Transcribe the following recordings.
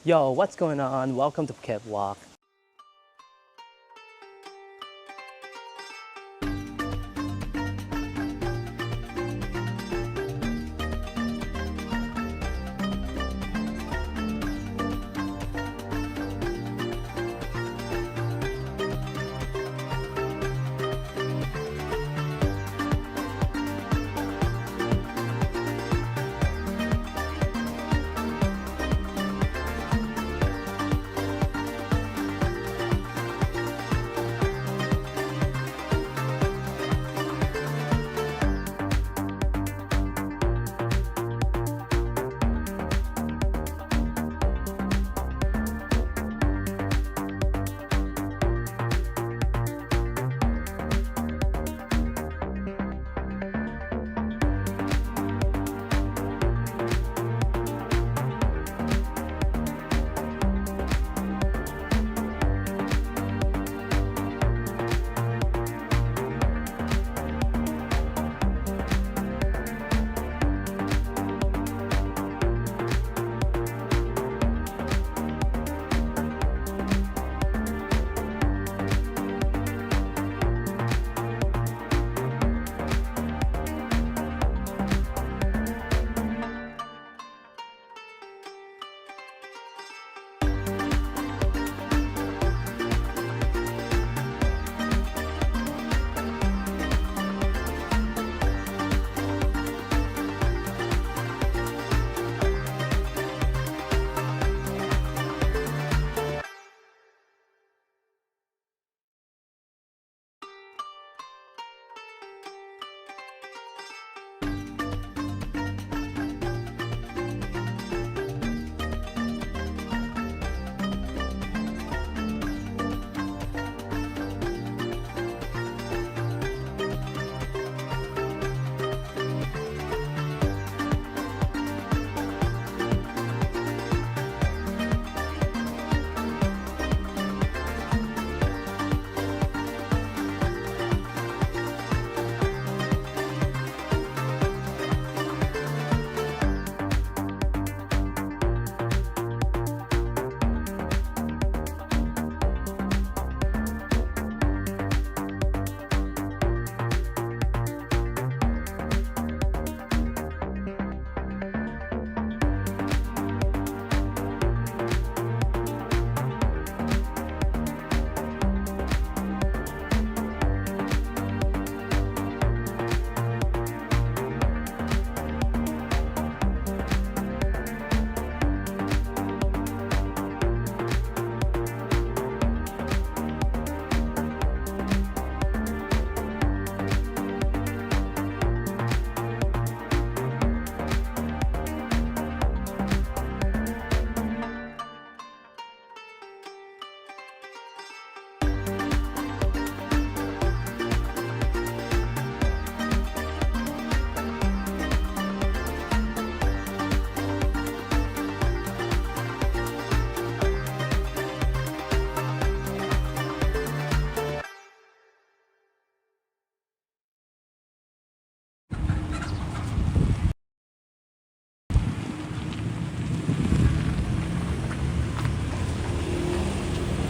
Yo, what's going on? Welcome to Phuket Walk.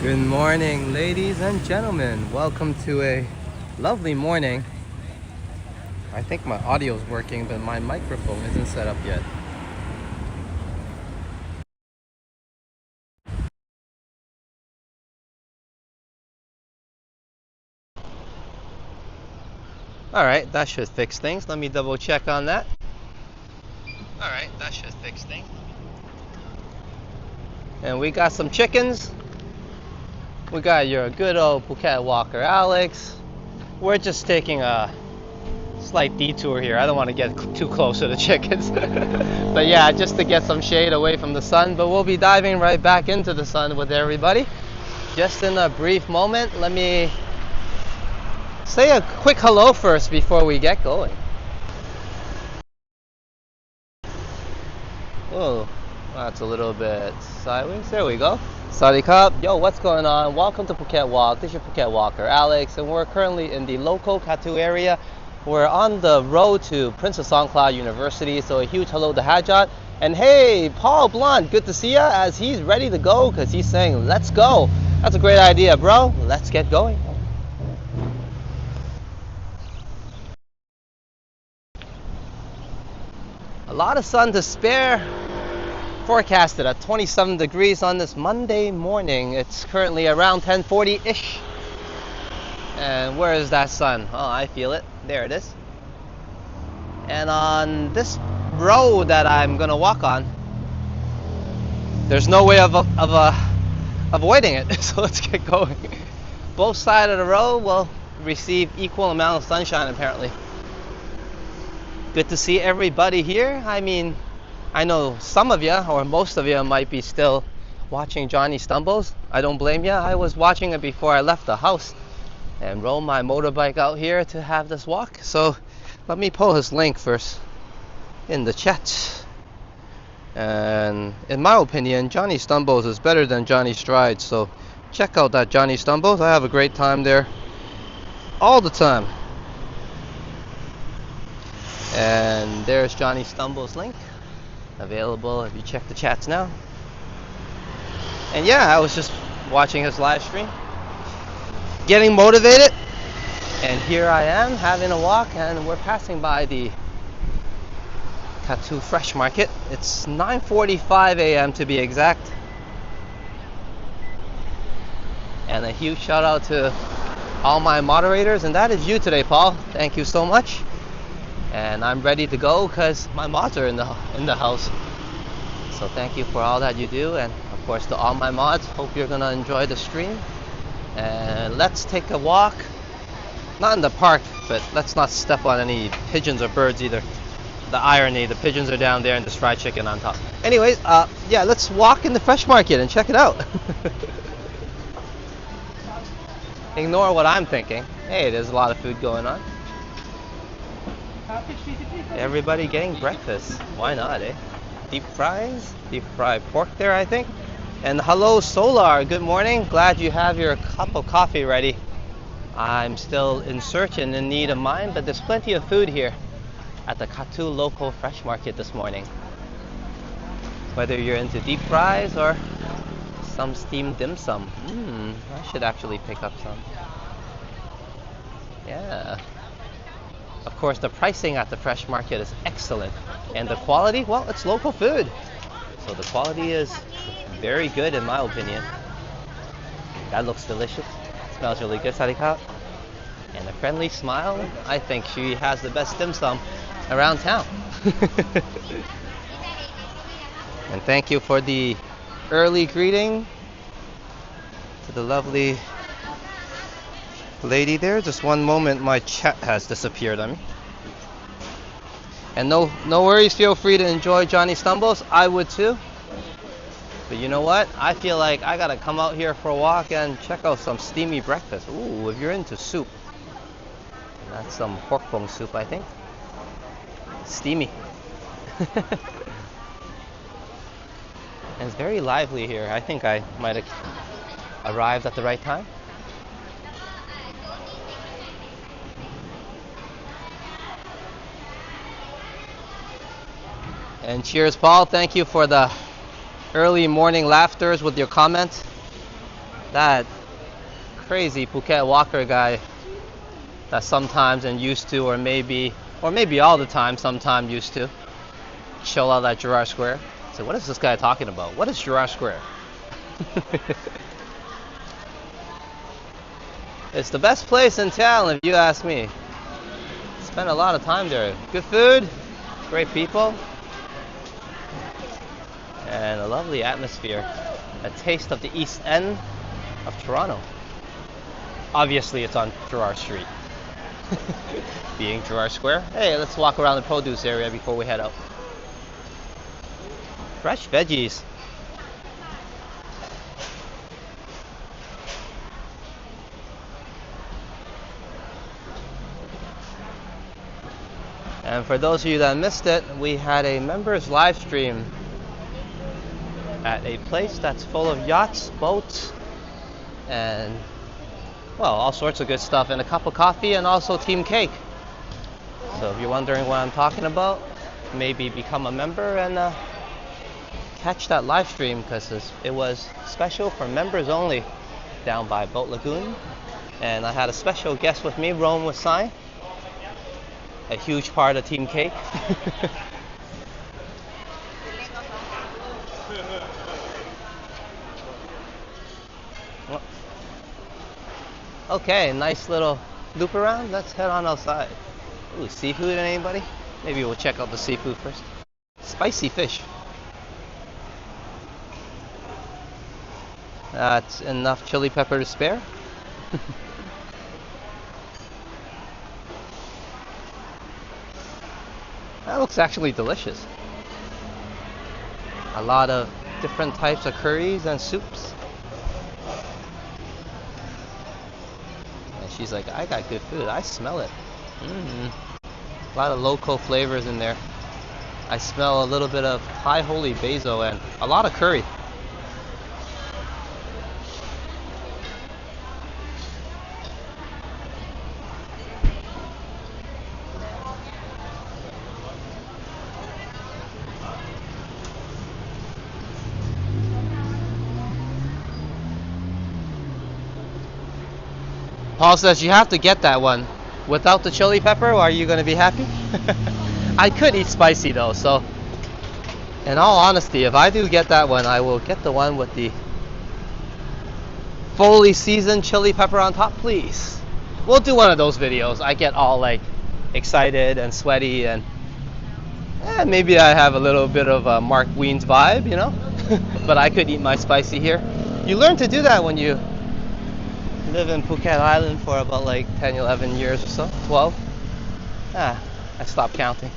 Good morning, ladies and gentlemen. Welcome to a lovely morning. I think my audio is working, but my microphone isn't set up yet. All right, that should fix things. Let me double check on that. All right, that should fix things. And we got some chickens. We got your good old Phuket walker, Alex. We're just taking a slight detour here. I don't want to get too close to the chickens. But yeah, just to get some shade away from the sun. But we'll be diving right back into the sun with everybody. Just in a brief moment, let me say a quick hello first before we get going. Oh, that's a little bit sideways. There we go. Sawadee Krap. Yo, what's going on? Welcome to Phuket Walk. This is your Phuket Walker, Alex, and we're currently in the local Kathu area. We're on the road to Princess Songkla University, so a huge hello to Hajat. And hey, Paul Blunt, good to see ya, as he's ready to go because he's saying, let's go. That's a great idea, bro. Let's get going. A lot of sun to spare. Forecasted at 27 degrees on this Monday morning. It's currently around 10:40-ish. And where is that sun? Oh, I feel it. There it is. And on this road that I'm gonna walk on, there's no way of avoiding it. So let's get going. Both sides of the road will receive equal amount of sunshine apparently. Good to see everybody here. I mean, I know some of you or most of you might be still watching Johnny Stumbles. I don't blame you. I was watching it before I left the house and rode my motorbike out here to have this walk. So let me pull his link first in the chat. And in my opinion, Johnny Stumbles is better than Johnny Strides. So check out that Johnny Stumbles. I have a great time there all the time. And there's Johnny Stumbles' link, available if you check the chats now. And yeah, I was just watching his live stream, getting motivated, and here I am having a walk, and we're passing by the Kathu Fresh Market. It's 9:45 a.m. to be exact. And a huge shout out to all my moderators, and that is you today, Paul. Thank you so much. And I'm ready to go because my mods are in the house. So thank you for all that you do, and of course to all my mods. Hope you're gonna enjoy the stream. And let's take a walk, not in the park, but let's not step on any pigeons or birds either. The irony, the pigeons are down there and there's fried chicken on top. Anyways, yeah, let's walk in the fresh market and check it out. Ignore what I'm thinking. Hey, there's a lot of food going on. Everybody getting breakfast. Why not, eh? Deep fries, deep fried pork there, I think. And hello, Solar. Good morning. Glad you have your cup of coffee ready. I'm still in search and in need of mine, but there's plenty of food here at the Kathu local fresh market this morning. Whether you're into deep fries or some steamed dim sum. I should actually pick up some. Yeah. Of course, the pricing at the fresh market is excellent. And the quality, well, it's local food. So the quality is very good in my opinion. That looks delicious. Smells really good, Sarika. And a friendly smile. I think she has the best dim sum around town. And thank you for the early greeting to the lovely lady there. Just one moment, my chat has disappeared on me. And no worries, feel free to enjoy Johnny Stumbles. I would too. But you know what? I feel like I gotta come out here for a walk and check out some steamy breakfast. Ooh, if you're into soup. That's some pork bone soup, I think. Steamy. And it's very lively here. I think I might have arrived at the right time. And cheers, Paul. Thank you for the early morning laughters with your comment. That crazy Phuket walker guy that sometimes and used to, or maybe all the time, sometime used to chill out at Gerrard Square. So what is this guy talking about? What is Gerrard Square? It's the best place in town if you ask me. Spent a lot of time there. Good food, great people, and a lovely atmosphere. A taste of the East End of Toronto. Obviously it's on Gerrard Street. Being Gerrard Square. Hey, let's walk around the produce area before we head out. Fresh veggies. And for those of you that missed it, we had a members live stream at a place that's full of yachts, boats, and well, all sorts of good stuff, and a cup of coffee, and also team cake. So if you're wondering what I'm talking about, maybe become a member and catch that live stream because it was special for members only down by Boat Lagoon. And I had a special guest with me, Rome with Sign, a huge part of Team Cake. Okay, nice little loop around. Let's head on outside. Ooh, seafood, anybody? Maybe we'll check out the seafood first. Spicy fish. That's enough chili pepper to spare. That looks actually delicious. A lot of different types of curries and soups. And she's like, I got good food. I smell it. A lot of local flavors in there. I smell a little bit of high holy basil and a lot of curry. Paul says you have to get that one. Without the chili pepper, are you going to be happy? I could eat spicy though, so in all honesty, if I do get that one, I will get the one with the fully seasoned chili pepper on top, please. We'll do one of those videos. I get all like excited and sweaty and maybe I have a little bit of a Mark Wiens vibe, you know? But I could eat my spicy here. You learn to do that when you live in Phuket Island for about like 10, 11 years or so, 12. I stopped counting.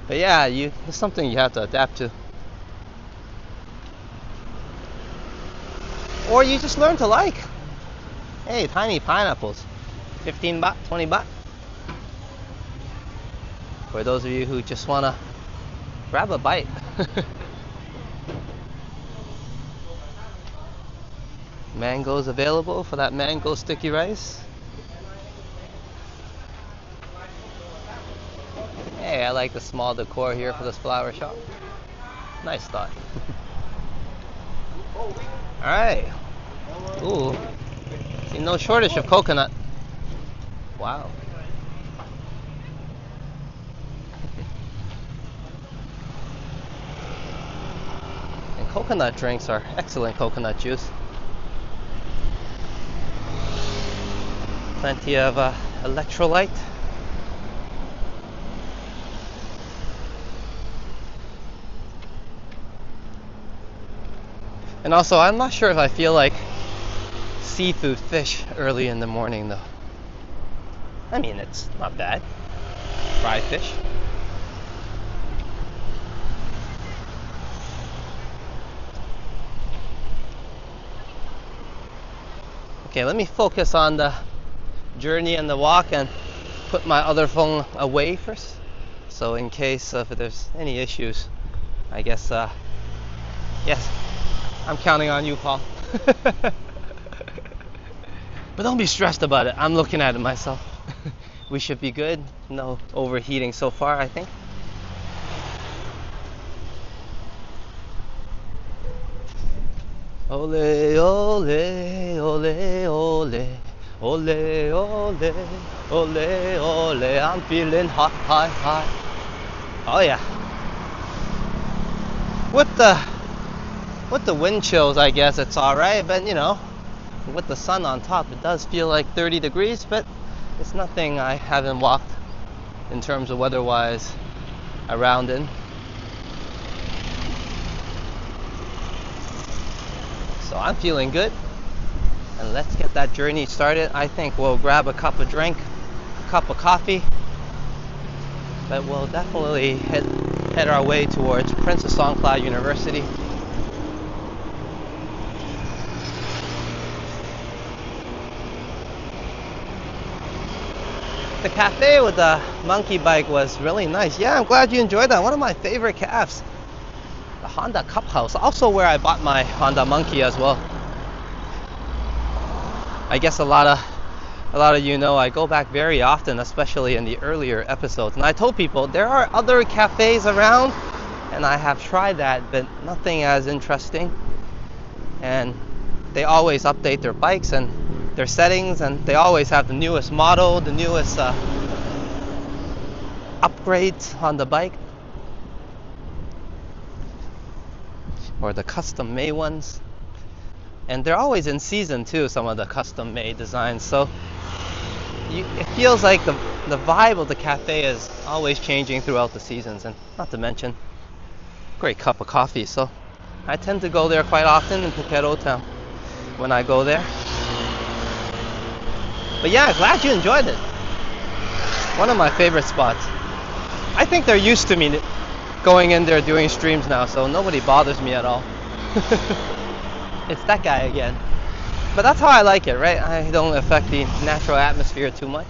But yeah, it's something you have to adapt to. Or you just learn to like. Hey, tiny pineapples. 15 baht, 20 baht. For those of you who just want to grab a bite. Mangoes available for that mango sticky rice. Hey, I like the small decor here for this flower shop. Nice thought. Alright. Ooh. See, no shortage of coconut. Wow. And coconut drinks are excellent coconut juice. Plenty of electrolyte. And also, I'm not sure if I feel like seafood fish early in the morning though. I mean, it's not bad. Fried fish. Okay, let me focus on the journey and the walk and put my other phone away first, so in case if there's any issues, I guess yes, I'm counting on you, Paul. But don't be stressed about it. I'm looking at it myself. We should be good. No overheating so far, I think. Ole, ole, ole, ole. Ole, ole, ole, ole, I'm feeling hot, hot, hot. Oh yeah. With the wind chills, I guess it's alright, but you know, with the sun on top, it does feel like 30 degrees, but it's nothing I haven't walked in terms of weather-wise around in. So I'm feeling good. And let's get that journey started. I think we'll grab a cup of drink, a cup of coffee, but we'll definitely head our way towards Princess Songkla University. The cafe with the monkey bike was really nice. Yeah, I'm glad you enjoyed that. One of my favorite cafes. The Honda Cup House, also where I bought my Honda Monkey as well. I guess a lot of a lot of you know I go back very often, especially in the earlier episodes. And I told people there are other cafes around, and I have tried that, but nothing as interesting. And they always update their bikes and their settings, and they always have the newest model, the newest upgrades on the bike, or the custom made ones. And they're always in season too, some of the custom made designs. So it feels like the vibe of the cafe is always changing throughout the seasons. And not to mention, great cup of coffee. So I tend to go there quite often in Phuket Old Town when I go there. But yeah, glad you enjoyed it. One of my favorite spots. I think they're used to me going in there doing streams now, so nobody bothers me at all. It's that guy again. But that's how I like it, right? I don't affect the natural atmosphere too much.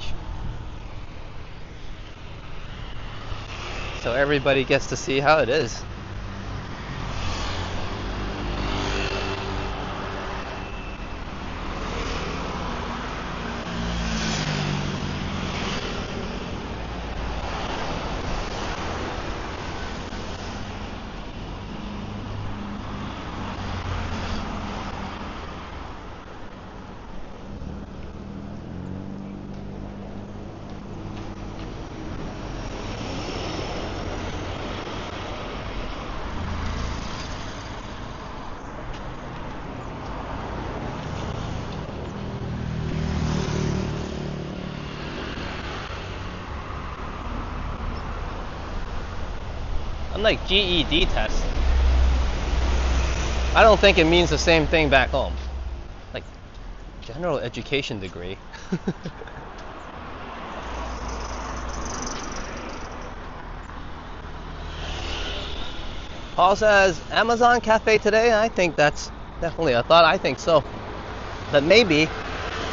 So everybody gets to see how it is. I'm like GED test. I don't think it means the same thing back home. Like general education degree. Paul says Amazon Cafe today. I think that's definitely a thought. I think so. But maybe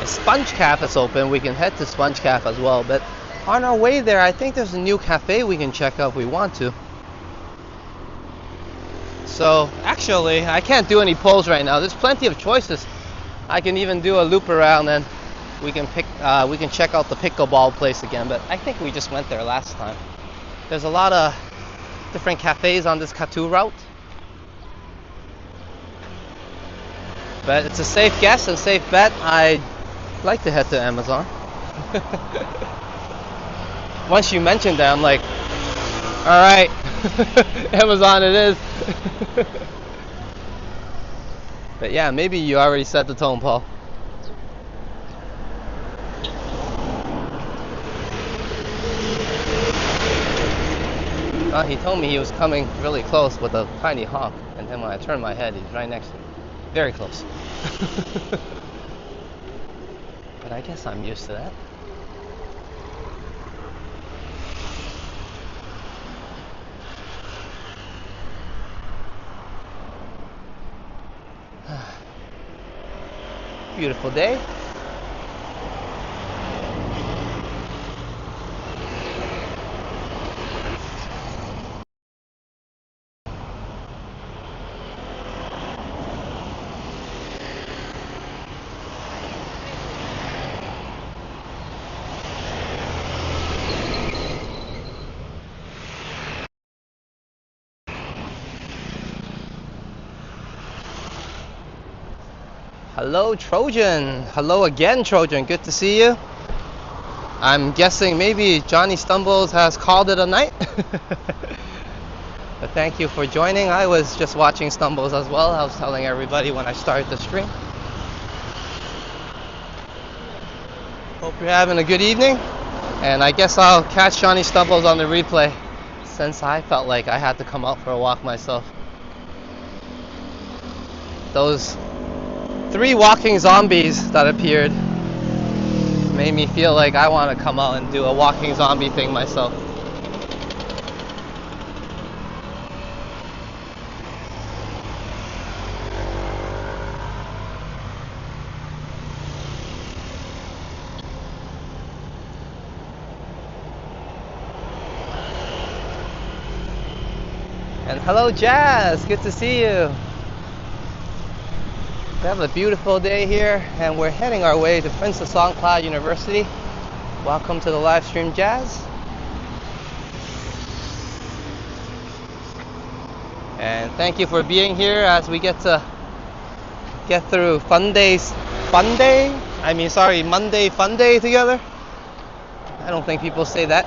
if Sponge Caf is open, we can head to Sponge Caf as well. But on our way there, I think there's a new cafe we can check out if we want to. So actually, I can't do any polls right now. There's plenty of choices. I can even do a loop around, and we can check out the pickleball place again. But I think we just went there last time. There's a lot of different cafes on this Kathu route. But it's a safe guess and safe bet. I'd like to head to Amazon. Once you mentioned that, I'm like, all right, Amazon it is. But yeah, maybe you already set the tone, Paul. He told me he was coming really close with a tiny honk, and then when I turned my head, he's right next to me. Very close. But I guess I'm used to that. Beautiful day. Hello, Trojan. Hello again, Trojan. Good to see you. I'm guessing maybe Johnny Stumbles has called it a night. But thank you for joining. I was just watching Stumbles as well. I was telling everybody when I started the stream. Hope you're having a good evening. And I guess I'll catch Johnny Stumbles on the replay, since I felt like I had to come out for a walk myself. Those 3 walking zombies that appeared made me feel like I want to come out and do a walking zombie thing myself. And hello, Jazz. Good to see you. We have a beautiful day here, and we're heading our way to Princess Songkla University. Welcome to the live stream jazz. And thank you for being here as we get through Monday Fun Day together. I don't think people say that.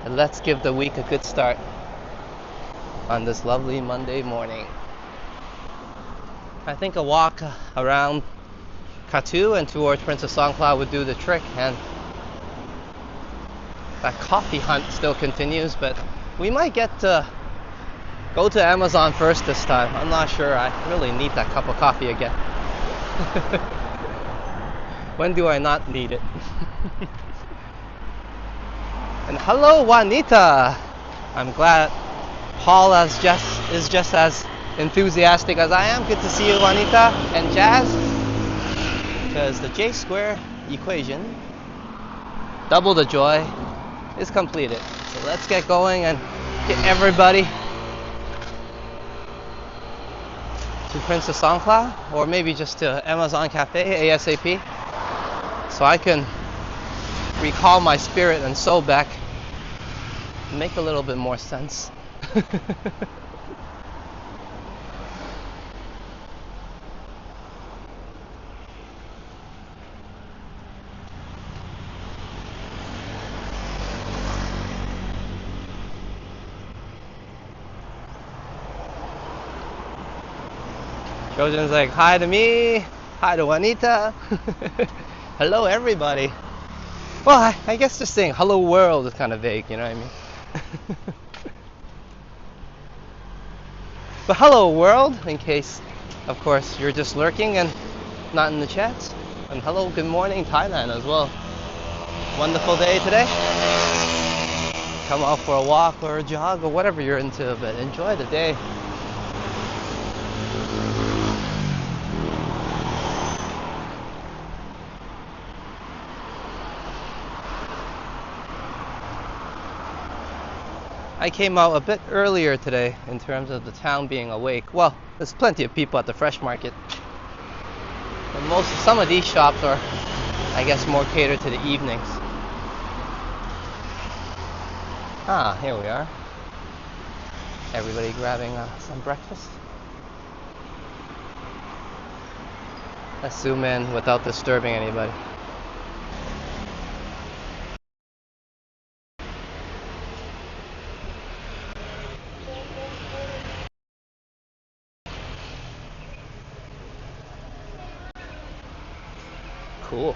And let's give the week a good start on this lovely Monday morning. I think a walk around Kathu and towards Princess Songkla would do the trick, and that coffee hunt still continues, but we might get to go to Amazon first this time. I'm not sure. I really need that cup of coffee again. When do I not need it? And hello, Juanita. I'm glad Paul is just as enthusiastic as I am. Good to see you, Juanita and Jazz. Because the J square equation, double the joy, is completed. So let's get going and get everybody to Princess Songkla, or maybe just to Amazon Cafe ASAP, so I can recall my spirit and soul back and make a little bit more sense. Trojan's like, hi to me, hi to Juanita. Hello everybody. Well, I guess just saying hello world is kind of vague, you know what I mean? But hello world, in case, of course, you're just lurking and not in the chats. And hello, good morning Thailand as well. Wonderful day today. Come out for a walk or a jog or whatever you're into, but enjoy the day. I came out a bit earlier today in terms of the town being awake. Well, there's plenty of people at the fresh market. But some of these shops are, I guess, more catered to the evenings. Ah, here we are. Everybody grabbing some breakfast. Let's zoom in without disturbing anybody. Cool.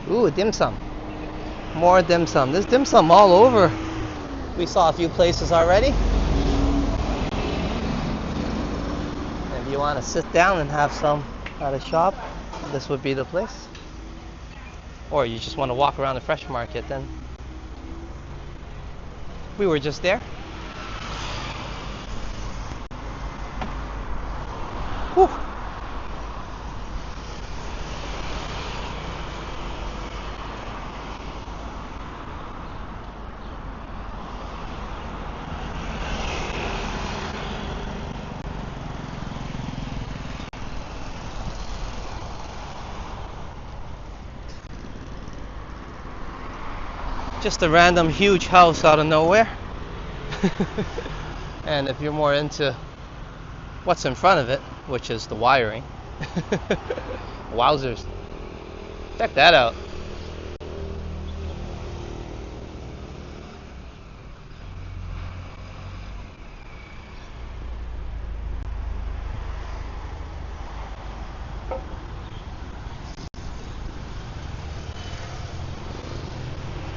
Ooh, dim sum. More dim sum. There's dim sum all over. We saw a few places already. If you want to sit down and have some at a shop, this would be the place. Or you just want to walk around the fresh market, then we were just there. Whew. Just a random huge house out of nowhere. And if you're more into what's in front of it, which is the wiring, wowzers, check that out.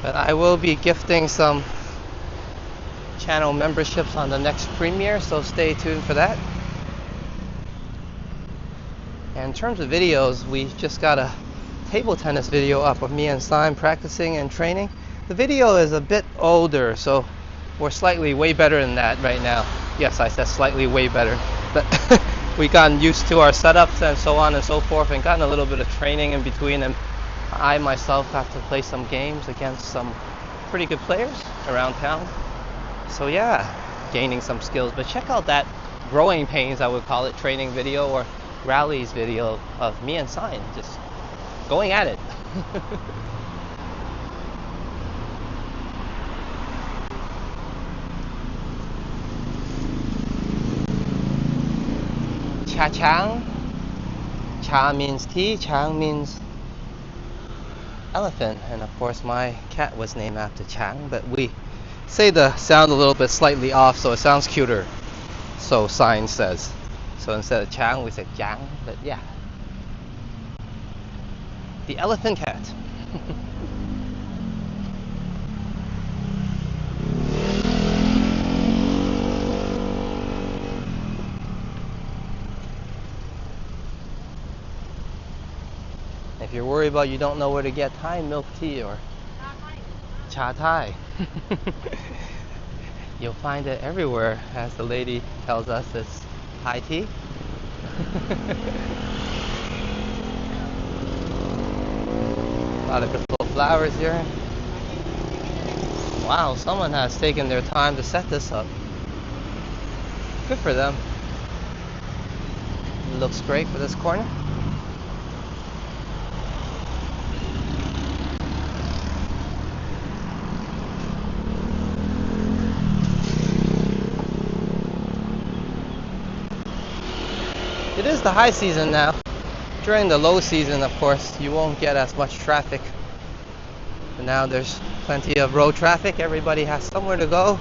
But I will be gifting some channel memberships on the next premiere, so stay tuned for that. And in terms of videos, we just got a table tennis video up of me and Simon practicing and training. The video is a bit older, so we're slightly way better than that right now. Yes, I said slightly way better, but we've gotten used to our setups and so on and so forth, and gotten a little bit of training in between. And I myself got to play some games against some pretty good players around town. So yeah, gaining some skills. But check out that growing pains, I would call it, training video or rallies video of me and Sign just going at it. Cha Chang. Cha means tea, Chang means elephant, and of course my cat was named after Chang, but we say the sound a little bit slightly off so it sounds cuter, so Sign says. So instead of Chang we say Jiang, but yeah, the elephant cat. If you're worried about you don't know where to get Thai milk tea or cha Thai, you'll find it everywhere, as the lady tells us it's Thai tea. A lot of beautiful flowers here. Wow, someone has taken their time to set this up. Good for them. Looks great for this corner. It is the high season now. During the low season, of course, you won't get as much traffic. But now there's plenty of road traffic. Everybody has somewhere to go.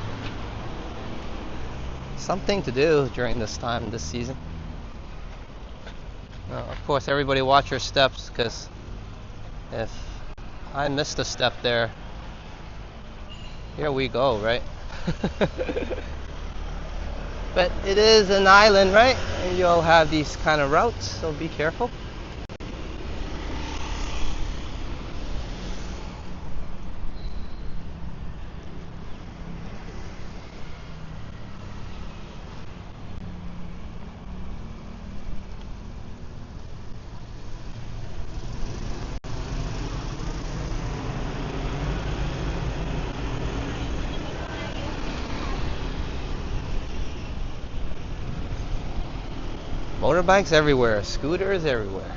Something to do during this time, this season. Of course, everybody watch your steps, because if I missed a step there, here we go, right? But it is an island, right? And you'll have these kind of routes, so be careful. Motorbikes everywhere, scooters everywhere.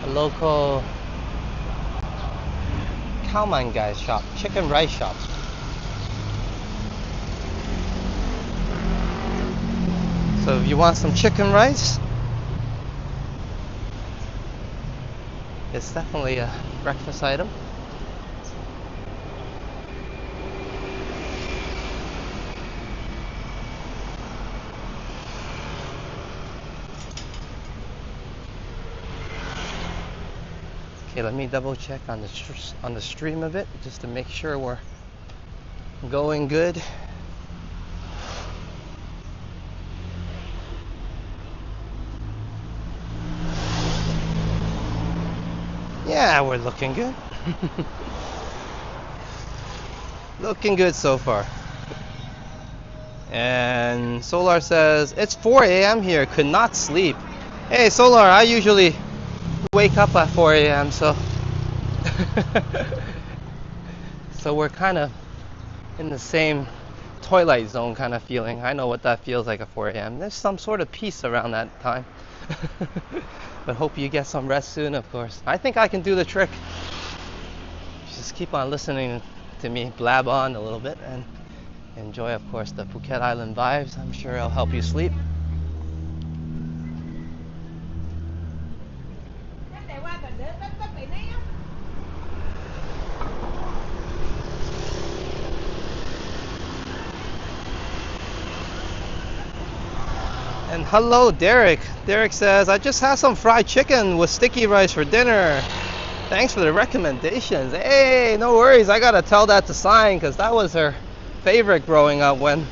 Local cowman guy's shop, chicken rice shop. So if you want some chicken rice, it's definitely a breakfast item. Okay, let me double check on the stream a bit just to make sure we're going good. Yeah, we're looking good. Looking good so far. And Solar says, it's 4 a.m. here, could not sleep. Hey Solar, I usually wake up at 4 a.m. so so we're kind of in the same twilight zone kind of feeling. I know what that feels like at 4 a.m. There's some sort of peace around that time. But hope you get some rest soon, of course. I think I can do the trick. just keep on listening to me blab on a little bit and enjoy, of course, the Phuket Island vibes. I'm sure it'll help you sleep. And hello, Derek. Derek says, I just had some fried chicken with sticky rice for dinner. Thanks for the recommendations. Hey, no worries. I gotta tell that to Sign because that was her favorite growing up when,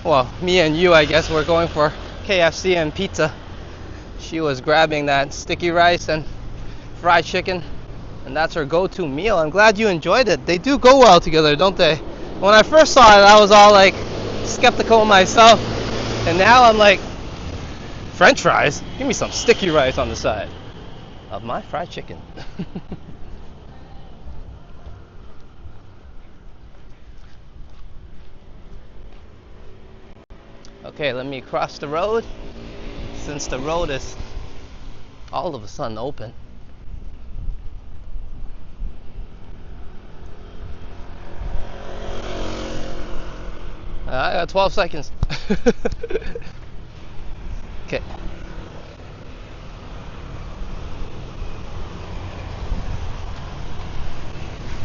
well, me and you, I guess, were going for KFC and pizza. She was grabbing that sticky rice and fried chicken, and that's her go-to meal. I'm glad you enjoyed it. They do go well together, don't they? When I first saw it, I was all like skeptical myself, and now I'm like, French fries? Give me some sticky rice on the side of my fried chicken. Okay, let me cross the road since the road is all of a sudden open. I got 12 seconds. Okay.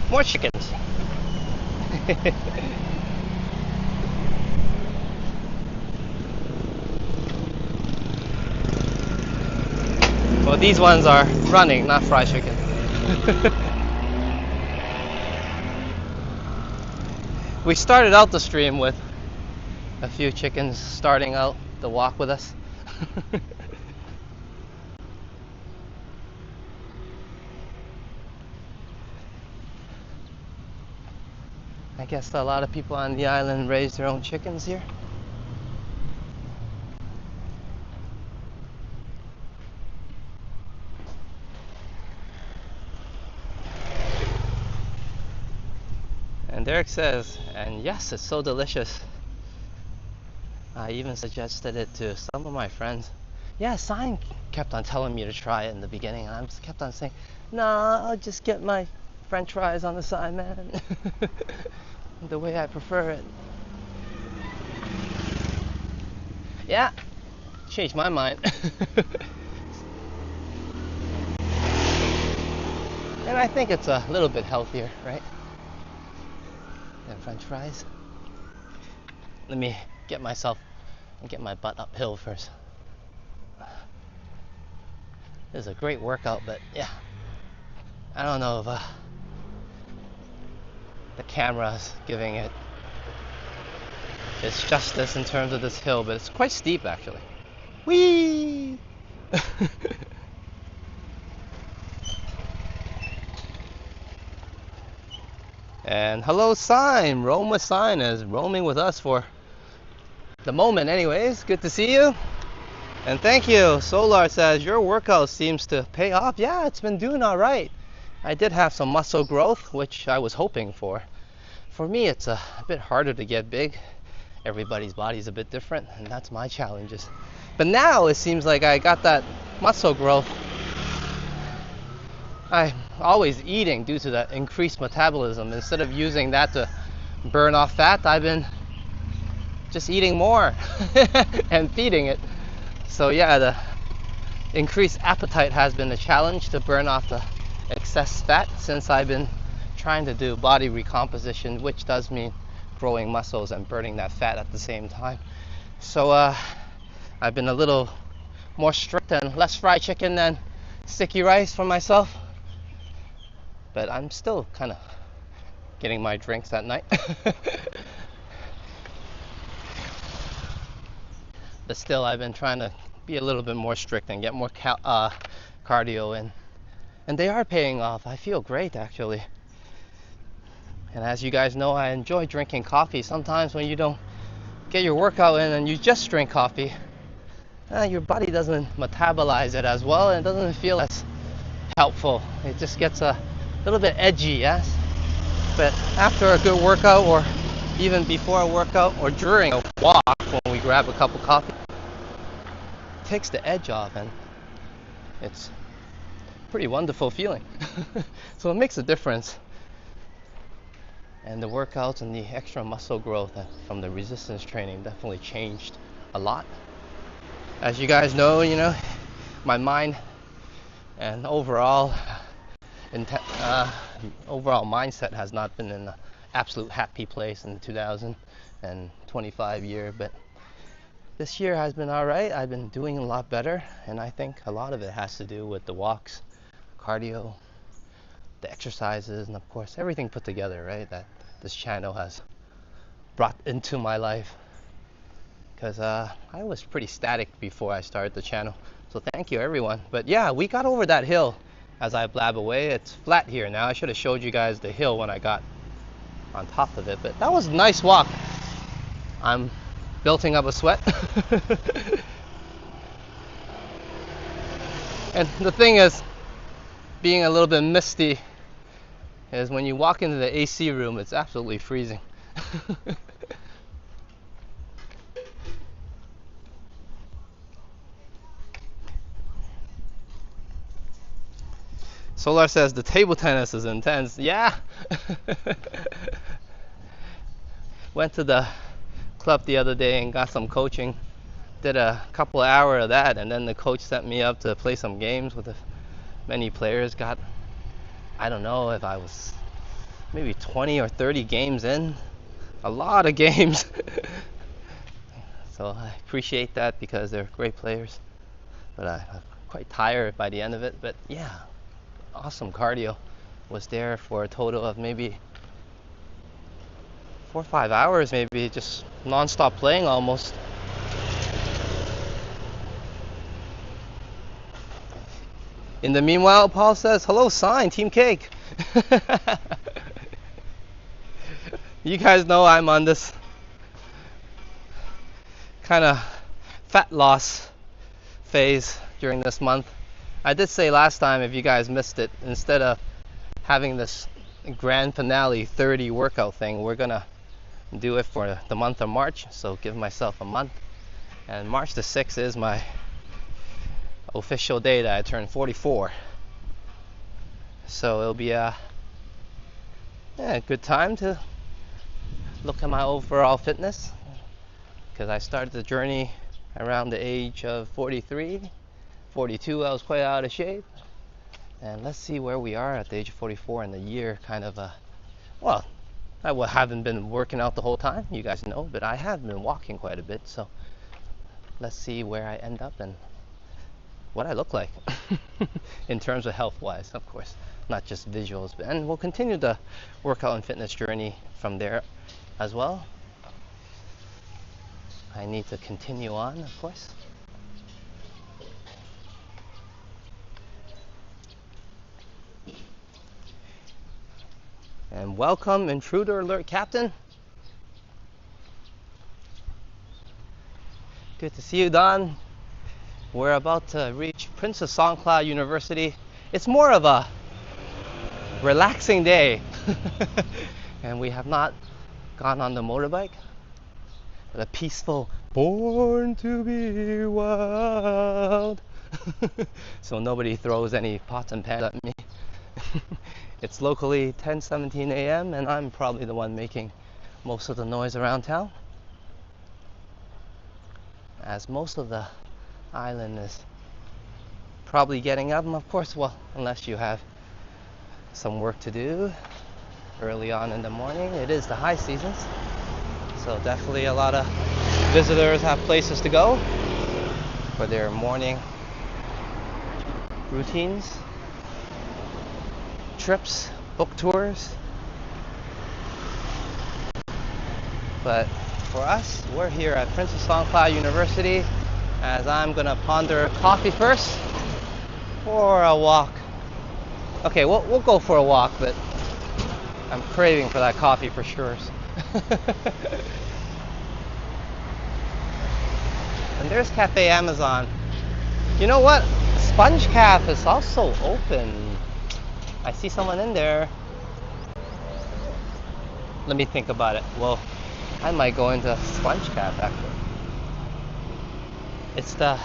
More chickens. Well, these ones are running, not fried chicken. We started out the stream with a few chickens starting out the walk with us. I guess a lot of people on the island raise their own chickens here. And Derek says, and yes, it's so delicious. I even suggested it to some of my friends. Yeah, Sign kept on telling me to try it in the beginning, and I just kept on saying, nah, I'll just get my French fries on the side, man. The way I prefer it. Yeah, changed my mind. And I think it's a little bit healthier, right? Than French fries. Let me get myself and get my butt uphill first. This is a great workout, but yeah, I don't know if the camera's giving it its justice in terms of this hill, but it's quite steep actually. Whee! And hello, Sign. Roam with Sign is roaming with us for the moment anyways. Good to see you. And thank you. Solar says your workout seems to pay off. Yeah, it's been doing all right. I did have some muscle growth, which I was hoping for. For me, it's a bit harder to get big. Everybody's body's a bit different, and that's my challenges. But now it seems like I got that muscle growth. I'm always eating due to the increased metabolism. Instead of using that to burn off fat, I've been just eating more and feeding it. So yeah, the increased appetite has been a challenge to burn off the excess fat since I've been trying to do body recomposition, which does mean growing muscles and burning that fat at the same time. So I've been a little more strict and less fried chicken than sticky rice for myself. But I'm still kind of getting my drinks at night. But still, I've been trying to be a little bit more strict and get more cardio in. And they are paying off. I feel great, actually. And as you guys know, I enjoy drinking coffee. Sometimes when you don't get your workout in and you just drink coffee, your body doesn't metabolize it as well, and it doesn't feel as helpful. It just gets a little bit edgy, yes? But after a good workout, or even before a workout, or during a walk, when we grab a cup of coffee, it takes the edge off, and it's a pretty wonderful feeling. So it makes a difference. And the workouts and the extra muscle growth from the resistance training definitely changed a lot. As you guys know, my mind and overall mindset has not been in an absolute happy place in the 2025 year, but this year has been all right. I've been doing a lot better, and I think a lot of it has to do with the walks, cardio, the exercises, and of course everything put together, right, that this channel has brought into my life. Because I was pretty static before I started the channel, so thank you everyone. But yeah, we got over that hill. As I blab away, it's flat here now. I should have showed you guys the hill when I got on top of it, but that was a nice walk. I'm building up a sweat. And the thing is, being a little bit misty, is when you walk into the AC room, it's absolutely freezing. Solar says the table tennis is intense. Yeah. Went to the club the other day and got some coaching. Did a couple of hours of that, and then the coach sent me up to play some games with many players. Got, I don't know if I was maybe 20 or 30 games in. A lot of games. So I appreciate that because they're great players. But I'm quite tired by the end of it. But yeah, awesome cardio. Was there for a total of maybe 4 or 5 hours, maybe just non-stop playing almost. In the meanwhile, Paul says, hello, sign, Team Cake. You guys know I'm on this kind of fat loss phase during this month. I did say last time, if you guys missed it, instead of having this grand finale 30 workout thing, we're gonna do it for the month of March. So give myself a month, and March the 6th is my official day that I turned 44. So it'll be a good time to look at my overall fitness, because I started the journey around the age of 43. 42 I was quite out of shape, and let's see where we are at the age of 44 in the year. Kind of well, I haven't been working out the whole time, you guys know, but I have been walking quite a bit. So let's see where I end up and what I look like in terms of health wise, of course, not just visuals. And we'll continue the workout and fitness journey from there as well. I need to continue on, of course. And welcome, intruder alert, Captain. Good to see you, Don. We're about to reach Princess Songkla University. It's more of a relaxing day. And we have not gone on the motorbike, but a peaceful, born to be wild. So nobody throws any pots and pans at me. It's locally 10:17 a.m. and I'm probably the one making most of the noise around town, as most of the island is probably getting up. And of course, well, unless you have some work to do early on in the morning, it is the high seasons, so definitely a lot of visitors have places to go for their morning routines, trips, book tours. But for us, we're here at Princess Songkla University, as I'm gonna ponder coffee first or a walk. Okay, we'll go for a walk, but I'm craving for that coffee for sure. And there's Cafe Amazon. You know what? Sponge Caf is also open. I see someone in there. Let me think about it. Well, I might go into Sponge Caf actually. It's the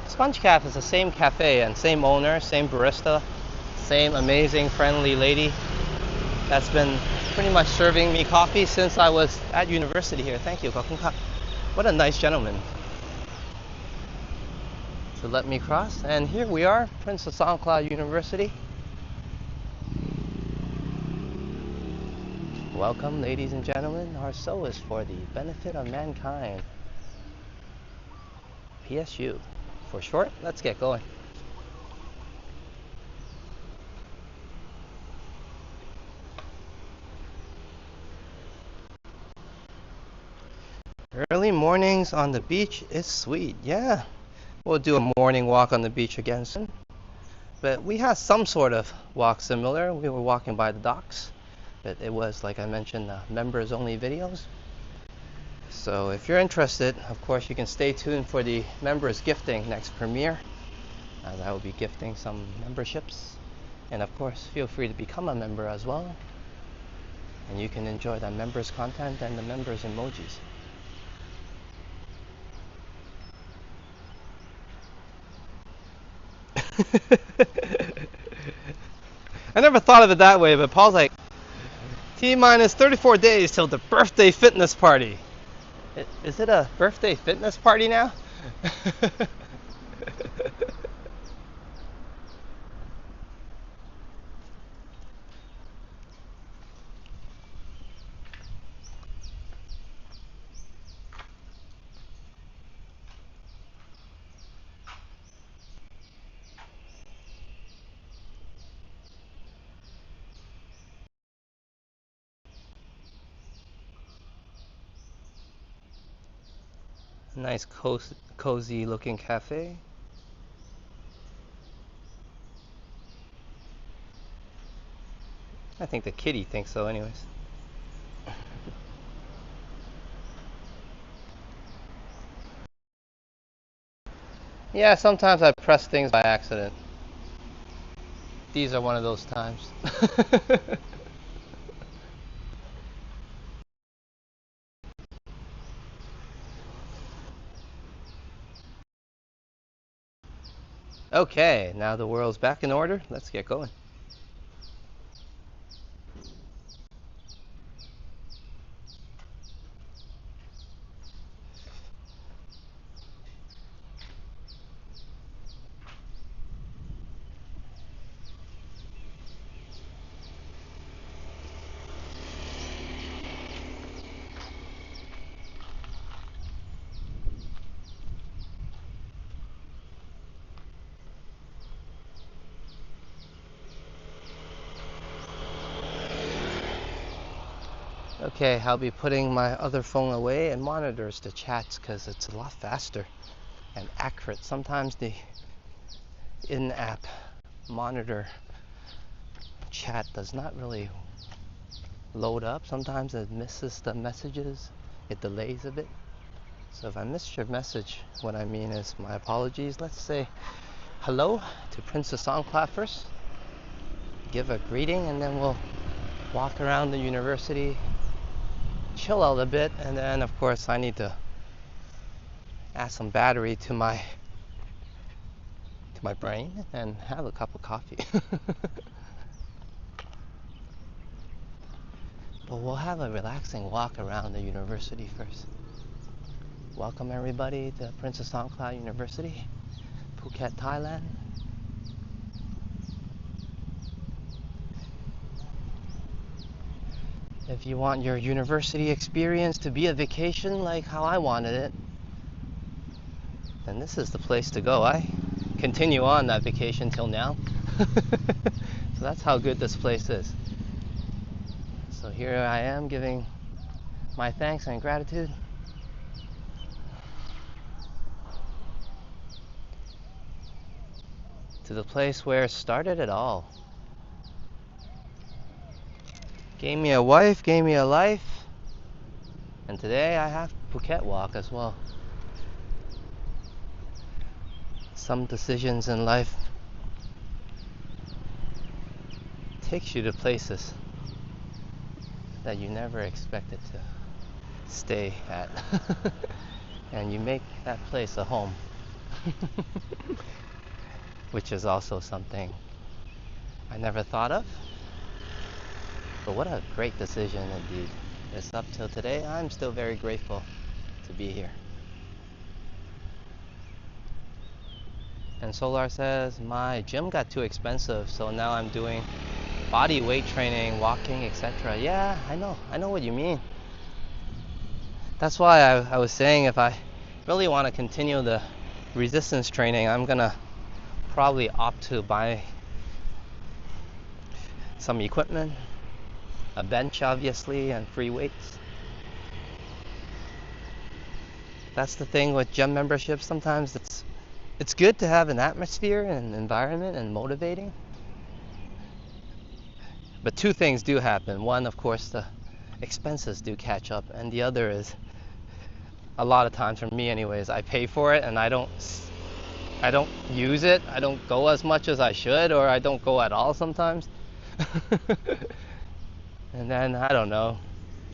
Sponge Caf is the same cafe and same owner, same barista, same amazing friendly lady. that's been pretty much serving me coffee since I was at university here. Thank you, Kokung. What a nice gentleman to let me cross. And here we are, Prince of Songkla University. Welcome, ladies and gentlemen. Our show is for the benefit of mankind. PSU. For short, let's get going. Early mornings on the beach is sweet. Yeah, we'll do a morning walk on the beach again soon. But we had some sort of walk similar. We were walking by the docks, but it was, like I mentioned, members only videos. So if you're interested, of course, you can stay tuned for the members gifting next premiere, as I will be gifting some memberships. And of course, feel free to become a member as well. And you can enjoy the members content and the members emojis. I never thought of it that way, but Paul's like, T-minus 34 days till the birthday fitness party. Is it a birthday fitness party now? Nice cozy looking cafe. I think the kitty thinks so anyways. Yeah, sometimes I press things by accident. These are one of those times. Okay, now the world's back in order. Let's get going. Okay, I'll be putting my other phone away and monitors the chats because it's a lot faster and accurate. Sometimes the in-app monitor chat does not really load up. Sometimes it misses the messages, it delays a bit. So if I missed your message, what I mean is my apologies. Let's say hello to Princess Songkla first, give a greeting, and then we'll walk around the university, chill out a bit, and then of course I need to add some battery to my brain and have a cup of coffee. But we'll have a relaxing walk around the university first. Welcome everybody to Princess Songkla University, Phuket, Thailand. If you want your university experience to be a vacation like how I wanted it, then this is the place to go. I continue on that vacation till now. So that's how good this place is. So here I am giving my thanks and gratitude to the place where it started it all. Gave me a wife, gave me a life, and today I have Phuket walk as well. Some decisions in life takes you to places that you never expected to stay at. And you make that place a home. Which is also something I never thought of. But what a great decision indeed. It's up till today, I'm still very grateful to be here. And Solar says, my gym got too expensive, so now I'm doing body weight training, walking, etc. Yeah, I know what you mean. That's why I was saying if I really want to continue the resistance training, I'm gonna probably opt to buy some equipment, a bench obviously, and free weights. That's the thing with gym memberships. Sometimes it's good to have an atmosphere and an environment and motivating. But two things do happen. One, of course, the expenses do catch up, and the other is a lot of times for me anyways, I pay for it and I don't use it. I don't go as much as I should, or I don't go at all sometimes. And then I don't know,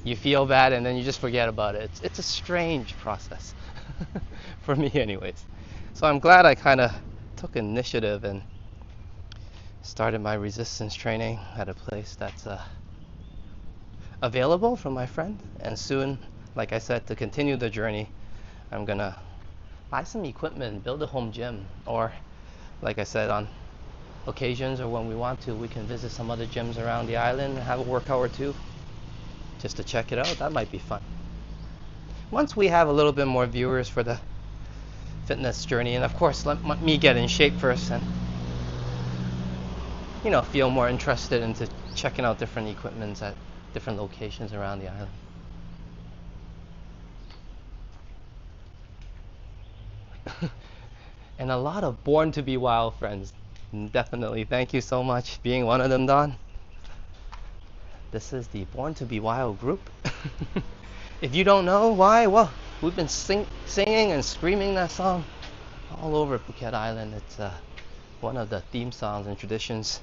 you feel bad and then you just forget about it. It's a strange process for me anyways. So I'm glad I kind of took initiative and started my resistance training at a place that's available from my friend. And soon, like I said, to continue the journey, I'm gonna buy some equipment, build a home gym, or like I said, on occasions or when we want to, we can visit some other gyms around the island and have a workout or two just to check it out. That might be fun. Once we have a little bit more viewers for the fitness journey, and of course let me get in shape first and feel more interested into checking out different equipments at different locations around the island. And a lot of Born to Be Wild friends. Definitely. Thank you so much being one of them, Don. This is the Born to Be Wild group. If you don't know why, well, we've been singing and screaming that song all over Phuket Island. It's one of the theme songs and traditions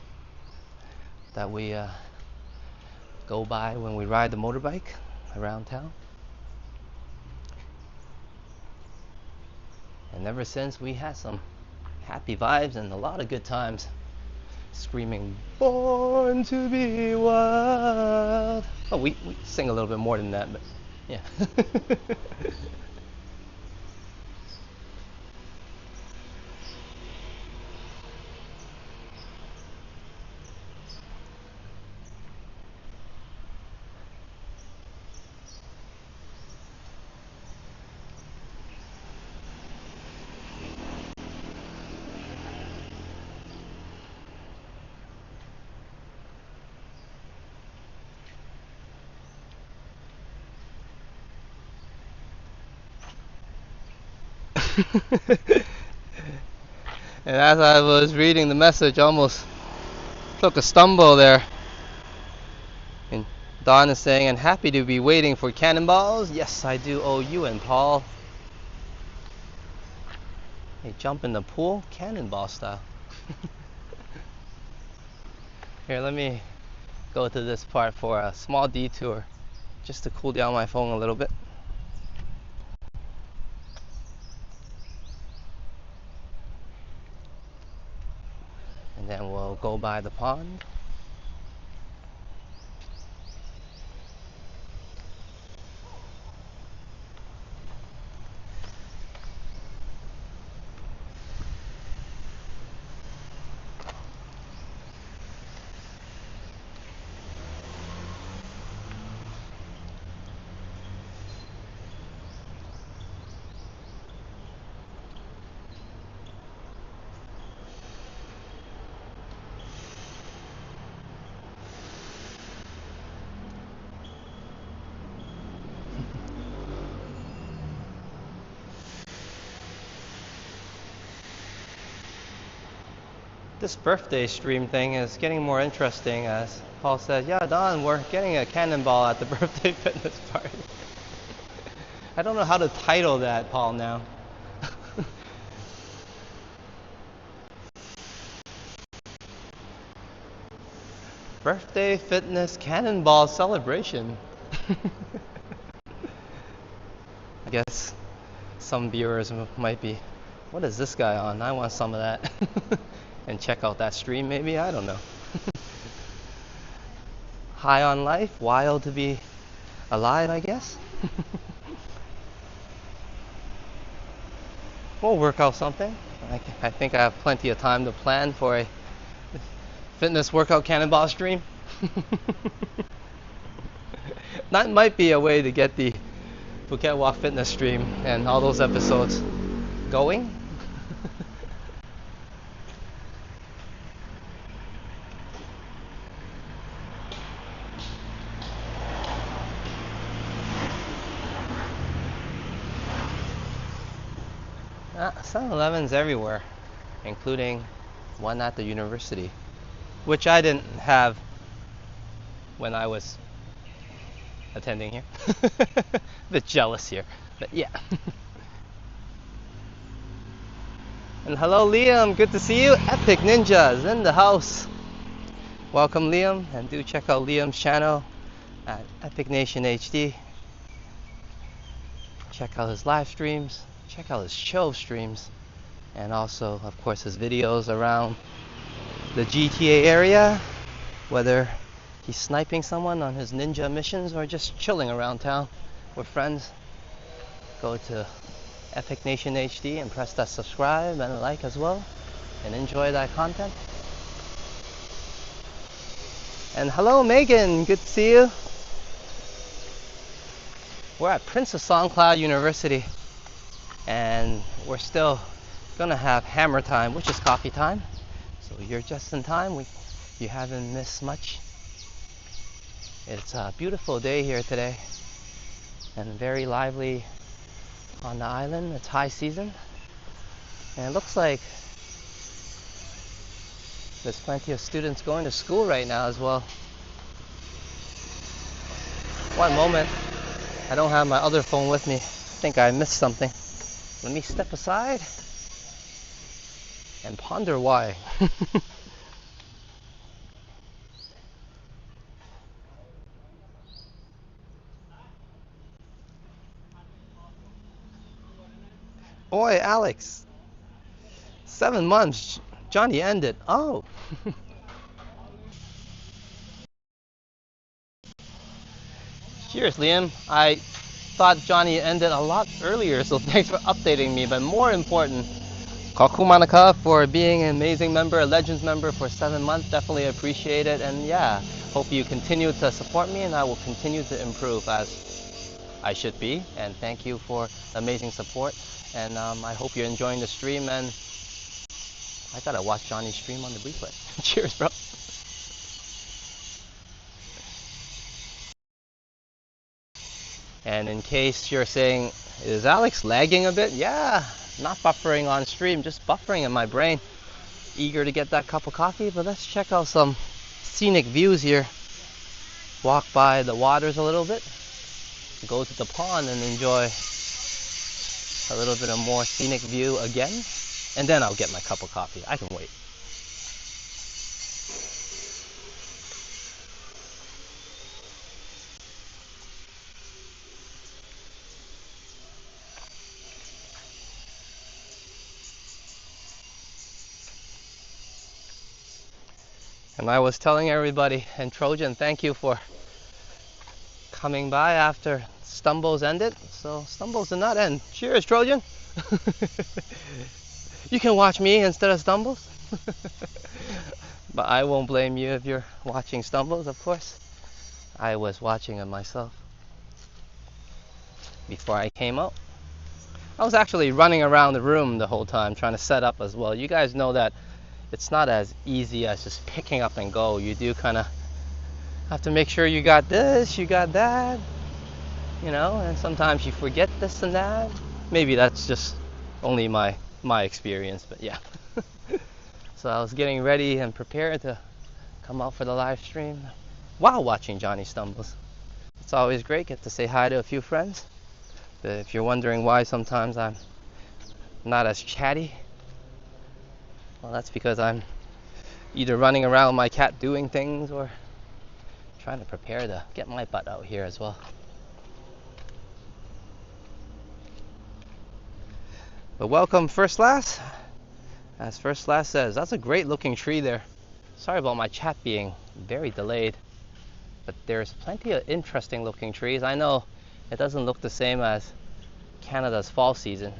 that we go by when we ride the motorbike around town. And ever since, we had some happy vibes and a lot of good times screaming, "Born to be wild." Oh, we sing a little bit more than that, but yeah. And as I was reading the message, I almost took a stumble there. And Don is saying, "I'm happy to be waiting for cannonballs." Yes, I do owe you and Paul. Hey, jump in the pool, cannonball style. Here, let me go to this part for a small detour, just to cool down my phone a little bit. And then we'll go by the pond. This birthday stream thing is getting more interesting as Paul said, "Yeah, Don, we're getting a cannonball at the birthday fitness party." I don't know how to title that, Paul, now. Birthday fitness cannonball celebration. I guess some viewers might be, "What is this guy on? I want some of that." And check out that stream maybe, I don't know. high on life, wild to be alive, I guess. We'll work out something. I think I have plenty of time to plan for a fitness workout cannonball stream. That might be a way to get the Phuket Walk fitness stream and all those episodes going. 7-Elevens everywhere, including one at the university, which I didn't have when I was attending here. A bit jealous here, but yeah. And hello Liam, good to see you. Epic Ninjas in the house. Welcome Liam, and do check out Liam's channel at Epic Nation HD. Check out his live streams, check out his show streams, and also of course his videos around the GTA area, whether he's sniping someone on his ninja missions or just chilling around town with friends. Go to Epic Nation HD and press that subscribe and like as well, and enjoy that content. And hello Megan, good to see you. We're at Prince of Songkla University, and we're still gonna have hammer time, which is coffee time. So you're just in time. You haven't missed much. It's a beautiful day here today, and very lively on the island. It's high season, and it looks like there's plenty of students going to school right now as well. One moment, I don't have my other phone with me. I think I missed something. Let me step aside and ponder why. Oi, Alex. 7 months. Johnny ended. Oh. Cheers, Liam. I thought Johnny ended a lot earlier, so thanks for updating me. But more important, Kathu Manaka for being an amazing member, a Legends member for 7 months. Definitely appreciate it. And yeah, hope you continue to support me, and I will continue to improve as I should be. And thank you for the amazing support. And I hope you're enjoying the stream. And I gotta watch Johnny's stream on the replay. Cheers, bro. And in case you're saying, is Alex lagging a bit? Yeah, not buffering on stream, just buffering in my brain. Eager to get that cup of coffee, but let's check out some scenic views here. Walk by the waters a little bit, go to the pond and enjoy a little bit of more scenic view again, and then I'll get my cup of coffee. I can wait. And I was telling everybody, and Trojan, thank you for coming by after Stumbles ended. So Stumbles did not end. Cheers, Trojan. You can watch me instead of Stumbles. But I won't blame you if you're watching Stumbles, of course. I was watching it myself before I came out. I was actually running around the room the whole time trying to set up as well. You guys know that it's not as easy as just picking up and go. You do kind of have to make sure you got this, you got that, you know, and sometimes you forget this and that. Maybe that's just only my experience, but yeah. So I was getting ready and prepared to come out for the live stream while watching Johnny Stumbles. It's always great, get to say hi to a few friends. But if you're wondering why sometimes I'm not as chatty, well, that's because I'm either running around with my cat doing things or trying to prepare to get my butt out here as well. But welcome First Class. As First Class says, that's a great looking tree there. Sorry about my chat being very delayed. But there's plenty of interesting looking trees. I know it doesn't look the same as Canada's fall season,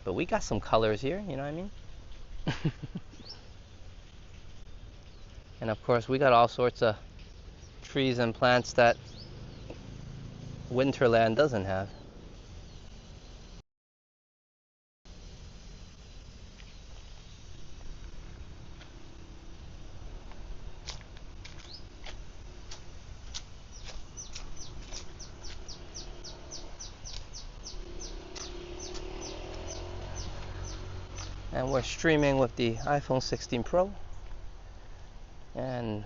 but we got some colors here, you know what I mean? And of course, we got all sorts of trees and plants that Winterland doesn't have. And we're streaming with the iPhone 16 Pro and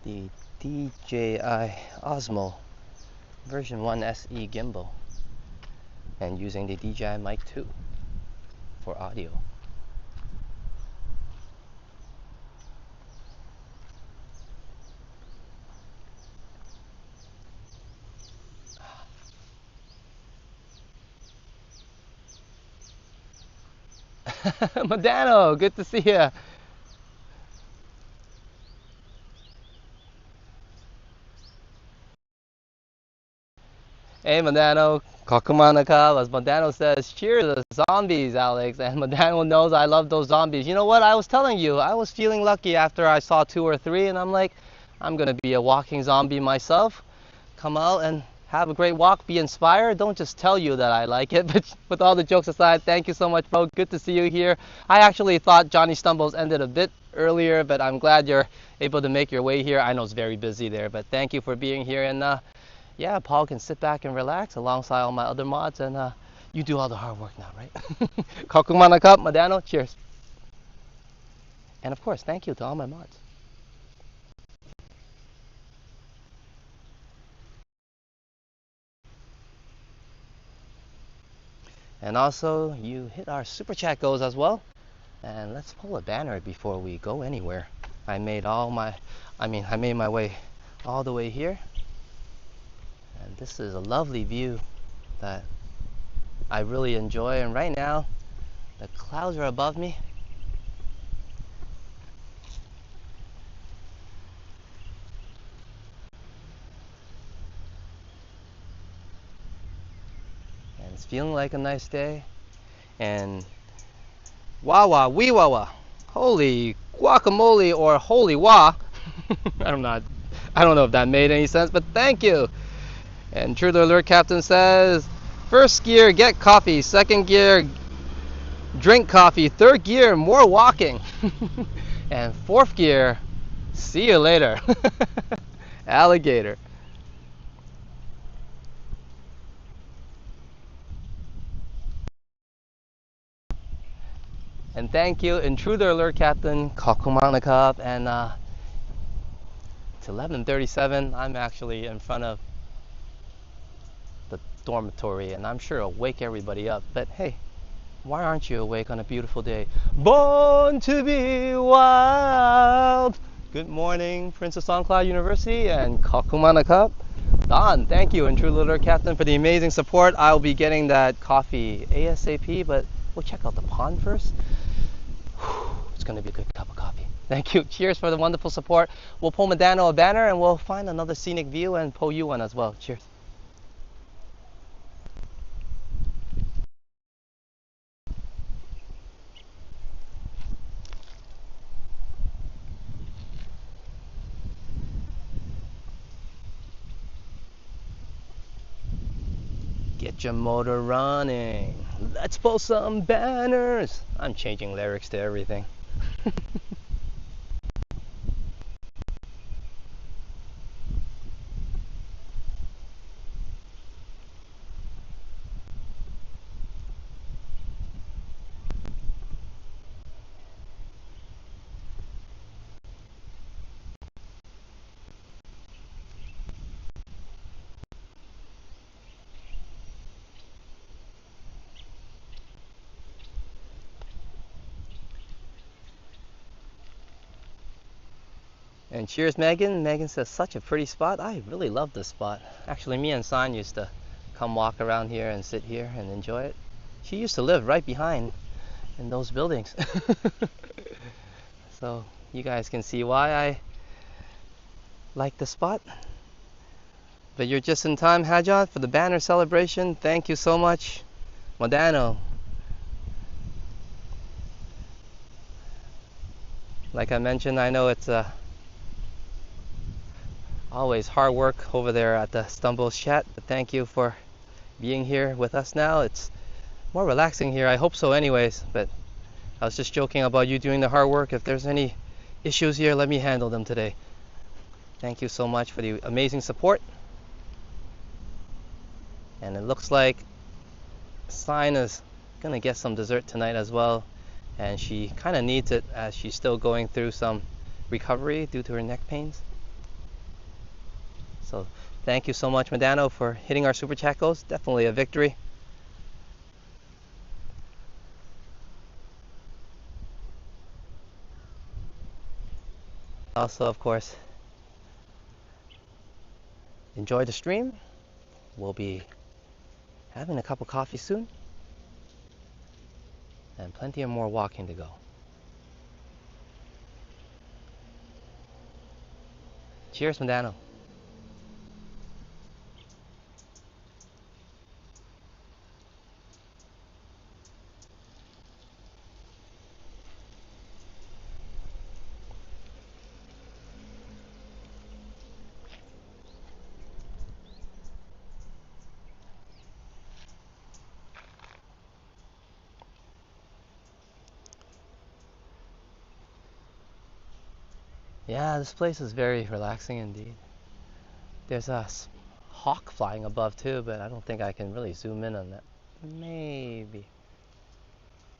the DJI Osmo version 1 SE gimbal, and using the DJI Mic 2 for audio. Modano, good to see you. Hey Modano, Kakumanaka, as Modano says, cheers to zombies, Alex. And Modano knows I love those zombies. You know what? I was telling you, I was feeling lucky after I saw 2 or 3, and I'm like, I'm gonna be a walking zombie myself. Come out and have a great walk, be inspired. Don't just tell you that I like it, but with all the jokes aside, thank you so much, bro. Good to see you here. I actually thought Johnny Stumbles ended a bit earlier, but I'm glad you're able to make your way here. I know it's very busy there, but thank you for being here. And yeah, Paul can sit back and relax alongside all my other mods, and you do all the hard work now, right? Kakumana Cup, Modano, cheers. And of course, thank you to all my mods. And also, you hit our super chat goals as well. And let's pull a banner before we go anywhere. I made my way all the way here. And this is a lovely view that I really enjoy. And right now, the clouds are above me. And it's feeling like a nice day. And Wawa, wee wawa. Holy guacamole or holy wah. I don't know if that made any sense, but thank you. And True to Alert Captain says, first gear, get coffee. Second gear, drink coffee. Third gear, more walking. And fourth gear, see you later. Alligator. And thank you, Intruder Alert Captain, Kakumanakap, and it's 11:37. I'm actually in front of the dormitory, and I'm sure I'll wake everybody up. But hey, why aren't you awake on a beautiful day? Born to be wild. Good morning, Prince of Songkla University and Kakumanakap. Don, thank you, Intruder Alert Captain, for the amazing support. I'll be getting that coffee ASAP, but we'll check out the pond first. It's going to be a good cup of coffee. Thank you. Cheers for the wonderful support. We'll pull Modano a banner and we'll find another scenic view and pull you one as well. Cheers. Get your motor running. Let's pull some banners. I'm changing lyrics to everything. And cheers, Megan. Megan says, such a pretty spot. I really love this spot. Actually, me and San used to come walk around here and sit here and enjoy it. She used to live right behind in those buildings. So You guys can see why I like the spot. But you're just in time, Hajat, for the banner celebration. Thank you so much, Modano. Like I mentioned, I know it's always hard work over there at the Stumbles Chat, but thank you for being here with us now. It's more relaxing here. I hope so anyways, but I was just joking about you doing the hard work. If there's any issues here, let me handle them today. Thank you so much for the amazing support. And it looks like Sign is gonna get some dessert tonight as well, and she kind of needs it as she's still going through some recovery due to her neck pains. So thank you so much, Medano, for hitting our super chat goals. Definitely a victory. Also, of course, enjoy the stream. We'll be having a cup of coffee soon, and plenty of more walking to go. Cheers, Medano. Yeah, this place is very relaxing indeed. There's a hawk flying above too, but I don't think I can really zoom in on that.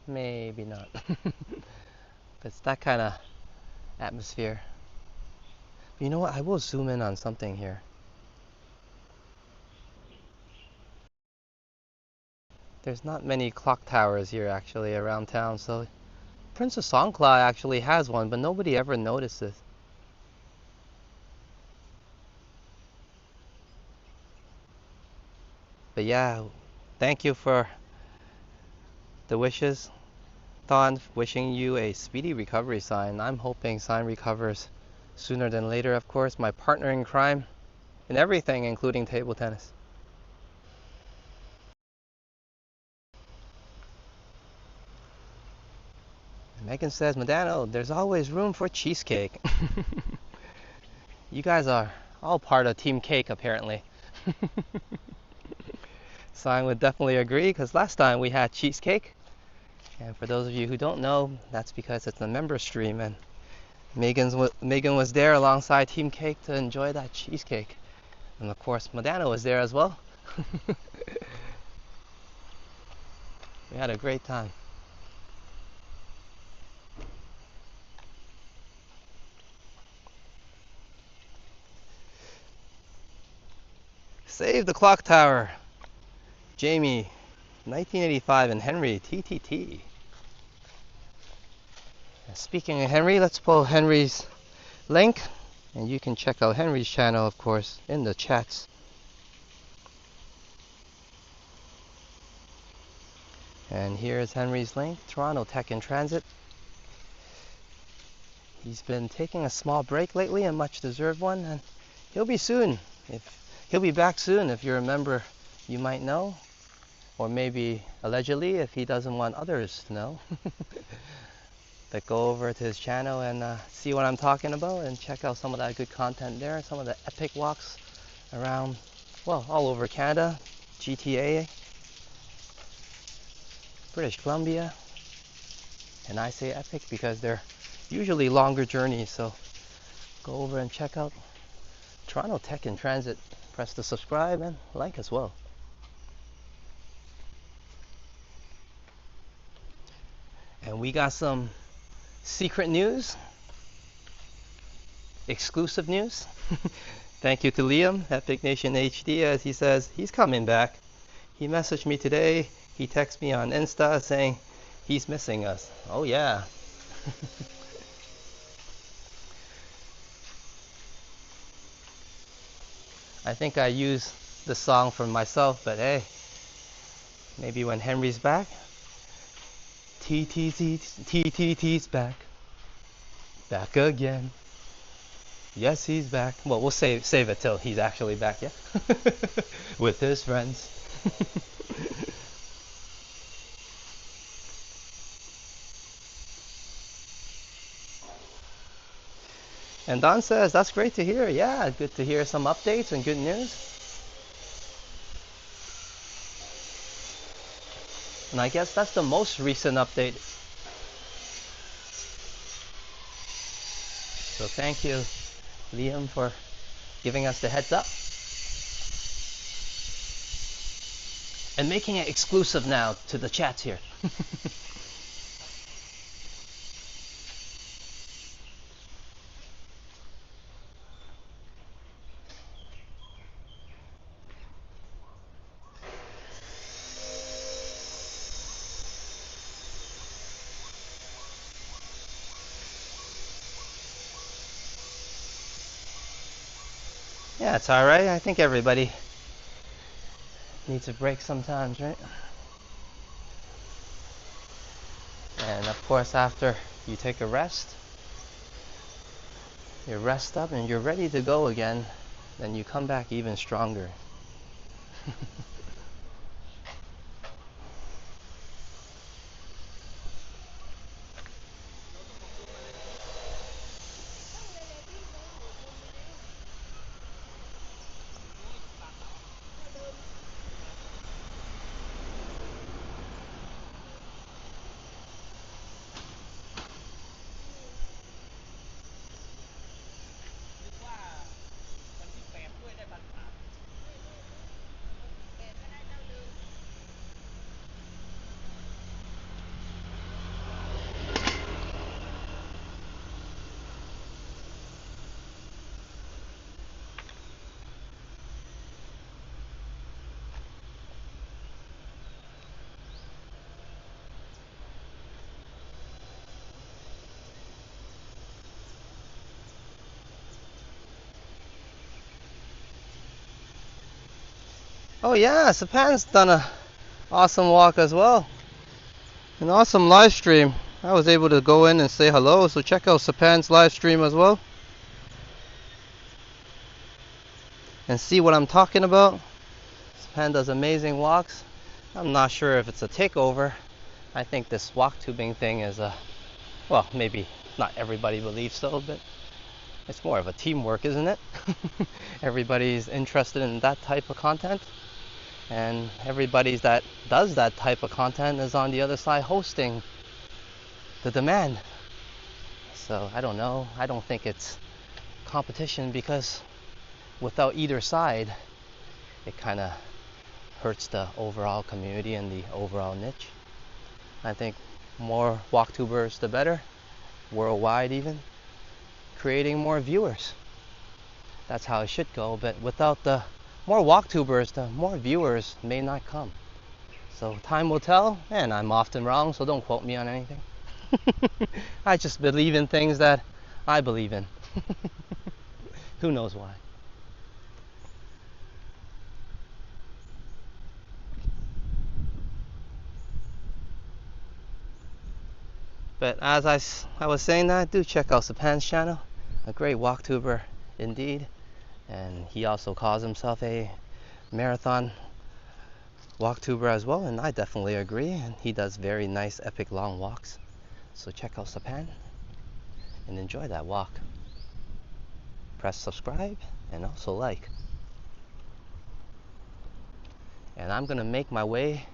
Maybe not. It's that kind of atmosphere. But you know what? I will zoom in on something here. There's not many clock towers here actually around town, so Princess Songkla actually has one, but nobody ever notices. But yeah, thank you for the wishes. Thon, wishing you a speedy recovery, Sign. I'm hoping Sign recovers sooner than later, of course. My partner in crime in everything, including table tennis. Megan says, Medano, there's always room for cheesecake. You guys are all part of Team Cake, apparently. Sign would definitely agree, because last time we had cheesecake. And for those of you who don't know, that's because it's a member stream, and Megan was there alongside Team Cake to enjoy that cheesecake. And of course, Medano was there as well. We had a great time. Save the clock tower. Jamie, 1985 and Henry, TTT. Speaking of Henry, let's pull Henry's link, and you can check out Henry's channel, of course, in the chats. And here is Henry's link, Toronto Tech in Transit. He's been taking a small break lately, a much deserved one, and he'll be back soon. If you're a member, you might know, or maybe allegedly if he doesn't want others to know. But go over to his channel and see what I'm talking about, and check out some of that good content there, some of the epic walks around, well, all over Canada, GTA, British Columbia. And I say epic because they're usually longer journeys, so go over and check out Toronto Tech in Transit. Press the subscribe and like as well. And we got some secret news, exclusive news. Thank you to Liam, Epic Nation HD, as he says he's coming back. He messaged me today. He texted me on Insta saying he's missing us. Oh yeah. I think I used the song for myself, but hey, maybe when Henry's back. TTT's back. Back again. Yes, he's back. Well, we'll save it till he's actually back, yeah? With his friends. And Don says, that's great to hear. Yeah, good to hear some updates and good news. And I guess that's the most recent update. So thank you, Liam, for giving us the heads up. And making it exclusive now to the chats here. Yeah, it's alright. I think everybody needs a break sometimes, right? And of course, after you take a rest, you rest up and you're ready to go again, then you come back even stronger. Oh yeah, Sapan's done a awesome walk as well. An awesome live stream. I was able to go in and say hello, so check out Sapan's live stream as well. And see what I'm talking about. Sapan does amazing walks. I'm not sure if it's a takeover. I think this walk tubing thing is well, maybe not everybody believes so, but it's more of a teamwork, isn't it? Everybody's interested in that type of content. And everybody that does that type of content is on the other side hosting the demand. So I don't know. I don't think it's competition, because without either side, it kind of hurts the overall community and the overall niche. I think more walktubers the better, worldwide even, creating more viewers. That's how it should go, but without the more walktubers, the more viewers may not come. So time will tell, and I'm often wrong, so don't quote me on anything. I just believe in things that I believe in. Who knows why? But as I was saying that, do check out Sapan's channel. A great walktuber indeed. And he also calls himself a marathon walktuber as well, and I definitely agree. And he does very nice, epic long walks. So check out Sapan and enjoy that walk. Press subscribe and also like. And I'm gonna make my way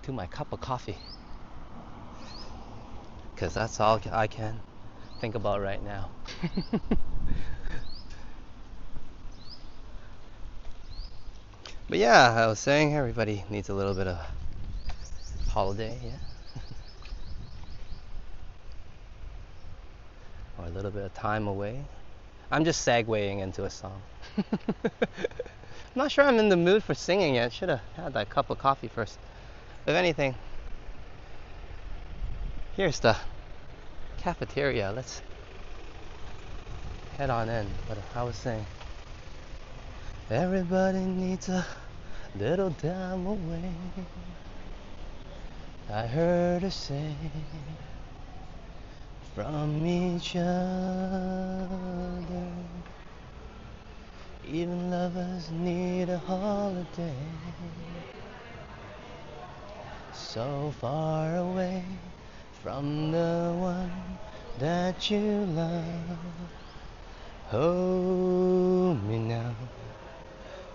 to my cup of coffee, because that's all I can think about right now. But yeah, I was saying everybody needs a little bit of holiday, yeah, or a little bit of time away. I'm just segueing into a song. I'm not sure I'm in the mood for singing yet. Should have had that cup of coffee first. If anything, here's the cafeteria. Let's head on in. But I was saying, everybody needs a little time away. I heard her say, from each other. Even lovers need a holiday. So far away from the one that you love. Hold me now.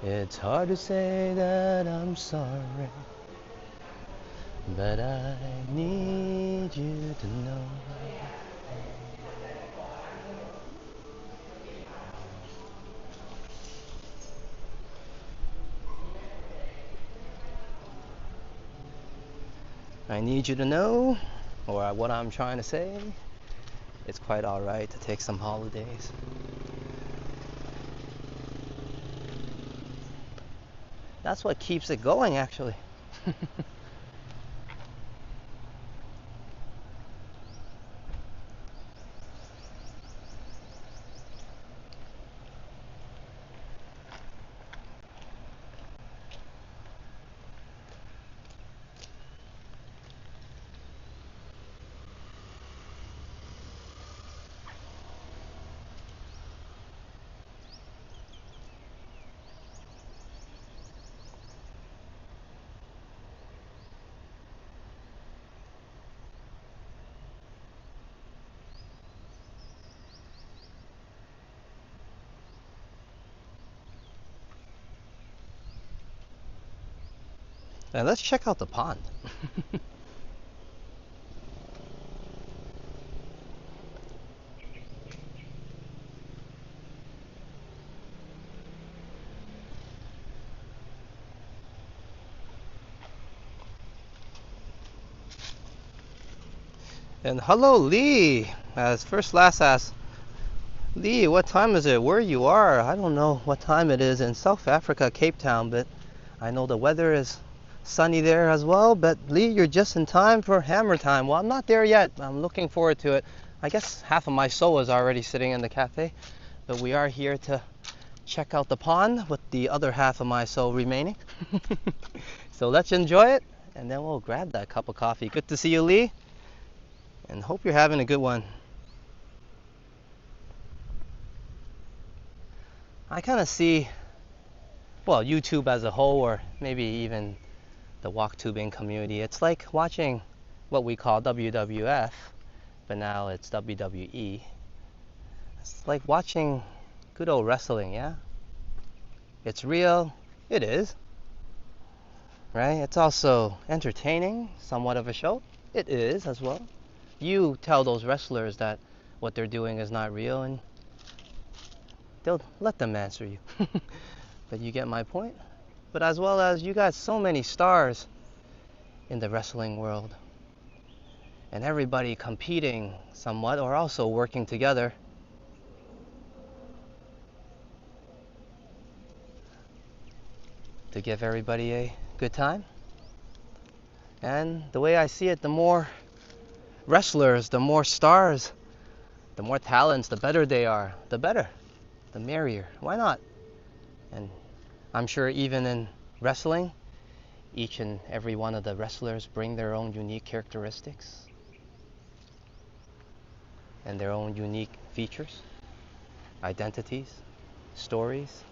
It's hard to say that I'm sorry, but I need you to know. I need you to know, or what I'm trying to say, it's quite alright to take some holidays. That's what keeps it going, actually. Now let's check out the pond. And hello, Lee. As first last asked, Lee, what time is it? Where you are? I don't know what time it is in South Africa, Cape Town, but I know the weather is sunny there as well. But Lee, you're just in time for hammer time. Well, I'm not there yet. I'm looking forward to it. I guess half of my soul is already sitting in the cafe, but we are here to check out the pond with the other half of my soul remaining. So let's enjoy it, and then we'll grab that cup of coffee. Good to see you, Lee, and hope you're having a good one. I kind of see, well, YouTube as a whole, or maybe even the walk tubing community, it's like watching what we call WWF, but now it's WWE. It's like watching good old wrestling, yeah? It's real, it is, right? It's also entertaining, somewhat of a show. It is as well. You tell those wrestlers that what they're doing is not real, and they'll let them answer you. But you get my point. But as well as you got so many stars in the wrestling world, and everybody competing somewhat or also working together. To give everybody a good time. And the way I see it, the more wrestlers, the more stars, the more talents, the better they are, the better, the merrier. Why not? And I'm sure even in wrestling, each and every one of the wrestlers bring their own unique characteristics and their own unique features, identities, stories.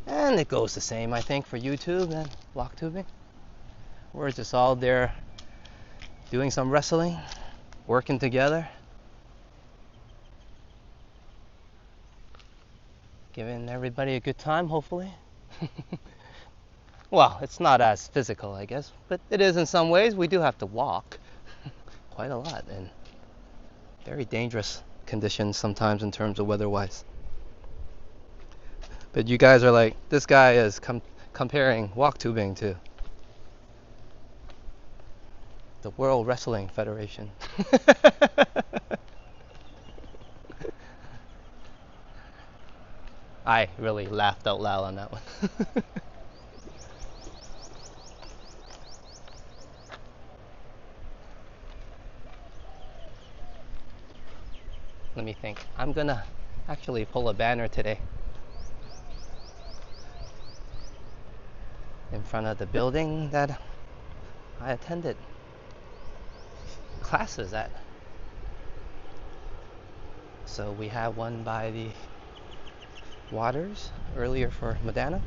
And it goes the same, I think, for YouTube and walk tubing. We're just all there doing some wrestling, working together, giving everybody a good time, hopefully. Well, it's not as physical, I guess, but it is in some ways. We do have to walk quite a lot in very dangerous conditions sometimes in terms of weather-wise. But you guys are like, this guy is comparing walk tubing to the World Wrestling Federation. I really laughed out loud on that one. Let me think. I'm gonna actually pull a banner today in front of the building that I attended classes at So we had one by the waters earlier for Madana.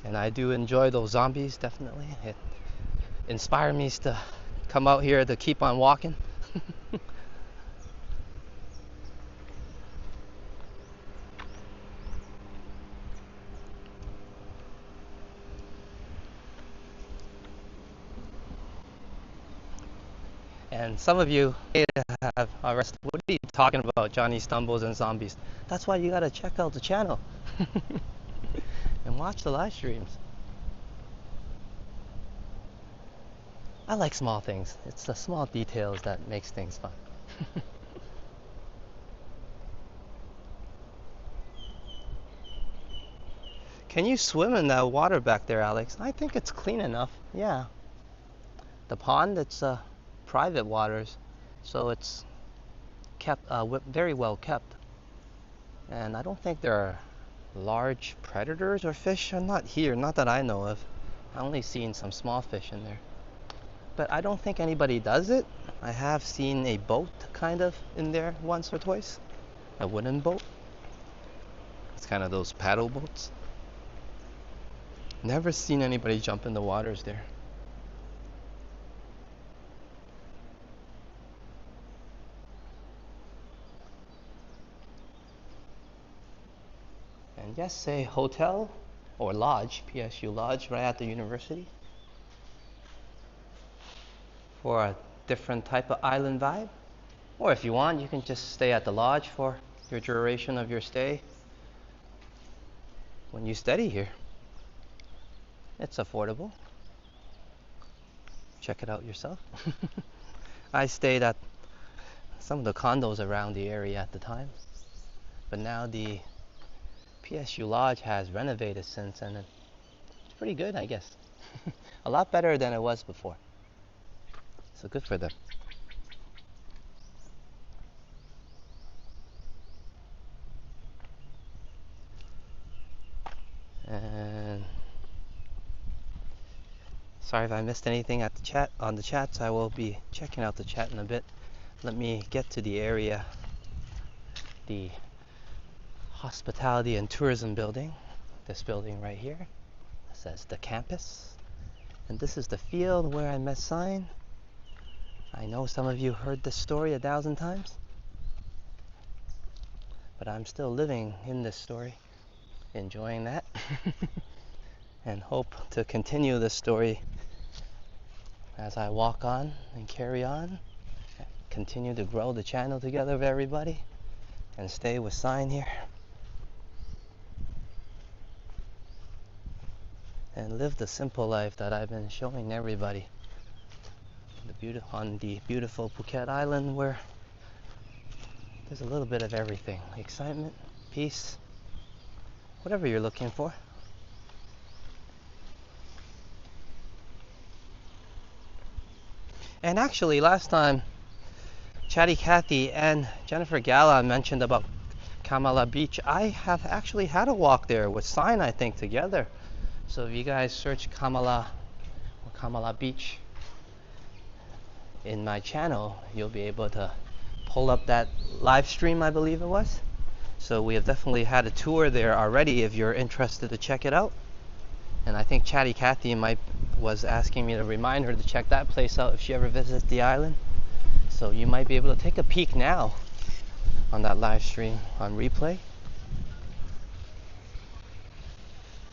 And I do enjoy those zombies, definitely. It inspired me to come out here to keep on walking. And some of you have arrested. What are you talking about, Johnny Stumbles and zombies? That's why you gotta check out the channel and watch the live streams. I like small things. It's the small details that makes things fun. Can you swim in that water back there, Alex? I think it's clean enough. Yeah. The pond, it's private waters, so it's kept very well kept. And I don't think there are large predators or fish. Not here, not that I know of. I only seen some small fish in there. But I don't think anybody does it. I have seen a boat kind of in there once or twice. A wooden boat. It's kind of those paddle boats. Never seen anybody jump in the waters there. And yes, say hotel or lodge, PSU lodge, right at the university for a different type of island vibe. Or if you want, you can just stay at the lodge for your duration of your stay when you study here. It's affordable. Check it out yourself. I stayed at some of the condos around the area at the time, but now the PSU lodge has renovated since, and it's pretty good, I guess. A lot better than it was before. So good for them. And sorry if I missed anything at the chat on the chats. I will be checking out the chat in a bit. Let me get to the area, the hospitality and tourism building. This building right here. It says the campus. And this is the field where I met Sign. I know some of you heard this story 1,000 times, but I'm still living in this story, enjoying that, and hope to continue this story as I walk on and carry on, continue to grow the channel together with everybody, and stay with Sign here, and live the simple life that I've been showing everybody on the beautiful Phuket Island, where there's a little bit of everything. Excitement, peace, whatever you're looking for. And actually, last time, Chatty Cathy and Jennifer Gala mentioned about Kamala Beach. I have actually had a walk there with Sign, I think, together. So if you guys search Kamala or Kamala Beach in my channel, you'll be able to pull up that live stream, I believe it was. So we have definitely had a tour there already if you're interested to check it out. And I think Chatty Cathy was asking me to remind her to check that place out if she ever visits the island. So you might be able to take a peek now on that live stream on replay.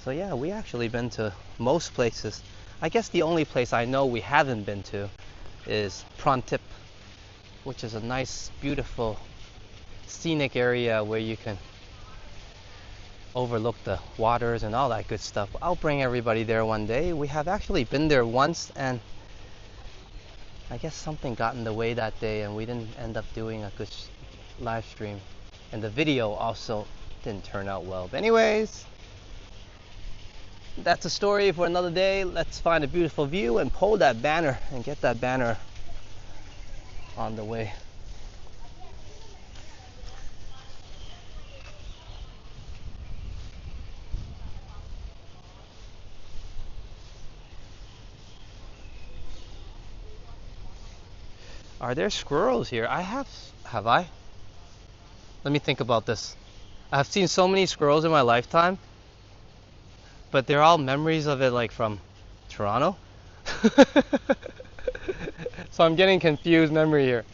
So yeah, we actually been to most places. I guess the only place I know we haven't been to is Prontip, which is a nice, beautiful, scenic area where you can overlook the waters and all that good stuff. I'll bring everybody there one day. We have actually been there once, and I guess something got in the way that day and we didn't end up doing a good live stream, and the video also didn't turn out well. But anyways, that's a story for another day. Let's find a beautiful view and pull that banner and get that banner on the way. Are there squirrels here? Have I? Let me think about this. I've seen so many squirrels in my lifetime, but they're all memories of it like from Toronto. So I'm getting confused memory here.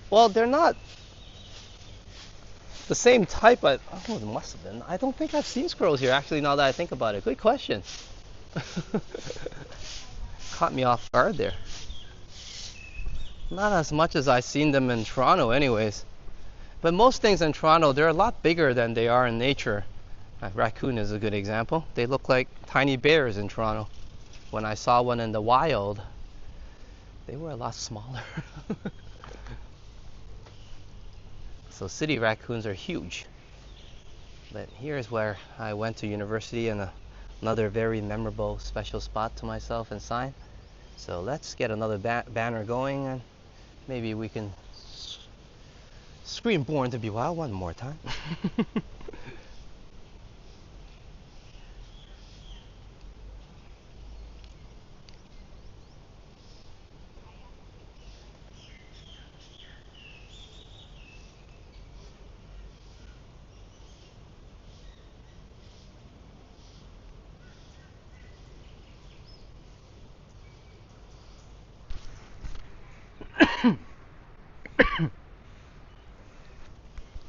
Well, they're not the same type, but oh, it must have been. I don't think I've seen squirrels here actually now that I think about it. Good question. Caught me off guard there. Not as much as I've seen them in Toronto anyways. But most things in Toronto, they're a lot bigger than they are in nature. A raccoon is a good example. They look like tiny bears in Toronto. When I saw one in the wild, they were a lot smaller. So city raccoons are huge. But here's where I went to university and another very memorable special spot to myself and sign. So let's get another banner going and maybe we can scream Born to Be Wild one more time.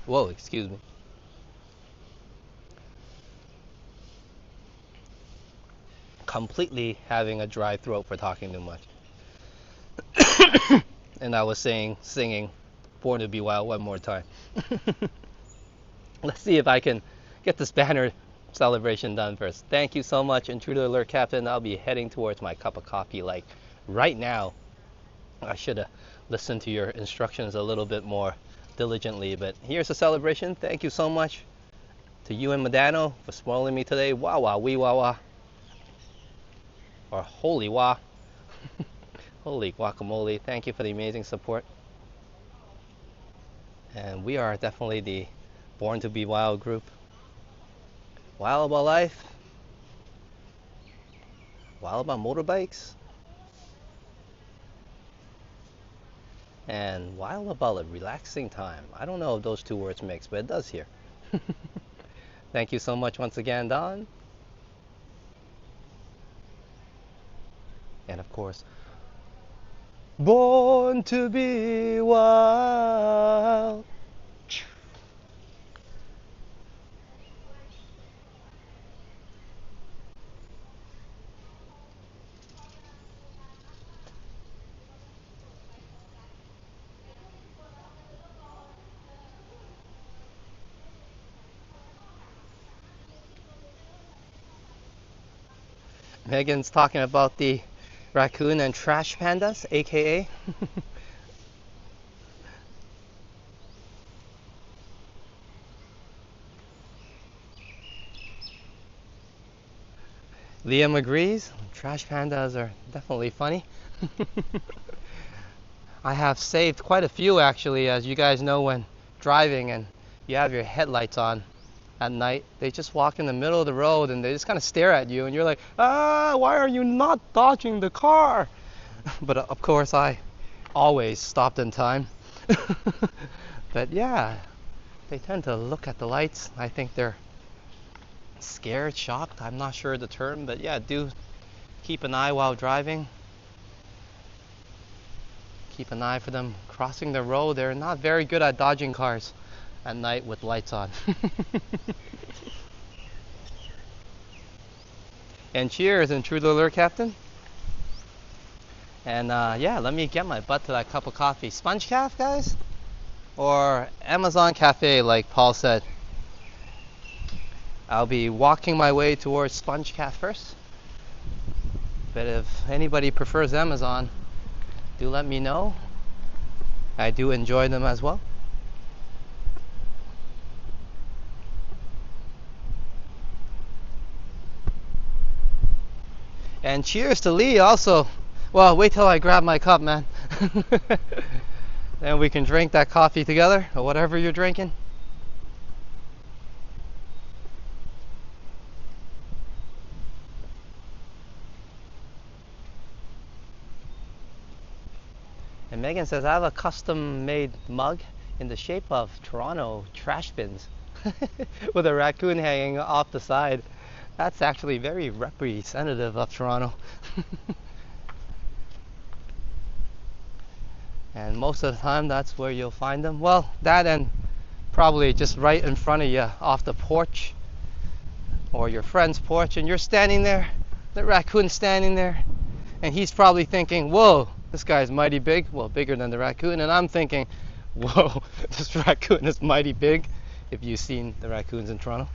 Whoa, excuse me. Completely having a dry throat for talking too much. And I was singing Born to Be Wild one more time. Let's see if I can get this banner celebration done first. Thank you so much, Intruder Alert Captain. I'll be heading towards my cup of coffee like right now. I should have listened to your instructions a little bit more diligently, but here's a celebration. Thank you so much to you and Medano for spoiling me today. Wah wah wee wah wah. Or holy wah. Holy guacamole. Thank you for the amazing support. And we are definitely the Born to Be Wild group. Wild about life. Wild about motorbikes. And wild about a relaxing time. I don't know if those two words mix, but it does here. Thank you so much once again, Don. And of course, Born to Be Wild. Megan's talking about the raccoon and trash pandas, aka. Liam agrees. Trash pandas are definitely funny. I have saved quite a few actually, as you guys know, when driving and you have your headlights on at night. They just walk in the middle of the road and they just kind of stare at you and you're like, why are you not dodging the car? But of course I always stopped in time. But yeah, they tend to look at the lights. I think they're scared, shocked. I'm not sure the term, but yeah, do keep an eye while driving. Keep an eye for them crossing the road. They're not very good at dodging cars at night with lights on. And cheers, Intruder Alert Captain. And yeah, let me get my butt to that cup of coffee. Sponge Caf, guys? Or Amazon Cafe, like Paul said. I'll be walking my way towards Sponge Caf first. But if anybody prefers Amazon, do let me know. I do enjoy them as well. And cheers to Lee also. Well, wait till I grab my cup, man. Then we can drink that coffee together, or whatever you're drinking. And Megan Megan says, I have a custom-made mug in the shape of Toronto trash bins with a raccoon hanging off the side. That's actually very representative of Toronto. And most of the time, that's where you'll find them. Well, that and probably just right in front of you off the porch or your friend's porch, and you're standing there, the raccoon's standing there, and he's probably thinking, whoa, this guy's mighty big. Well, bigger than the raccoon. And I'm thinking, whoa, this raccoon is mighty big, if you've seen the raccoons in Toronto.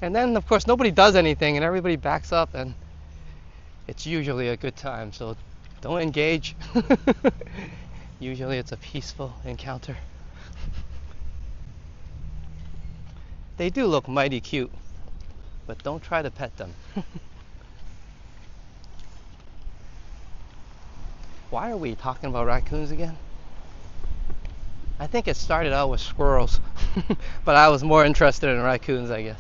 And then, of course, nobody does anything, and everybody backs up, and it's usually a good time. So don't engage. Usually it's a peaceful encounter. They do look mighty cute, but don't try to pet them. Why are we talking about raccoons again? I think it started out with squirrels, but I was more interested in raccoons, I guess.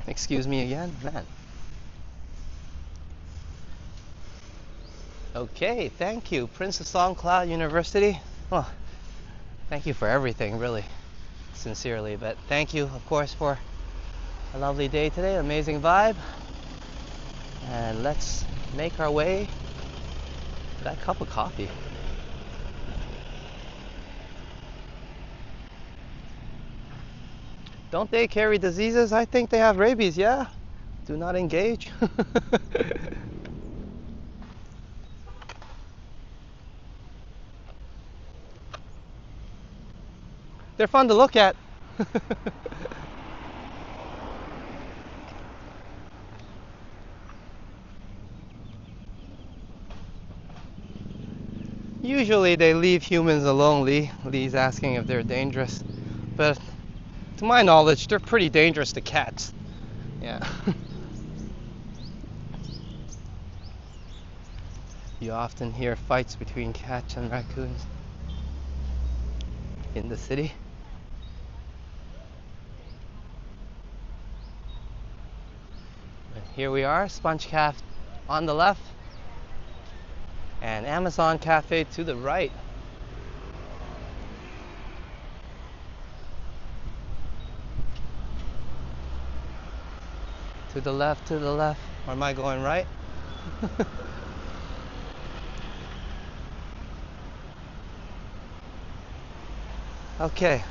Excuse me again, man. Okay, thank you, Prince of Songkla University. Well, thank you for everything, really, sincerely. But thank you, of course, for a lovely day today, amazing vibe. And let's make our way to that cup of coffee. Don't they carry diseases? I think they have rabies, yeah? Do not engage. They're fun to look at. Usually they leave humans alone, Lee. Lee's asking if they're dangerous. But to my knowledge, they're pretty dangerous to cats. Yeah. You often hear fights between cats and raccoons in the city. And here we are, Sponge Cafe on the left and Amazon Cafe to the right. To the left, to the left. Or am I going right? Okay.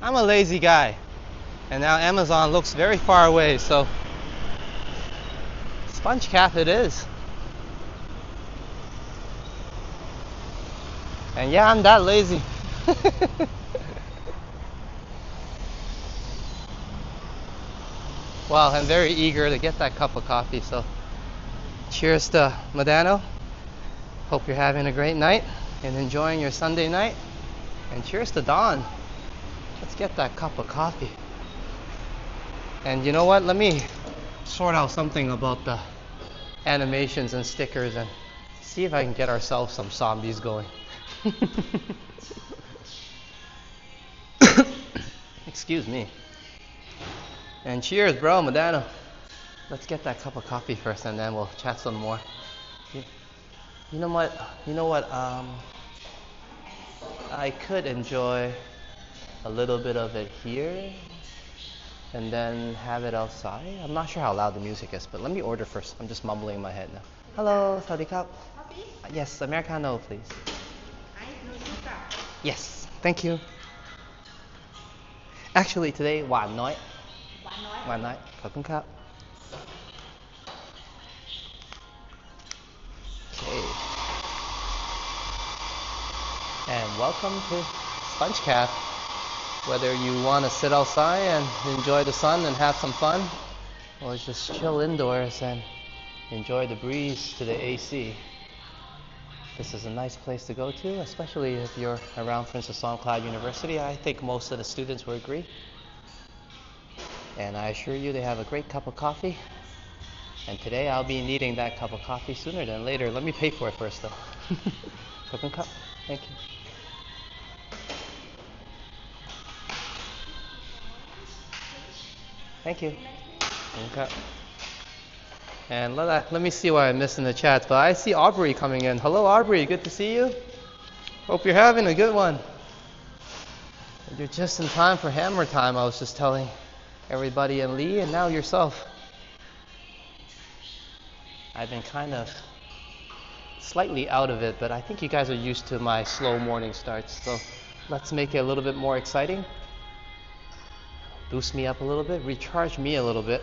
I'm a lazy guy. And now Amazon looks very far away, so Sponge Cafe it is. And yeah, I'm that lazy. Well, I'm very eager to get that cup of coffee, so cheers to Medano. Hope you're having a great night and enjoying your Sunday night. And cheers to Dawn. Let's get that cup of coffee. And you know what? Let me sort out something about the animations and stickers and see if I can get ourselves some zombies going. Excuse me. And cheers, bro, Medano. Let's get that cup of coffee first, and then we'll chat some more. You know what? I could enjoy a little bit of it here, and then have it outside. I'm not sure how loud the music is, but let me order first. I'm just mumbling in my head now. Hello, Sawadee Cup. Yes, Americano, please. Yes, thank you. Actually, today, หวานน้อย หวานน้อย ขอบคุณครับ Okay. And welcome to Sponge Cafe. Whether you want to sit outside and enjoy the sun and have some fun, or just chill indoors and enjoy the breeze to the AC, this is a nice place to go to, especially if you're around Princess Songkla University. I think most of the students will agree. And I assure you they have a great cup of coffee. And today I'll be needing that cup of coffee sooner than later. Let me pay for it first though. Cup. Thank you. Thank you. Okay. And let me see what I missed in the chats. But I see Aubrey coming in. Hello, Aubrey. Good to see you. Hope you're having a good one. You're just in time for hammer time. I was just telling everybody and Lee, and now yourself. I've been kind of slightly out of it, but I think you guys are used to my slow morning starts. So let's make it a little bit more exciting. Boost me up a little bit, recharge me a little bit,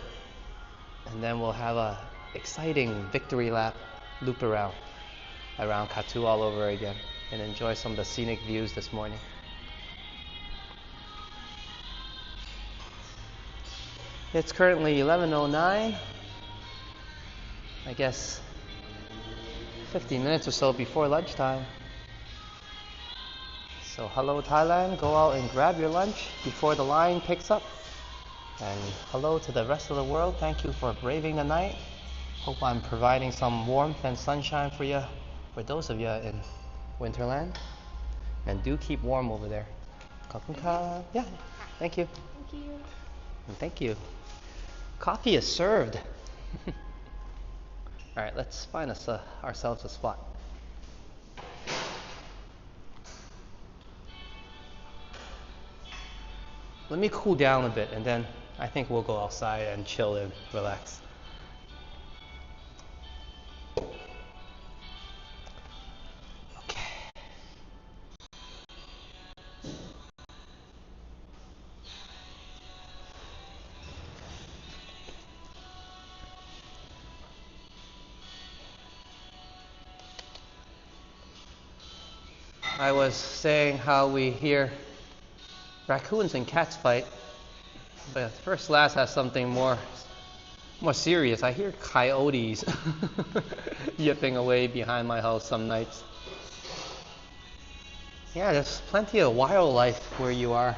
and then we'll have a exciting victory lap loop around Kathu all over again and enjoy some of the scenic views this morning. It's currently 11:09. I guess 15 minutes or so before lunchtime. So hello Thailand, go out and grab your lunch before the line picks up. And hello to the rest of the world, thank you for braving the night. Hope I'm providing some warmth and sunshine for you, for those of you in Winterland. And do keep warm over there. Yeah, thank you. Thank you. And thank you. Coffee is served. All right, let's find ourselves a spot. Let me cool down a bit, and then I think we'll go outside and chill and relax. Okay. I was saying how we hear raccoons and cats fight, but First Last has something more serious. I hear coyotes yipping away behind my house some nights. Yeah, there's plenty of wildlife where you are.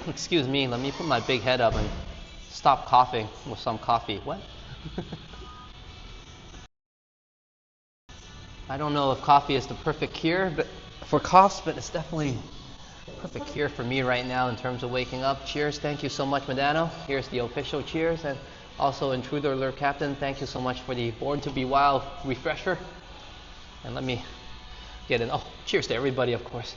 Excuse me, let me put my big head up and stop coughing with some coffee. What? I don't know if coffee is the perfect cure for coughs, but it's definitely a perfect cure for me right now in terms of waking up. Cheers, thank you so much, Medano. Here's the official cheers. And also Intruder Alert Captain, thank you so much for the Born to be Wild refresher. And let me get in. Oh, cheers to everybody, of course.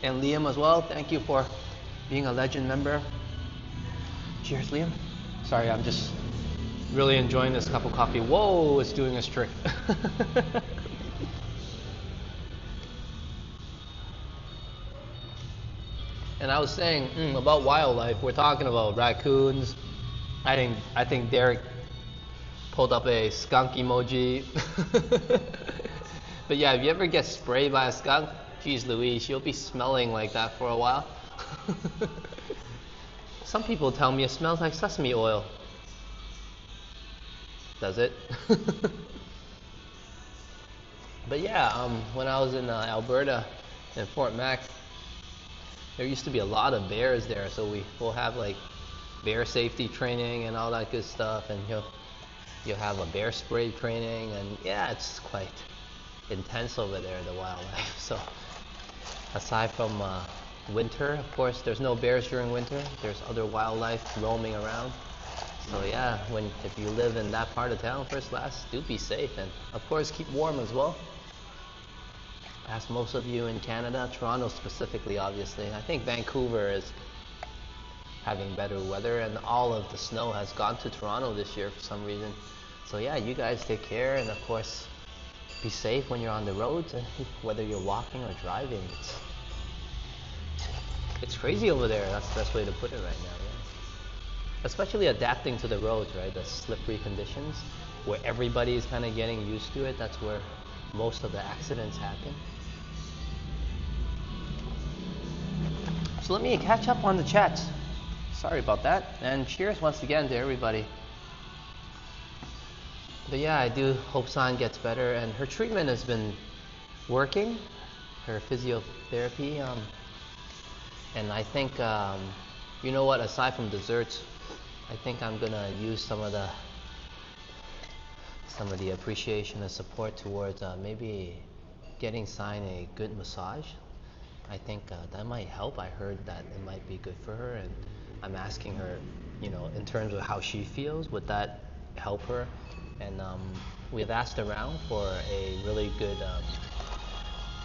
And Liam as well, thank you for being a legend member. Cheers, Liam. Sorry, I'm just really enjoying this cup of coffee. Whoa, it's doing its trick. And I was saying about wildlife, we're talking about raccoons. I think Derek pulled up a skunk emoji. But yeah, if you ever get sprayed by a skunk, geez Louise, you'll be smelling like that for a while. Some people tell me it smells like sesame oil. Does it? But yeah, when I was in Alberta, in Fort Mac, there used to be a lot of bears there, so we'll have like bear safety training and all that good stuff, and you'll have a bear spray training, and yeah, it's quite intense over there, the wildlife. So aside from winter, of course, there's no bears during winter. There's other wildlife roaming around. So yeah, if you live in that part of town, First Last, do be safe, and of course keep warm as well. As most of you in Canada, Toronto specifically, obviously. I think Vancouver is having better weather, and all of the snow has gone to Toronto this year for some reason. So yeah, you guys take care, and of course, be safe when you're on the roads, whether you're walking or driving. It's crazy over there. That's the best way to put it right now. Yeah. Especially adapting to the roads, right? The slippery conditions, where everybody is kind of getting used to it. That's where most of the accidents happen. So let me catch up on the chats. Sorry about that. And cheers once again to everybody. But yeah, I do hope San gets better, and her treatment has been working, her physiotherapy. And I think, you know what, aside from desserts, I think I'm gonna use some of the appreciation and support towards maybe getting San a good massage. I think that might help. I heard that it might be good for her, and I'm asking her, in terms of how she feels, would that help her? And we've asked around for a really good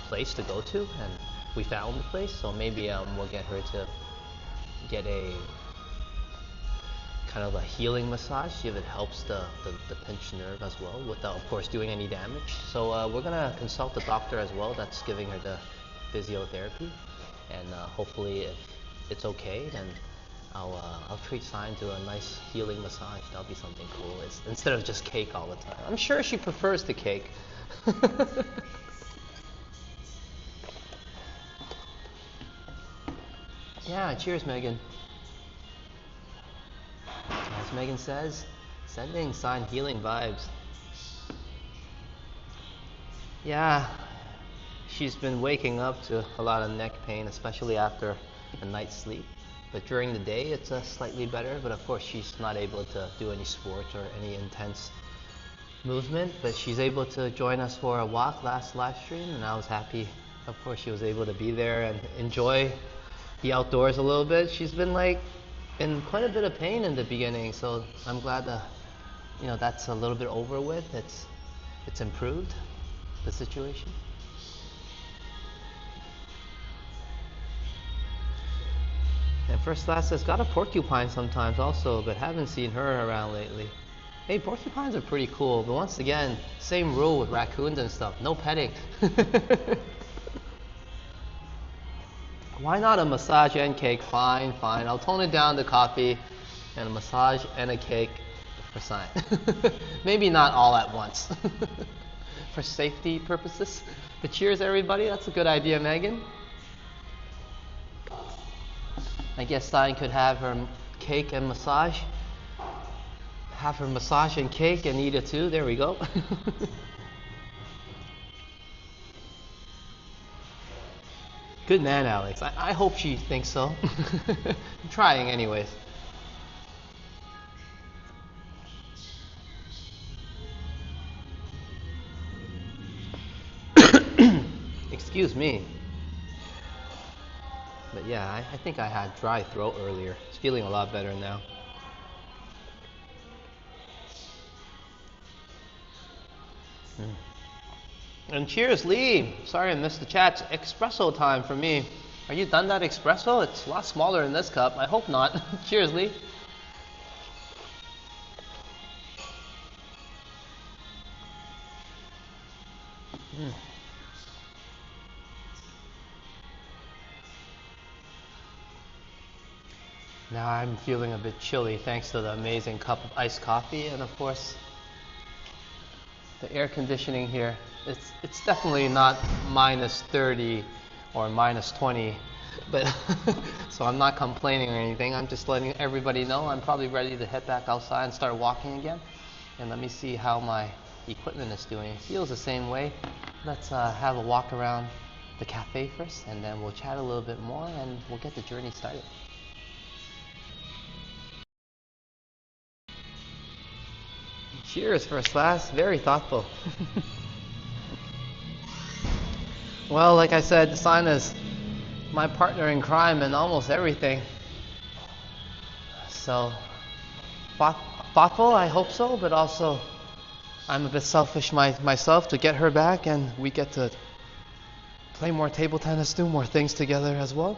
place to go to, and we found the place. So maybe we'll get her to get a kind of a healing massage, see if it helps the pinched nerve as well, without, of course, doing any damage. So we're gonna consult the doctor as well that's giving her the physiotherapy, and hopefully, if it's okay, then I'll treat Sign to a nice healing massage. That'll be something cool. Instead of just cake all the time. I'm sure she prefers the cake. Yeah, cheers, Megan. As Megan says, sending Sign healing vibes. Yeah, she's been waking up to a lot of neck pain, especially after a night's sleep. But during the day, it's slightly better. But of course, she's not able to do any sports or any intense movement. But she's able to join us for a walk last live stream, and I was happy. Of course, she was able to be there and enjoy the outdoors a little bit. She's been in quite a bit of pain in the beginning, so I'm glad that that's a little bit over with. It's improved the situation. And First Class has got a porcupine sometimes also, but haven't seen her around lately. Hey, porcupines are pretty cool, but once again, same rule with raccoons and stuff. No petting. Why not a massage and cake? Fine. I'll tone it down to coffee and a massage and a cake for Sign. Maybe not all at once. For safety purposes. But cheers, everybody. That's a good idea, Megan. I guess Sign could have her cake and massage. Have her massage and cake and eat it too. There we go. Good man, Alex. I hope she thinks so. I'm trying anyways. Excuse me. But yeah, I think I had dry throat earlier. It's feeling a lot better now. And cheers, Lee. Sorry I missed the chat. It's espresso time for me. Are you done that espresso? It's a lot smaller in this cup. I hope not. Cheers, Lee. Now I'm feeling a bit chilly thanks to the amazing cup of iced coffee, and of course the air conditioning here. It's definitely not minus 30 or minus 20, but so I'm not complaining or anything. I'm just letting everybody know I'm probably ready to head back outside and start walking again. And let me see how my equipment is doing. It feels the same way. Let's have a walk around the cafe first, and then we'll chat a little bit more, and we'll get the journey started. Cheers, First Class. Very thoughtful. Well, like I said, Sign is my partner in crime in almost everything. So, thoughtful, I hope so, but also I'm a bit selfish myself to get her back, and we get to play more table tennis, do more things together as well.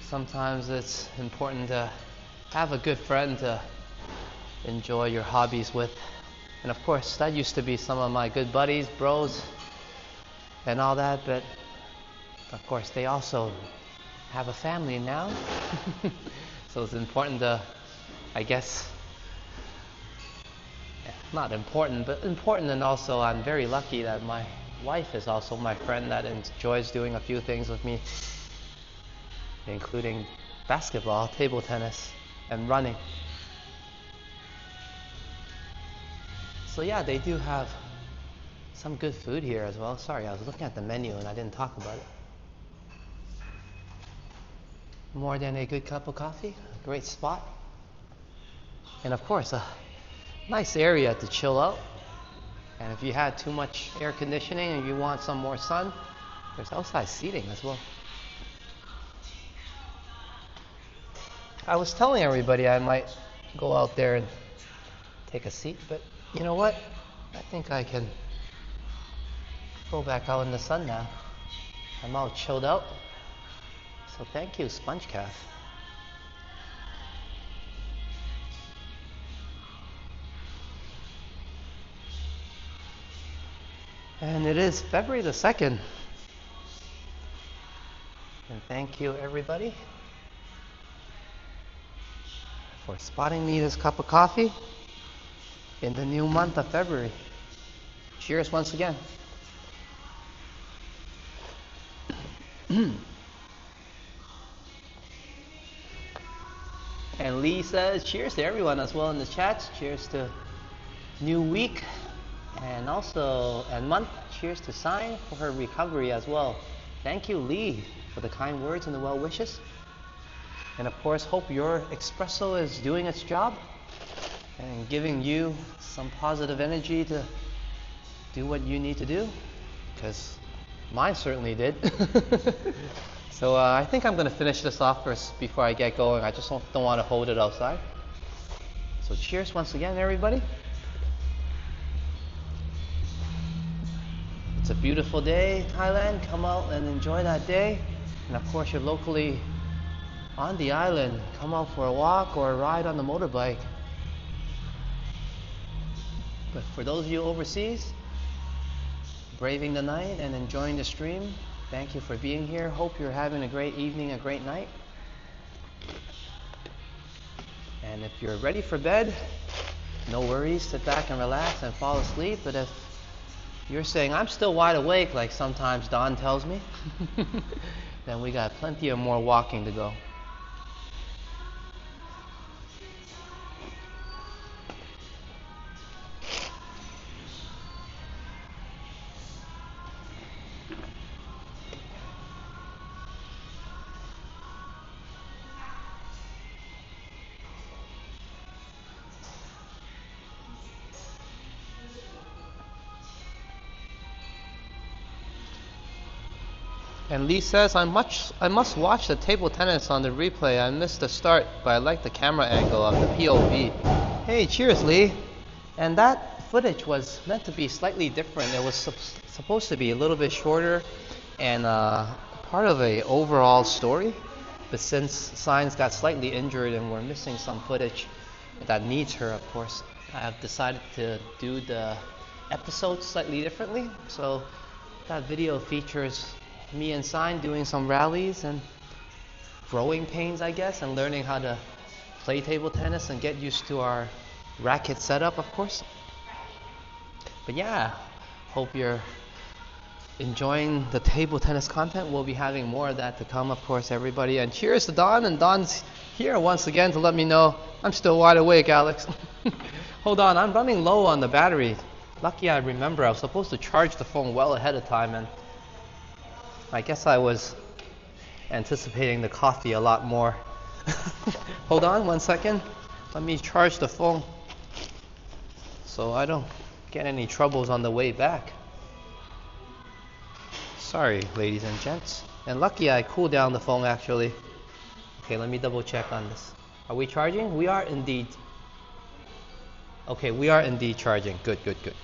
Sometimes it's important to have a good friend to enjoy your hobbies with. And of course, that used to be some of my good buddies, bros, and all that, but of course, they also have a family now. So it's important to, I guess, not important, but important, and also I'm very lucky that my wife is also my friend that enjoys doing a few things with me, including basketball, table tennis, and running. So yeah, they do have some good food here as well. Sorry, I was looking at the menu and I didn't talk about it. More than a good cup of coffee, a great spot. And of course, a nice area to chill out. And if you had too much air conditioning and you want some more sun, there's outside seating as well. I was telling everybody I might go out there and take a seat, but you know what? I think I can go back out in the sun now. I'm all chilled out. So thank you, Sponge Calf. And it is February the 2nd. And thank you, everybody, for spotting me this cup of coffee in the new month of February. Cheers once again. And Lee says cheers to everyone as well in the chats. Cheers to new week. And also, and month, cheers to Sign for her recovery as well. Thank you, Lee, for the kind words and the well wishes. And of course, hope your espresso is doing its job and giving you some positive energy to do what you need to do, because mine certainly did. So I think I'm going to finish this off first before I get going. I just don't want to hold it outside. So cheers once again, everybody. It's a beautiful day, Thailand. Come out and enjoy that day. And of course, you're locally on the island. Come out for a walk or a ride on the motorbike. But for those of you overseas, braving the night and enjoying the stream, thank you for being here. Hope you're having a great evening, a great night. And if you're ready for bed, no worries. Sit back and relax and fall asleep. But if you're saying, I'm still wide awake, like sometimes Don tells me, then we got plenty of more walking to go. And Lee says, I must watch the table tennis on the replay. I missed the start, but I like the camera angle of the POV. Hey, cheers, Lee. And that footage was meant to be slightly different. It was supposed to be a little bit shorter and part of a overall story. But since Signs got slightly injured and we're missing some footage that needs her, of course, I have decided to do the episode slightly differently. So that video features me and Sign doing some rallies and growing pains, I guess, and learning how to play table tennis and get used to our racket setup, of course. But yeah, hope you're enjoying the table tennis content. We'll be having more of that to come, of course, everybody. And cheers to Don, and Don's here once again to let me know I'm still wide awake, Alex. Hold on, I'm running low on the battery. Lucky I remember I was supposed to charge the phone well ahead of time, and I guess I was anticipating the coffee a lot more. Hold on 1 second. Let me charge the phone so I don't get any troubles on the way back. Sorry, ladies and gents. And lucky I cooled down the phone actually. Okay, let me double check on this. Are we charging? We are indeed. Okay, we are indeed charging. Good, good, good.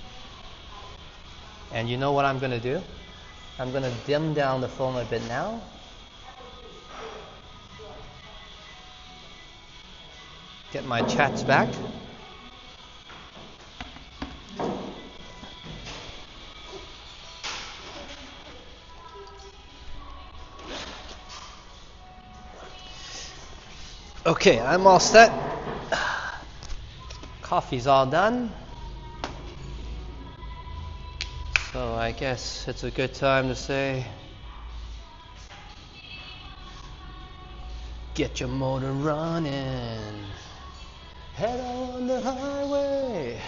And you know what I'm going to do? I'm going to dim down the phone a bit now. Get my chats back. Okay, I'm all set. Coffee's all done. So I guess it's a good time to say, get your motor running, head on the highway.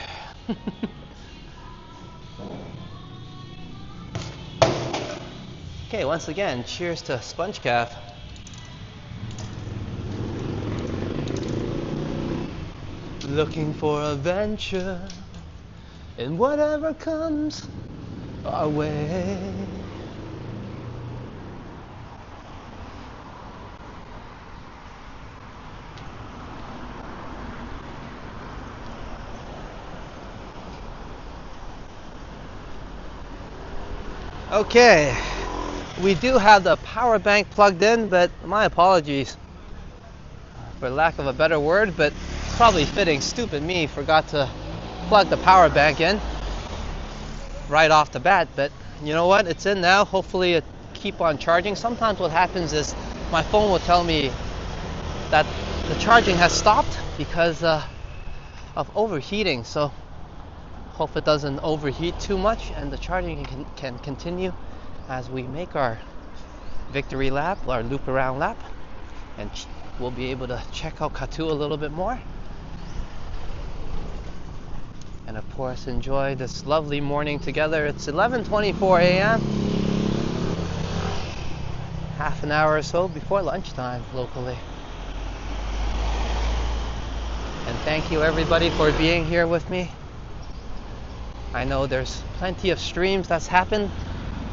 Okay, once again, cheers to Sponge Calf. looking for adventure in whatever comes our way. Okay, we do have the power bank plugged in, but my apologies for lack of a better word, but probably fitting. Stupid me forgot to plug the power bank in right off the bat, but you know what, it's in now. Hopefully it keep on charging. Sometimes what happens is my phone will tell me that the charging has stopped because of overheating, so hope it doesn't overheat too much and the charging can continue as we make our victory lap, our loop around lap, and we'll be able to check out Kathu a little bit more, and of course enjoy this lovely morning together. It's 11:24 a.m. half an hour or so before lunchtime locally. And thank you everybody for being here with me. I know there's plenty of streams that's happened,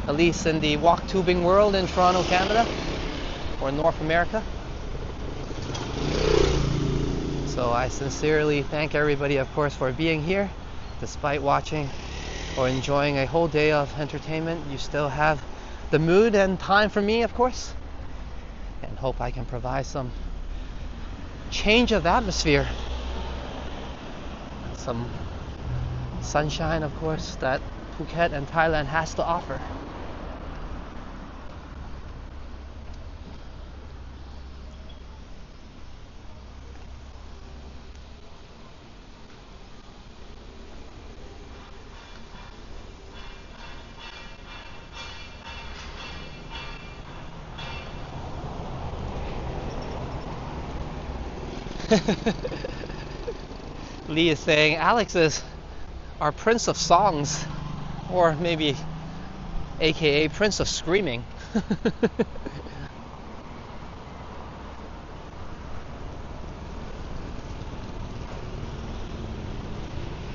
at least in the walk tubing world in Toronto, Canada, or North America. So I sincerely thank everybody, of course, for being here. Despite watching or enjoying a whole day of entertainment, you still have the mood and time for me, of course. And hope I can provide some change of atmosphere. Some sunshine, of course, that Phuket and Thailand has to offer. Lee is saying Alex is our Prince of Songs, or maybe aka Prince of Screaming.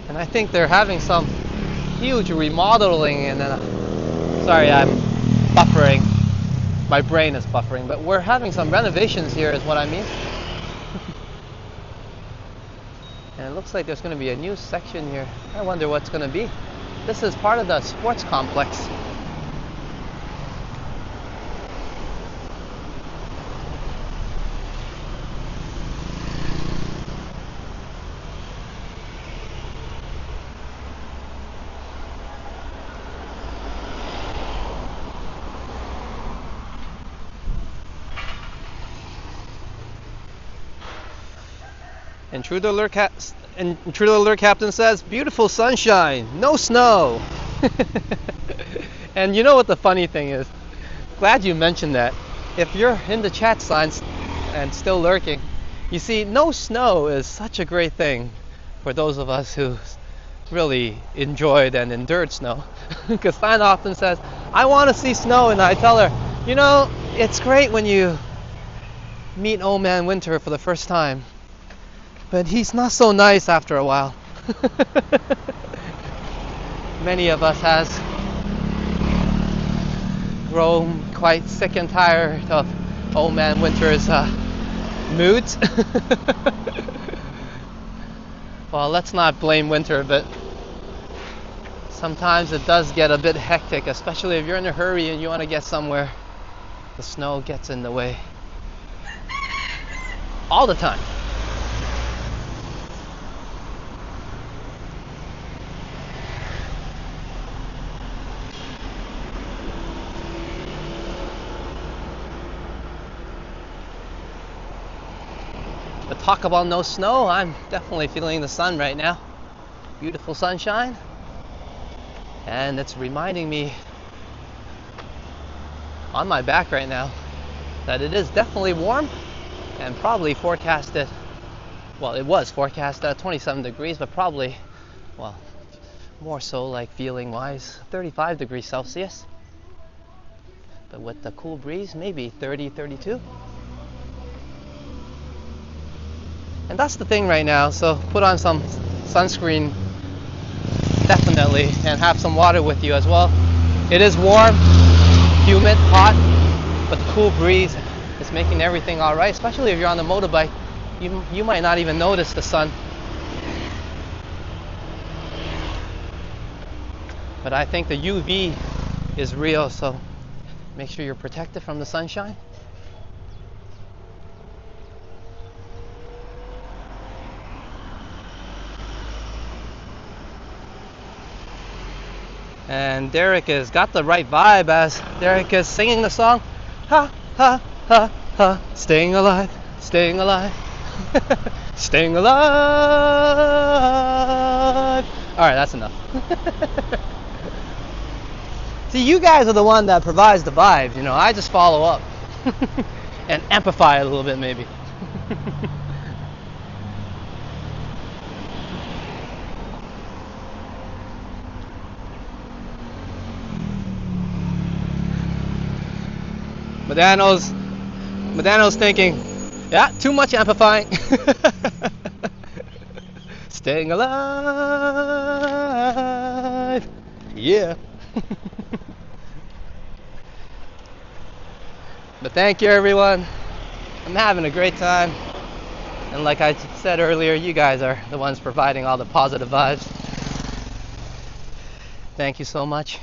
And I think they're having some huge remodeling, and sorry, I'm buffering. My brain is buffering, but we're having some renovations here is what I mean. And it looks like there's going to be a new section here. I wonder what's going to be. This is part of the sports complex. Intruder alert captain says, beautiful sunshine, no snow. And you know what the funny thing is? Glad you mentioned that. If you're in the chat signs and still lurking, you see, no snow is such a great thing for those of us who really enjoyed and endured snow. Because Fan often says, I want to see snow, and I tell her, you know, it's great when you meet old man winter for the first time, but he's not so nice after a while. Many of us has grown quite sick and tired of old man winter's moods. Well, let's not blame winter, but sometimes it does get a bit hectic, especially if you're in a hurry and you want to get somewhere. The snow gets in the way all the time. But talk about no snow, I'm definitely feeling the sun right now. Beautiful sunshine. And it's reminding me on my back right now that it is definitely warm and probably forecasted, well, it was forecast at 27 degrees, but probably, well, more so like feeling wise 35 degrees Celsius. But with the cool breeze, maybe 30, 32. And that's the thing right now. So put on some sunscreen definitely, and have some water with you as well. It is warm, humid, hot, but the cool breeze is making everything all right. Especially if you're on the motorbike, you might not even notice the sun. But I think the UV is real, so make sure you're protected from the sunshine. And Derek has got the right vibe as Derek is singing the song. Ha, ha, ha, ha, staying alive, staying alive, staying alive. Alright, that's enough. See, you guys are the one that provides the vibes, you know. I just follow up and amplify it a little bit, maybe. Medano's thinking, yeah, too much amplifying. Staying alive. Yeah. But thank you, everyone. I'm having a great time. And like I said earlier, you guys are the ones providing all the positive vibes. Thank you so much.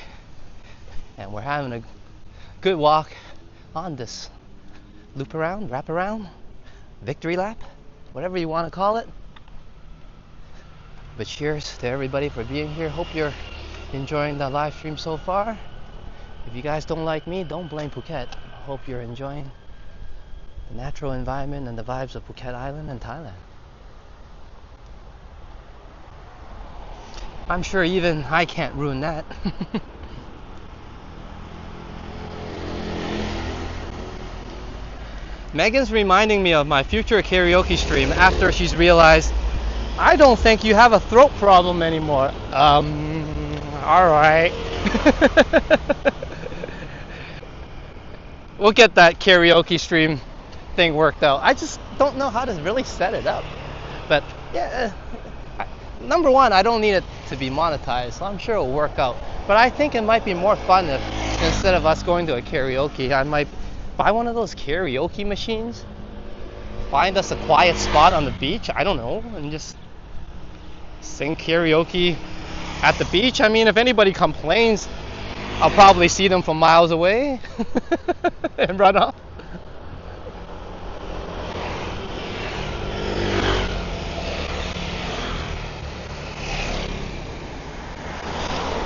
And we're having a good walk on this loop around, wrap around, victory lap, whatever you want to call it. But cheers to everybody for being here. Hope you're enjoying the live stream so far. If you guys don't like me, don't blame Phuket. Hope you're enjoying the natural environment and the vibes of Phuket Island and Thailand. I'm sure even I can't ruin that. Megan's reminding me of my future karaoke stream after she's realized I don't think you have a throat problem anymore. Alright. We'll get that karaoke stream thing worked out. I just don't know how to really set it up. But yeah, number one, I don't need it to be monetized, so I'm sure it'll work out. But I think it might be more fun if instead of us going to a karaoke, I might buy one of those karaoke machines, find us a quiet spot on the beach, I don't know, and just sing karaoke at the beach. I mean, if anybody complains, I'll probably see them from miles away and run off.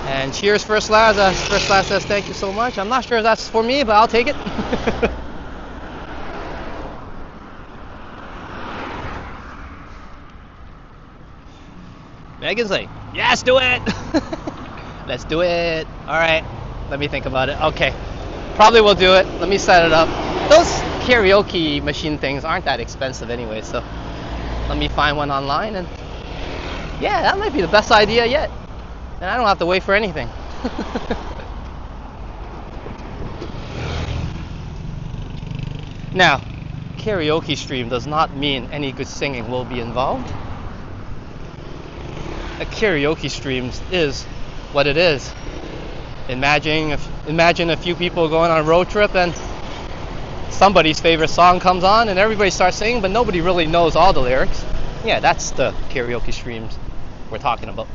And cheers, First Class. First Class says thank you so much. I'm not sure if that's for me, but I'll take it. Megan's like, yes, do it. Let's do it. All right, let me think about it. Okay, probably will do it. Let me set it up. Those karaoke machine things aren't that expensive anyway, so let me find one online, and yeah, that might be the best idea yet. And I don't have to wait for anything. Now, karaoke stream does not mean any good singing will be involved. A karaoke stream is what it is. Imagine a few people going on a road trip and somebody's favorite song comes on and everybody starts singing, but nobody really knows all the lyrics. Yeah, that's the karaoke streams we're talking about.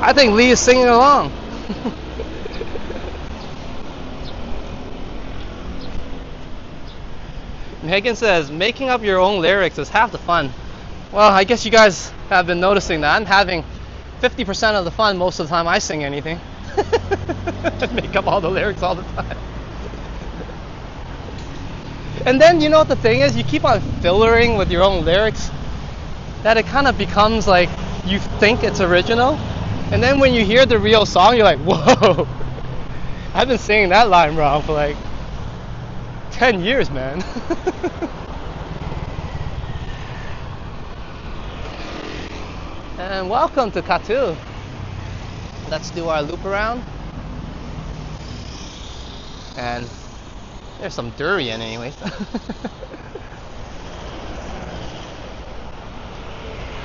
I think Lee is singing along. Megan says, making up your own lyrics is half the fun. Well, I guess you guys have been noticing that. I'm having 50% of the fun most of the time I sing anything. Make up all the lyrics all the time. And then you know what the thing is? You keep on fillering with your own lyrics that it kind of becomes like you think it's original. And then when you hear the real song, you're like, whoa, I've been singing that line wrong for like 10 years, man. And welcome to Kathu. Let's do our loop around. And there's some durian anyways.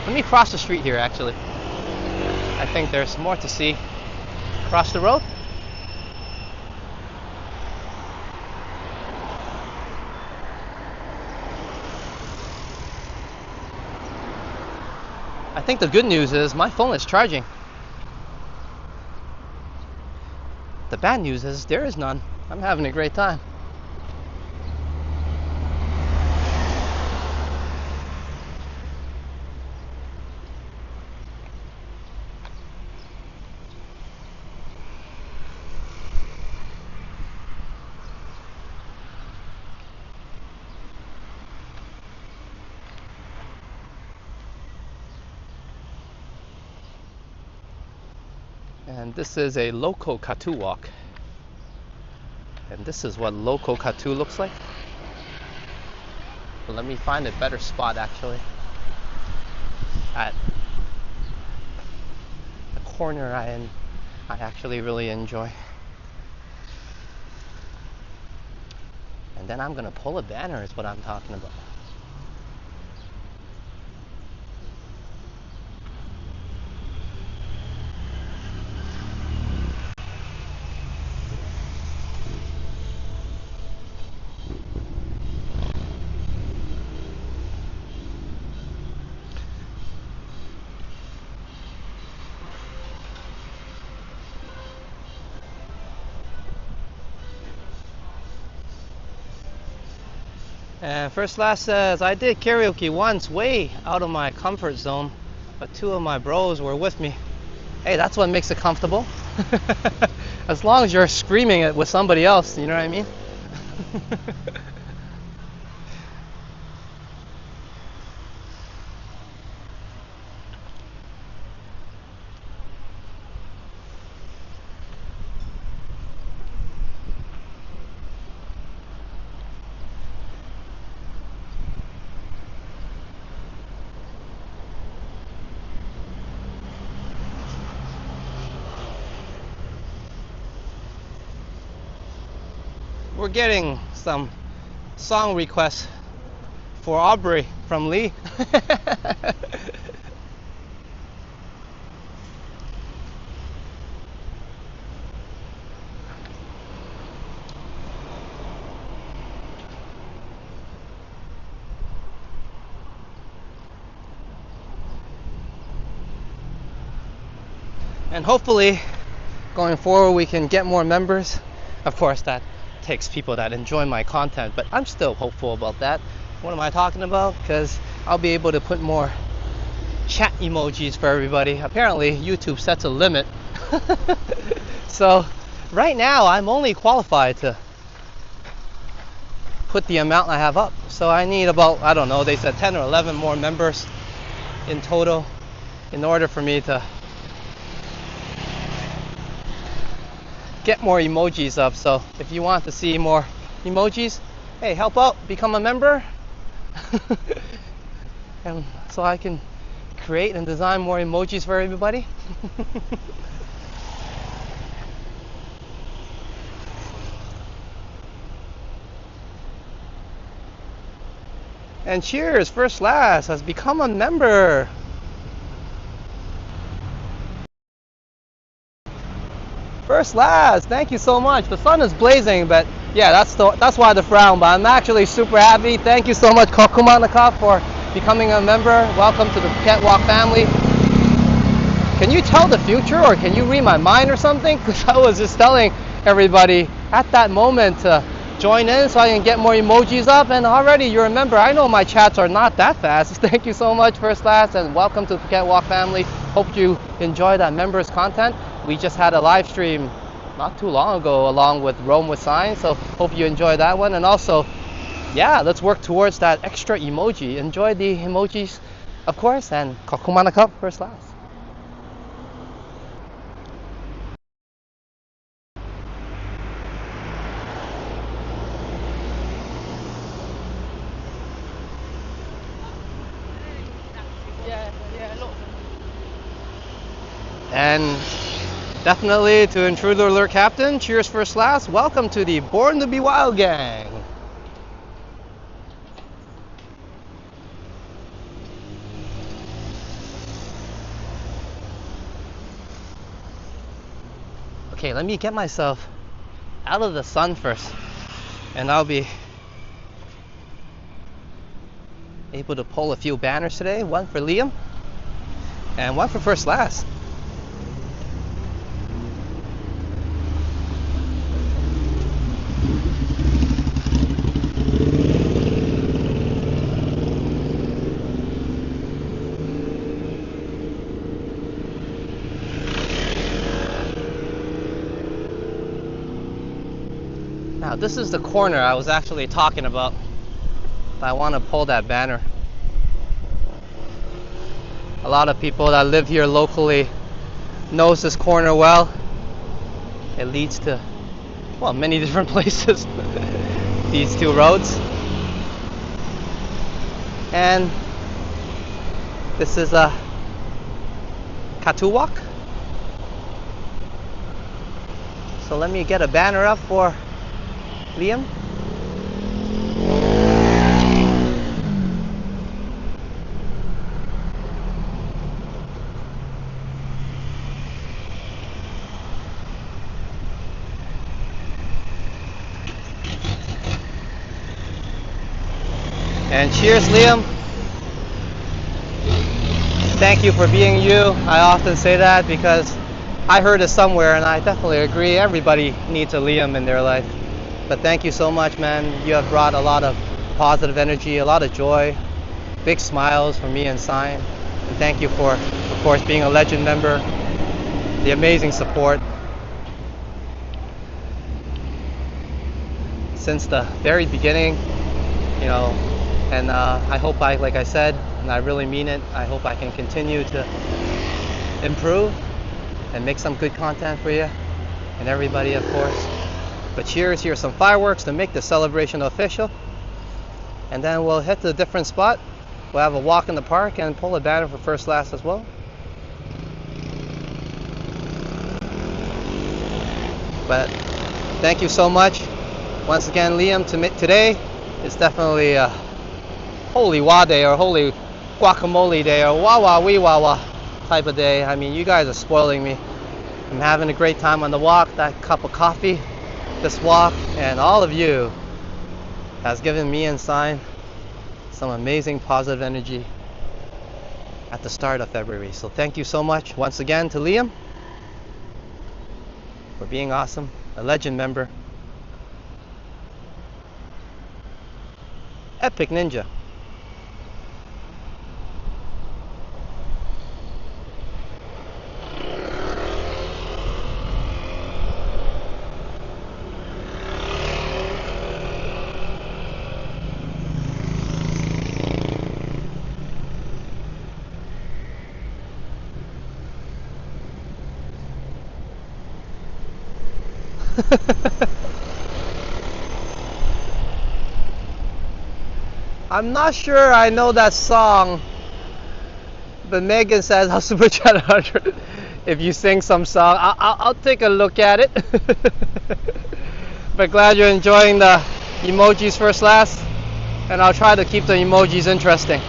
Let me cross the street here actually. I think there's more to see. Cross the road. I think the good news is my phone is charging. The bad news is there is none. I'm having a great time. And this is a local Kathu walk. And this is what local Kathu looks like. But let me find a better spot actually. At the corner I actually really enjoy. And then I'm gonna pull a banner is what I'm talking about. And First Last says, I did karaoke once, way out of my comfort zone, but two of my bros were with me. Hey, that's what makes it comfortable. As long as you're screaming it with somebody else, you know what I mean? We're getting some song requests for Aubrey from Lee. And hopefully going forward we can get more members. Of course that takes people that enjoy my content, but I'm still hopeful about that. What am I talking about? Because I'll be able to put more chat emojis for everybody. Apparently YouTube sets a limit. So right now I'm only qualified to put the amount I have up. So I need about, I don't know, they said 10 or 11 more members in total in order for me to get more emojis up. So if you want to see more emojis, hey, help out, become a member. And so I can create and design more emojis for everybody. And cheers, First Last has become a member. First Last, thank you so much. The sun is blazing, but yeah, that's why the frown. But I'm actually super happy. Thank you so much, Kokumanaka, for becoming a member. Welcome to the Phuket Walk family. Can you tell the future, or can you read my mind or something? Because I was just telling everybody at that moment to join in so I can get more emojis up, and already you're a member. I know my chats are not that fast. Thank you so much, First Last, and welcome to the Phuket Walk family. Hope you enjoy that members content. We just had a live stream not too long ago along with Rome with Signs, so hope you enjoy that one. And also yeah, let's work towards that extra emoji. Enjoy the emojis, of course, and kakumana cup first class. And definitely to Intruder Alert Captain, cheers first class. Welcome to the Born to Be Wild gang. Okay, let me get myself out of the sun first, and I'll be able to pull a few banners today. One for Liam and one for first class. Now this is the corner I was actually talking about. I want to pull that banner. A lot of people that live here locally knows this corner well. It leads to, well, many different places. These two roads. And this is a Kathu walk. So let me get a banner up for Liam. And cheers, Liam. Thank you for being you. I often say that because I heard it somewhere, and I definitely agree. Everybody needs a Liam in their life. But thank you so much, man. You have brought a lot of positive energy, a lot of joy, big smiles for me and Sign. And thank you for, of course, being a Legend member, the amazing support. Since the very beginning, you know, and I hope like I said, and I really mean it, I hope I can continue to improve and make some good content for you and everybody, of course. But cheers, here's some fireworks to make the celebration official. And then we'll head to a different spot. We'll have a walk in the park and pull a banner for first class as well. But thank you so much. Once again, Liam, today is definitely a holy wa day or holy guacamole day or wah wee wah type of day. I mean, you guys are spoiling me. I'm having a great time on the walk, that cup of coffee, this walk, and all of you has given me and Sign some amazing positive energy at the start of February. So thank you so much once again to Liam for being awesome, a Legend member, Epic Ninja. I'm not sure I know that song, but Megan says I'll super chat 100 if you sing some song. I'll take a look at it. But glad you're enjoying the emojis first class, and I'll try to keep the emojis interesting.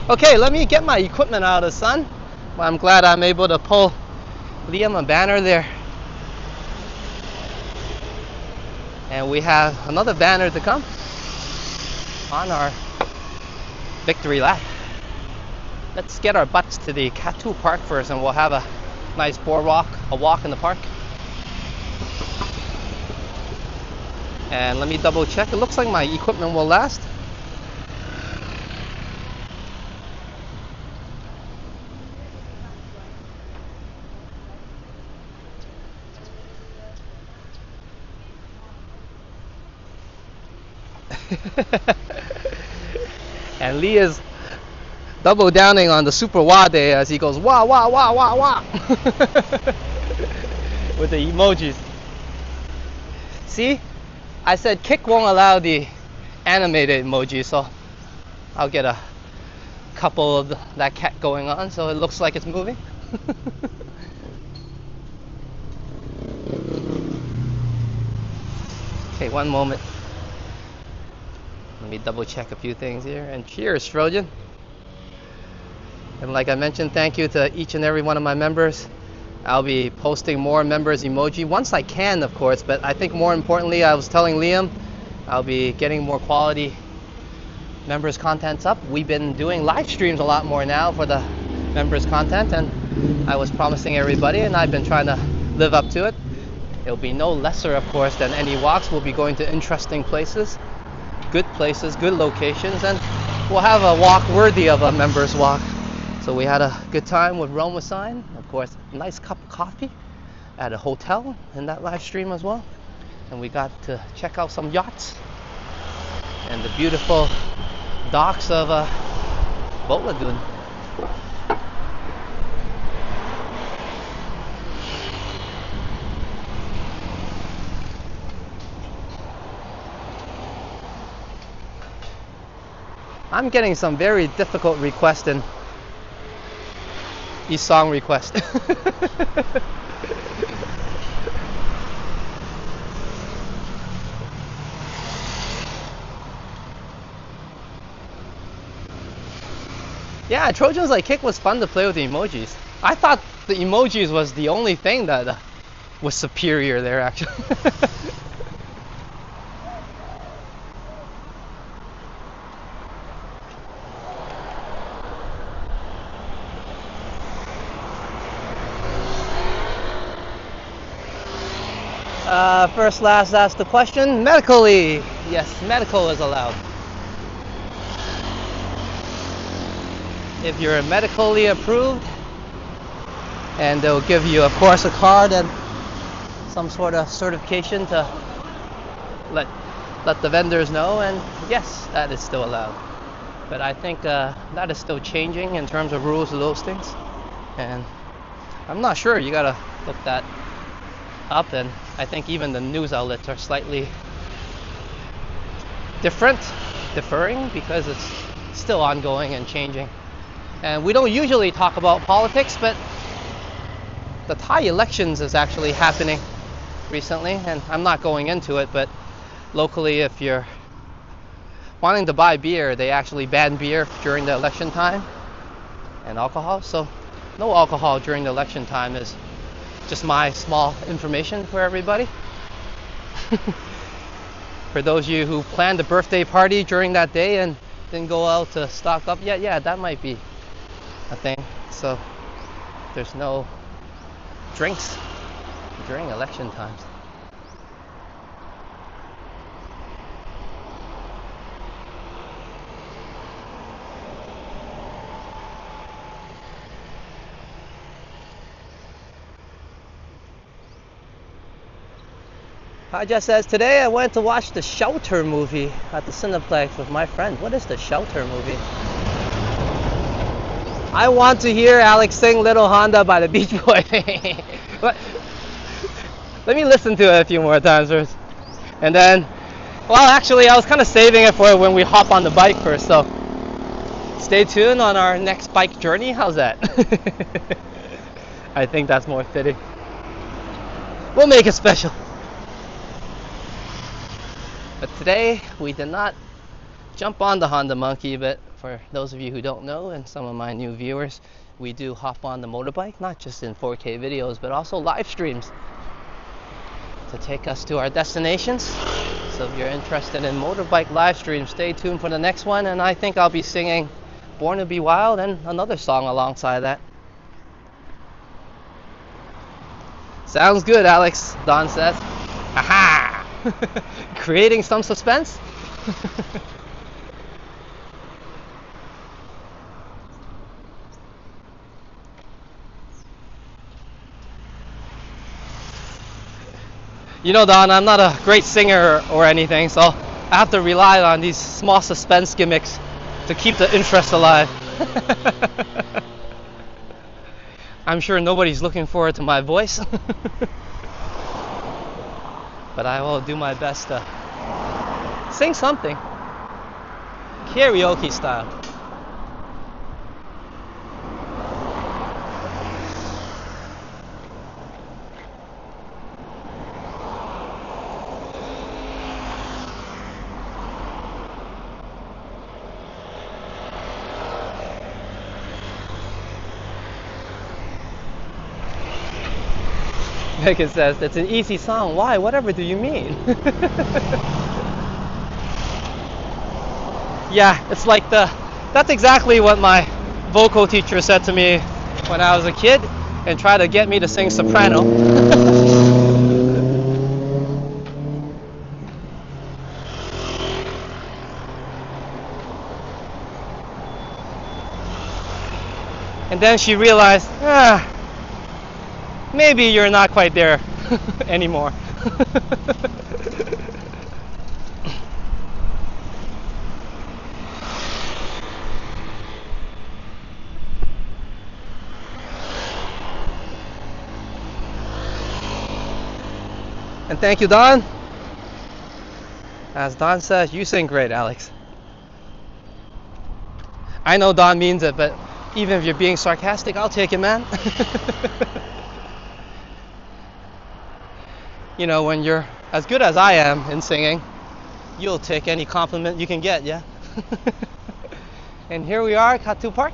Okay, let me get my equipment out of the sun. Well, I'm glad I'm able to pull Liam a banner there. And we have another banner to come on our victory lap. Let's get our butts to the Kathu Park first, and we'll have a nice boardwalk, a walk in the park. And let me double check. It looks like my equipment will last. And Lee is double downing on the super wade as he goes wah wah wah wah wah with the emojis. See, I said Kick won't allow the animated emoji, so I'll get a couple of that cat going on so it looks like it's moving. Okay, one moment. Let me double check a few things here. And cheers, Trojan. And like I mentioned, thank you to each and every one of my members. I'll be posting more members emoji once I can, of course, but I think more importantly, I was telling Liam, I'll be getting more quality members contents up. We've been doing live streams a lot more now for the members content, and I was promising everybody, and I've been trying to live up to it. It'll be no lesser, of course, than any walks. We'll be going to interesting places, good locations, and we'll have a walk worthy of a members walk. So we had a good time with Rome with Sign, of course, a nice cup of coffee at a hotel in that live stream as well. And we got to check out some yachts and the beautiful docks of Boat Lagoon. I'm getting some very difficult requests in these song requests. Yeah, Trojans Like Kick was fun to play with the emojis. I thought the emojis was the only thing that was superior there, actually. First, last, ask the question. Medically, yes, medical is allowed. If you're medically approved, and they'll give you, of course, a card and some sort of certification to let the vendors know, and yes, that is still allowed. But I think that is still changing in terms of rules of those things, and I'm not sure. You gotta look that up, and I think even the news outlets are slightly differing because it's still ongoing and changing. And we don't usually talk about politics, but the Thai elections is actually happening recently, and I'm not going into it, but locally, if you're wanting to buy beer, they actually ban beer during the election time and alcohol. So no alcohol during the election time is just my small information for everybody. For those of you who planned a birthday party during that day and didn't go out to stock up, yeah, that might be a thing. So there's no drinks during election times. Haja says, today I went to watch the Shelter movie at the Cineplex with my friend. What is the Shelter movie? I want to hear Alex sing Little Honda by the Beach Boys. Let me listen to it a few more times first. And then, well, actually, I was kind of saving it for when we hop on the bike first. So stay tuned on our next bike journey. How's that? I think that's more fitting. We'll make it special. But today we did not jump on the Honda Monkey, but for those of you who don't know and some of my new viewers, we do hop on the motorbike, not just in 4K videos, but also live streams to take us to our destinations. So if you're interested in motorbike live streams, stay tuned for the next one, and I think I'll be singing Born to Be Wild and another song alongside that. Sounds good, Alex, Don says. Aha! Creating some suspense. You know, Don, I'm not a great singer or anything, so I have to rely on these small suspense gimmicks to keep the interest alive. I'm sure nobody's looking forward to my voice, but I will do my best to sing something, karaoke style. Megan says, it's an easy song. Why? Whatever do you mean? Yeah, it's like that's exactly what my vocal teacher said to me when I was a kid and tried to get me to sing soprano. And then she realized, maybe you're not quite there anymore. And thank you, Don. As Don says, you sing great, Alex. I know Don means it, but even if you're being sarcastic, I'll take it, man. You know, when you're as good as I am in singing, you'll take any compliment you can get, yeah? And here we are, Kathu Park.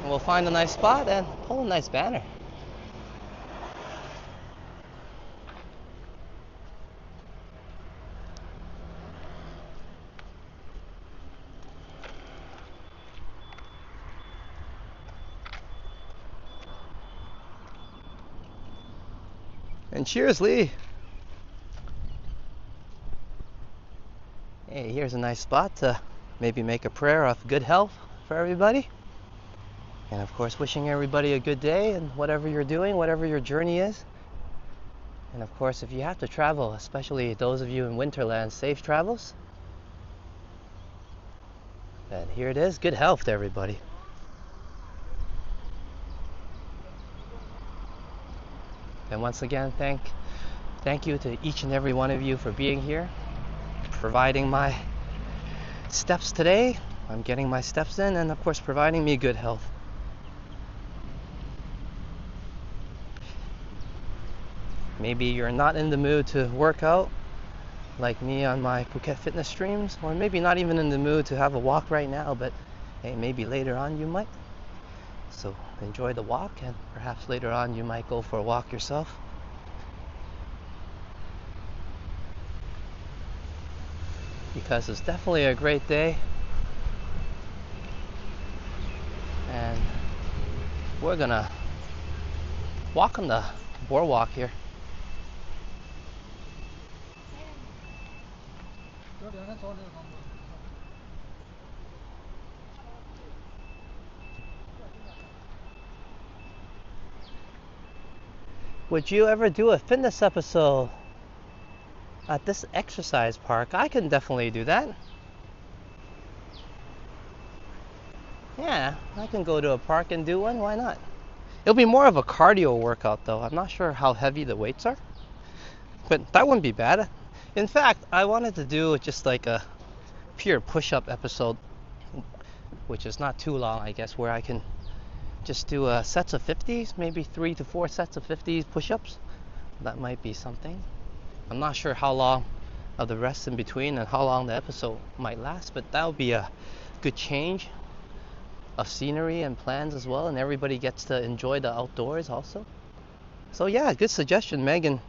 And we'll find a nice spot and pull a nice banner. And cheers, Lee. Hey, here's a nice spot to maybe make a prayer of good health for everybody. And of course, wishing everybody a good day and whatever you're doing, whatever your journey is. And of course, if you have to travel, especially those of you in Winterland, safe travels. And here it is, good health to everybody. And once again, thank you to each and every one of you for being here, providing my steps today. I'm getting my steps in, and of course providing me good health. Maybe you're not in the mood to work out like me on my Phuket fitness streams, or maybe not even in the mood to have a walk right now, but hey, maybe later on you might. So enjoy the walk, and perhaps later on you might go for a walk yourself. Because it's definitely a great day. And we're gonna walk on the boardwalk here. Would you ever do a fitness episode at this exercise park? I can definitely do that. Yeah, I can go to a park and do one. Why not? It'll be more of a cardio workout though. I'm not sure how heavy the weights are, but that wouldn't be bad. In fact, I wanted to do just like a pure push-up episode, which is not too long, I guess, where I can just do sets of 50s, maybe 3 to 4 sets of 50s push-ups. That might be something. I'm not sure how long of the rest in between and how long the episode might last, but that would be a good change of scenery and plans as well, and everybody gets to enjoy the outdoors also. So yeah, good suggestion, Megan.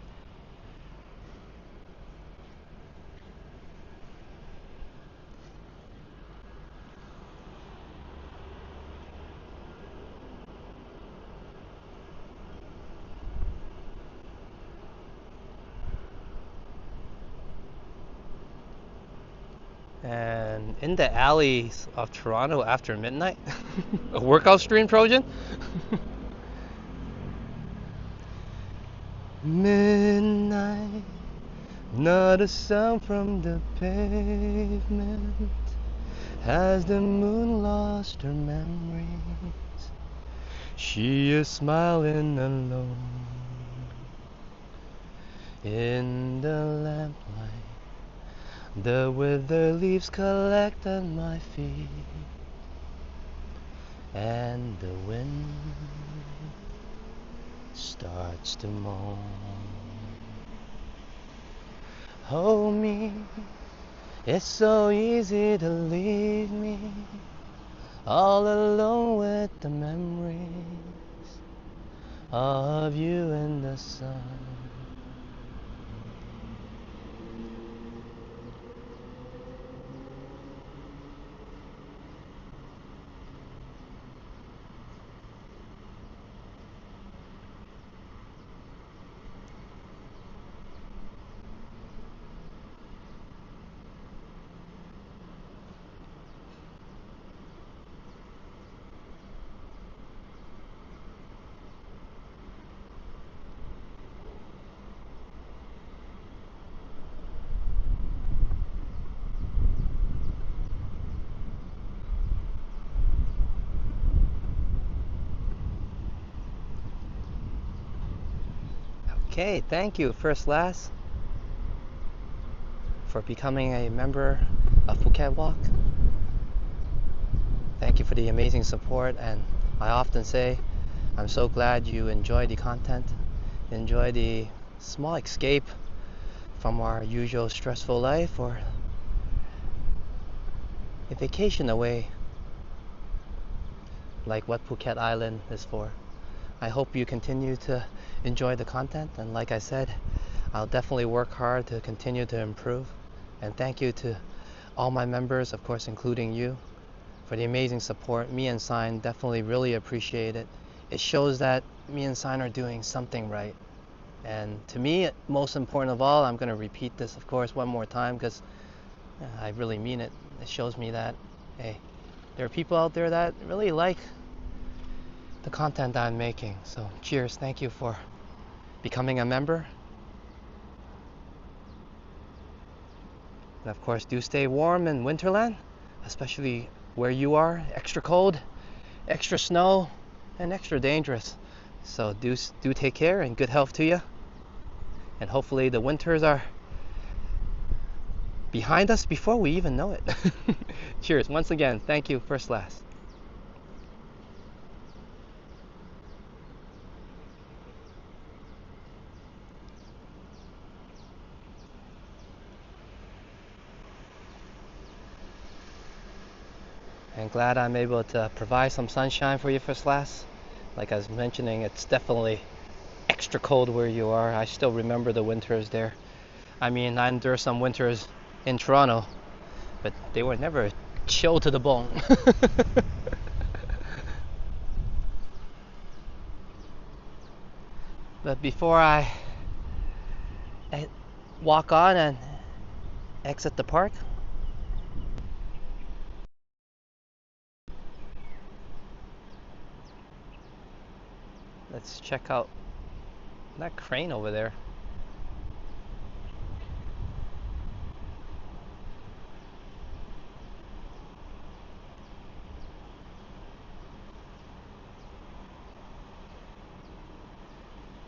And in the alleys of Toronto after midnight, a workout stream, Trojan? Midnight, not a sound from the pavement. Has the moon lost her memories? She is smiling alone in the lamplight. The withered leaves collect at my feet, and the wind starts to moan. Hold me, it's so easy to leave me all alone with the memories of you in the sun. Okay, thank you, First Last, for becoming a member of Phuket Walk. Thank you for the amazing support, and I often say I'm so glad you enjoy the content, enjoy the small escape from our usual stressful life, or a vacation away like what Phuket Island is for. I hope you continue to enjoy the content, and like I said, I'll definitely work hard to continue to improve. And thank you to all my members, of course including you, for the amazing support. Me and Sign definitely really appreciate it. It shows that me and Sign are doing something right. And to me, most important of all, I'm going to repeat this of course one more time because I really mean it. It shows me that, hey, there are people out there that really like the content I'm making. So cheers, thank you for becoming a member. And of course, do stay warm in Winterland, especially where you are. Extra cold, extra snow, and extra dangerous. So do take care, and good health to you. And hopefully the winters are behind us before we even know it. Cheers. Once again, thank you, First Last. And glad I'm able to provide some sunshine for you, First Last. Like I was mentioning, it's definitely extra cold where you are. I still remember the winters there. I mean, I endured some winters in Toronto, but they were never chill to the bone. But before I walk on and exit the park, let's check out that crane over there.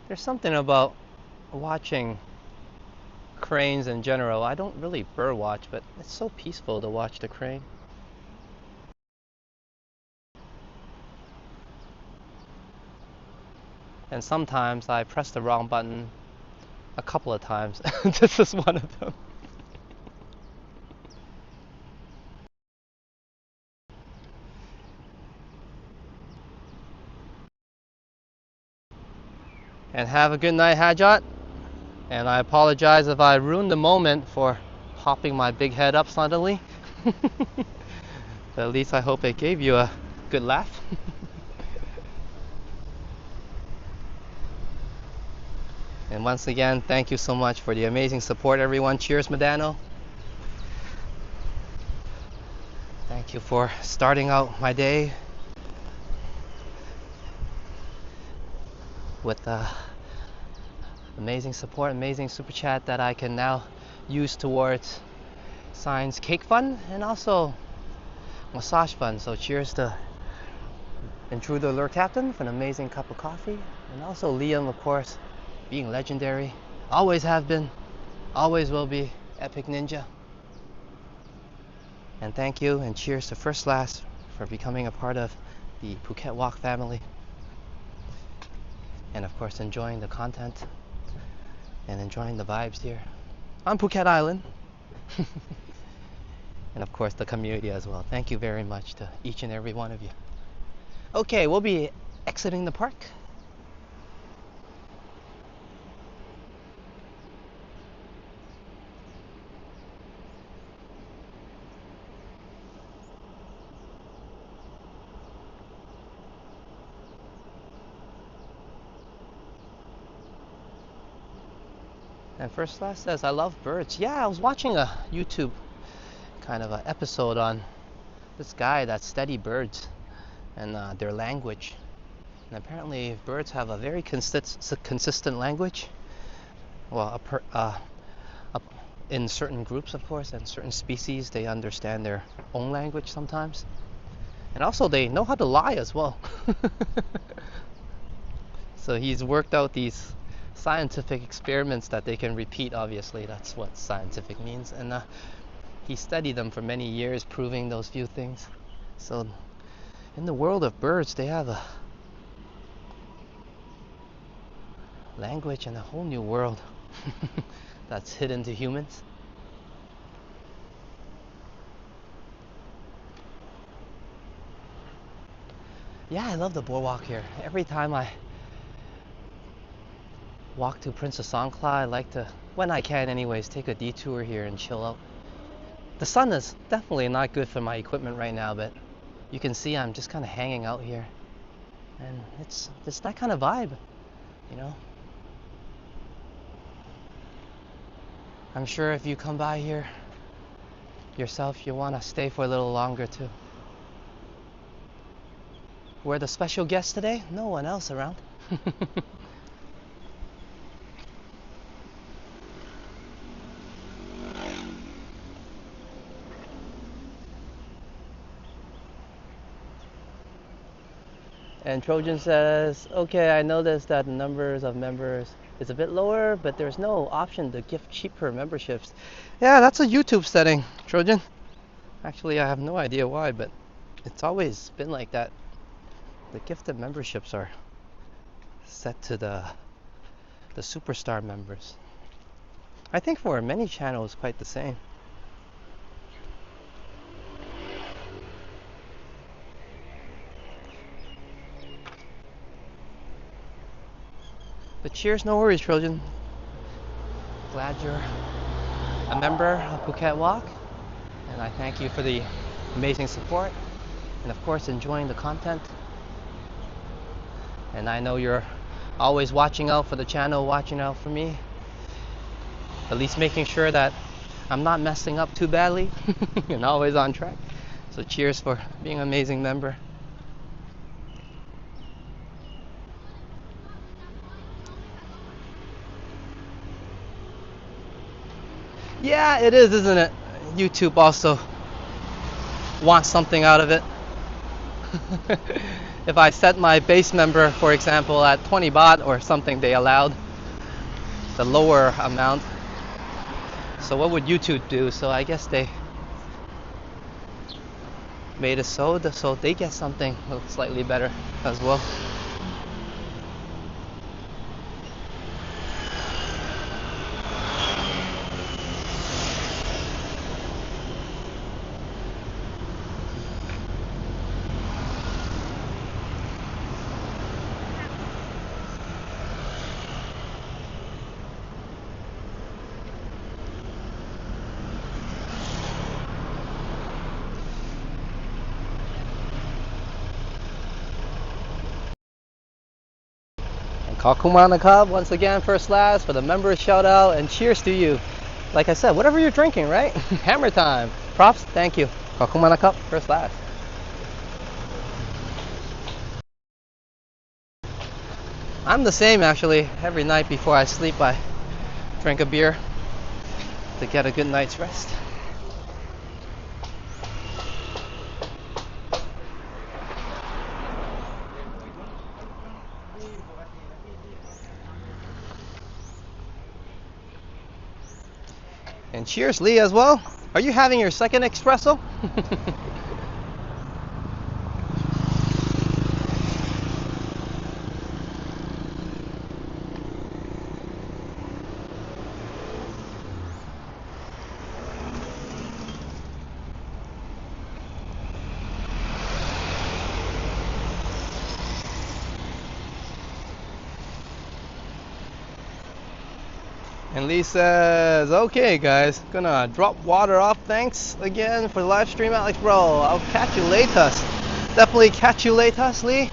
There's something about watching cranes in general. I don't really bird watch, but it's so peaceful to watch the crane. And sometimes I press the wrong button a couple of times. This is one of them. And have a good night, Hajat. And I apologize if I ruined the moment for popping my big head up suddenly. But at least I hope it gave you a good laugh. And once again, thank you so much for the amazing support, everyone. Cheers, Medano. Thank you for starting out my day with amazing support, amazing super chat that I can now use towards Science Cake Fund and also Massage Fund. So cheers to Intruder Lure Captain for an amazing cup of coffee, and also Liam, of course, being legendary, always have been, always will be, epic ninja. And thank you and cheers to First Last for becoming a part of the Phuket Walk family, and of course enjoying the content and enjoying the vibes here on Phuket Island. And of course the community as well. Thank you very much to each and every one of you. Okay, we'll be exiting the park. And First Class says, I love birds. Yeah, I was watching a YouTube kind of an episode on this guy that studied birds and their language. And apparently birds have a very consistent language. Well, in certain groups, of course, and certain species, they understand their own language sometimes. And also they know how to lie as well. So he's worked out these scientific experiments that they can repeat. Obviously that's what scientific means, and he studied them for many years, proving those few things. So in the world of birds, they have a language and a whole new world that's hidden to humans. Yeah, I love the boardwalk here. Every time I walk to Princess Songkla, I like to, when I can anyways, take a detour here and chill out. The sun is definitely not good for my equipment right now, but you can see I'm just kind of hanging out here, and it's that kind of vibe, you know. I'm sure if you come by here yourself, you want to stay for a little longer too. We're the special guest today, no one else around. And Trojan says, okay, I noticed that the numbers of members is a bit lower, but there's no option to gift cheaper memberships. Yeah, that's a YouTube setting, Trojan. Actually, I have no idea why, but it's always been like that. The gifted memberships are set to the superstar members. I think for many channels, quite the same. But cheers, no worries, Trojan. Glad you're a member of Phuket Walk, and I thank you for the amazing support, and of course enjoying the content. And I know you're always watching out for the channel, watching out for me, at least making sure that I'm not messing up too badly and always on track. So cheers for being an amazing member. Yeah, it is, isn't it? YouTube also wants something out of it. If I set my base member, for example, at 20 baht or something, they allowed the lower amount. So what would YouTube do? So I guess they made it so they get something slightly better as well. Kakumanakab once again, First Last for the members shout out, and cheers to you. Like I said, whatever you're drinking, right? Hammer time. Props, thank you. Kakumanakab, First Last. I'm the same actually. Every night before I sleep, I drink a beer to get a good night's rest. And cheers, Lee, as well. Are you having your second espresso? And Lee says, okay guys, gonna drop water off. Thanks again for the live stream, Alex bro. I'll catch you later. Definitely catch you later, Lee.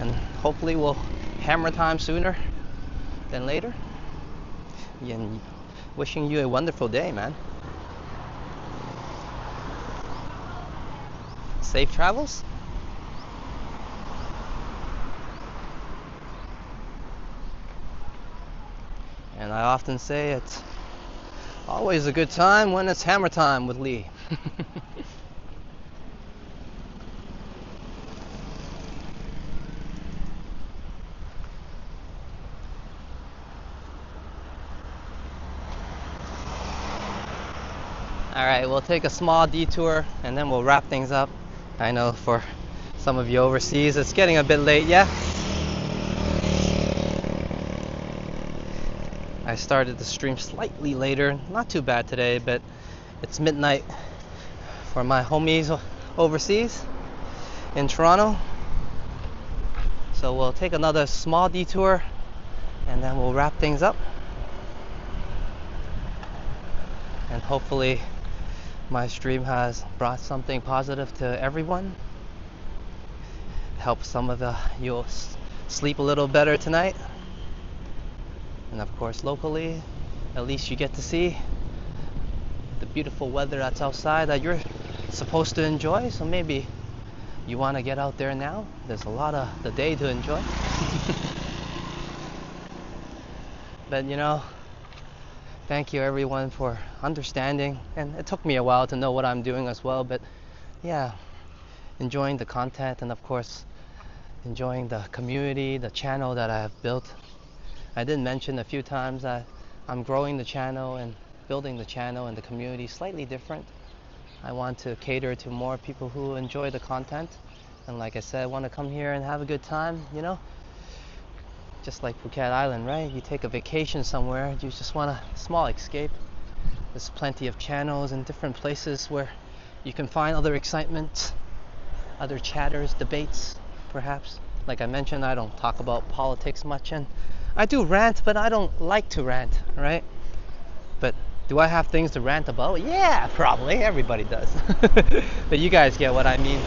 And hopefully we'll hammer time sooner than later. And wishing you a wonderful day, man. Safe travels. And I often say it's always a good time when it's hammer time with Lee. Alright, we'll take a small detour and then we'll wrap things up. I know for some of you overseas it's getting a bit late, yeah? I started the stream slightly later, not too bad today, but it's midnight for my homies overseas in Toronto. So we'll take another small detour and then we'll wrap things up. And hopefully my stream has brought something positive to everyone. Help some of you sleep a little better tonight. And of course locally, at least you get to see the beautiful weather that's outside that you're supposed to enjoy. So maybe you want to get out there now. There's a lot of the day to enjoy. But you know, thank you everyone for understanding. And it took me a while to know what I'm doing as well. But yeah, enjoying the content and of course enjoying the community, the channel that I have built. I did mention a few times that I'm growing the channel and building the channel and the community slightly different. I want to cater to more people who enjoy the content. And like I said, want to come here and have a good time, you know? Just like Phuket Island, right? You take a vacation somewhere, you just want a small escape. There's plenty of channels and different places where you can find other excitement, other chatters, debates, perhaps. Like I mentioned, I don't talk about politics much, and I do rant, but I don't like to rant, right? But do I have things to rant about? Yeah, probably. Everybody does. But you guys get what I mean.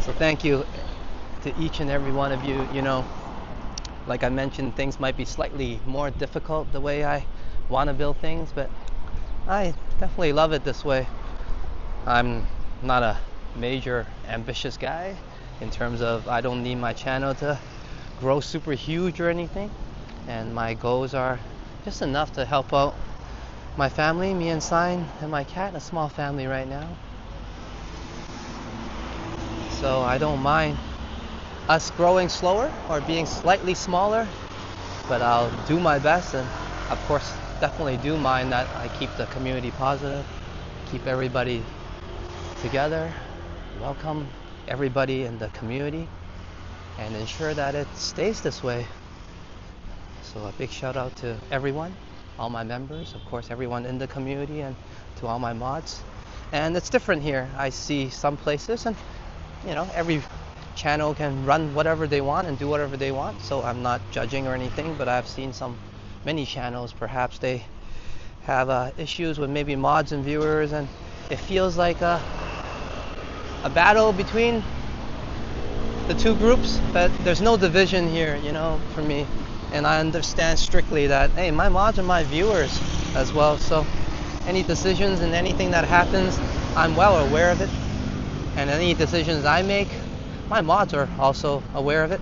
So thank you to each and every one of you. You know, like I mentioned, things might be slightly more difficult the way I want to build things, but I definitely love it this way. I'm not a major ambitious guy in terms of I don't need my channel to grow super huge or anything. And my goals are just enough to help out my family, me and Sign and my cat, a small family right now. So I don't mind us growing slower or being slightly smaller, but I'll do my best. And of course definitely do mind that I keep the community positive, keep everybody together, welcome everybody in the community, and ensure that it stays this way. So a big shout out to everyone, all my members, of course everyone in the community, and to all my mods. And it's different here. I see some places, and you know, every channel can run whatever they want and do whatever they want, so I'm not judging or anything, but I've seen many channels, perhaps they have issues with maybe mods and viewers, and it feels like a battle between the two groups, but there's no division here, you know, for me. And I understand strictly that, hey, my mods are my viewers as well, so any decisions and anything that happens, I'm well aware of it. And any decisions I make, my mods are also aware of it.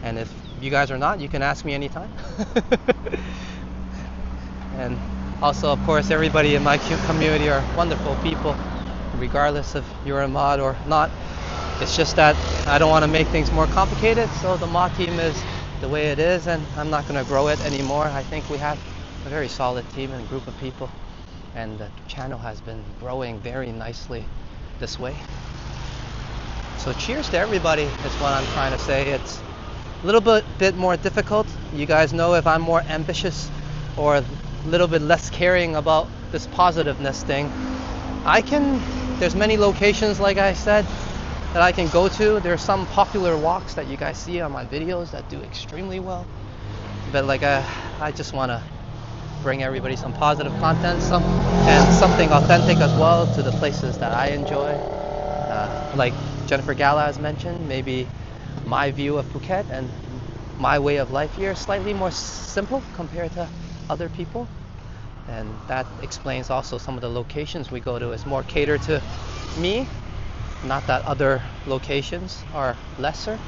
And if If you guys are not, you can ask me anytime. And also, of course, everybody in my community are wonderful people, regardless if you're a mod or not. It's just that I don't want to make things more complicated, so the mod team is the way it is, and I'm not going to grow it anymore. I think we have a very solid team and group of people, and the channel has been growing very nicely this way. So cheers to everybody is what I'm trying to say. It's a little bit more difficult. You guys know if I'm more ambitious or a little bit less caring about this positiveness thing, there's many locations, like I said, that I can go to. There's some popular walks that you guys see on my videos that do extremely well. But like I just want to bring everybody some positive content, and something authentic as well to the places that I enjoy. Like Jennifer Gala has mentioned, maybe my view of Phuket and my way of life here is slightly more simple compared to other people. And that explains also some of the locations we go to is more catered to me. Not that other locations are lesser.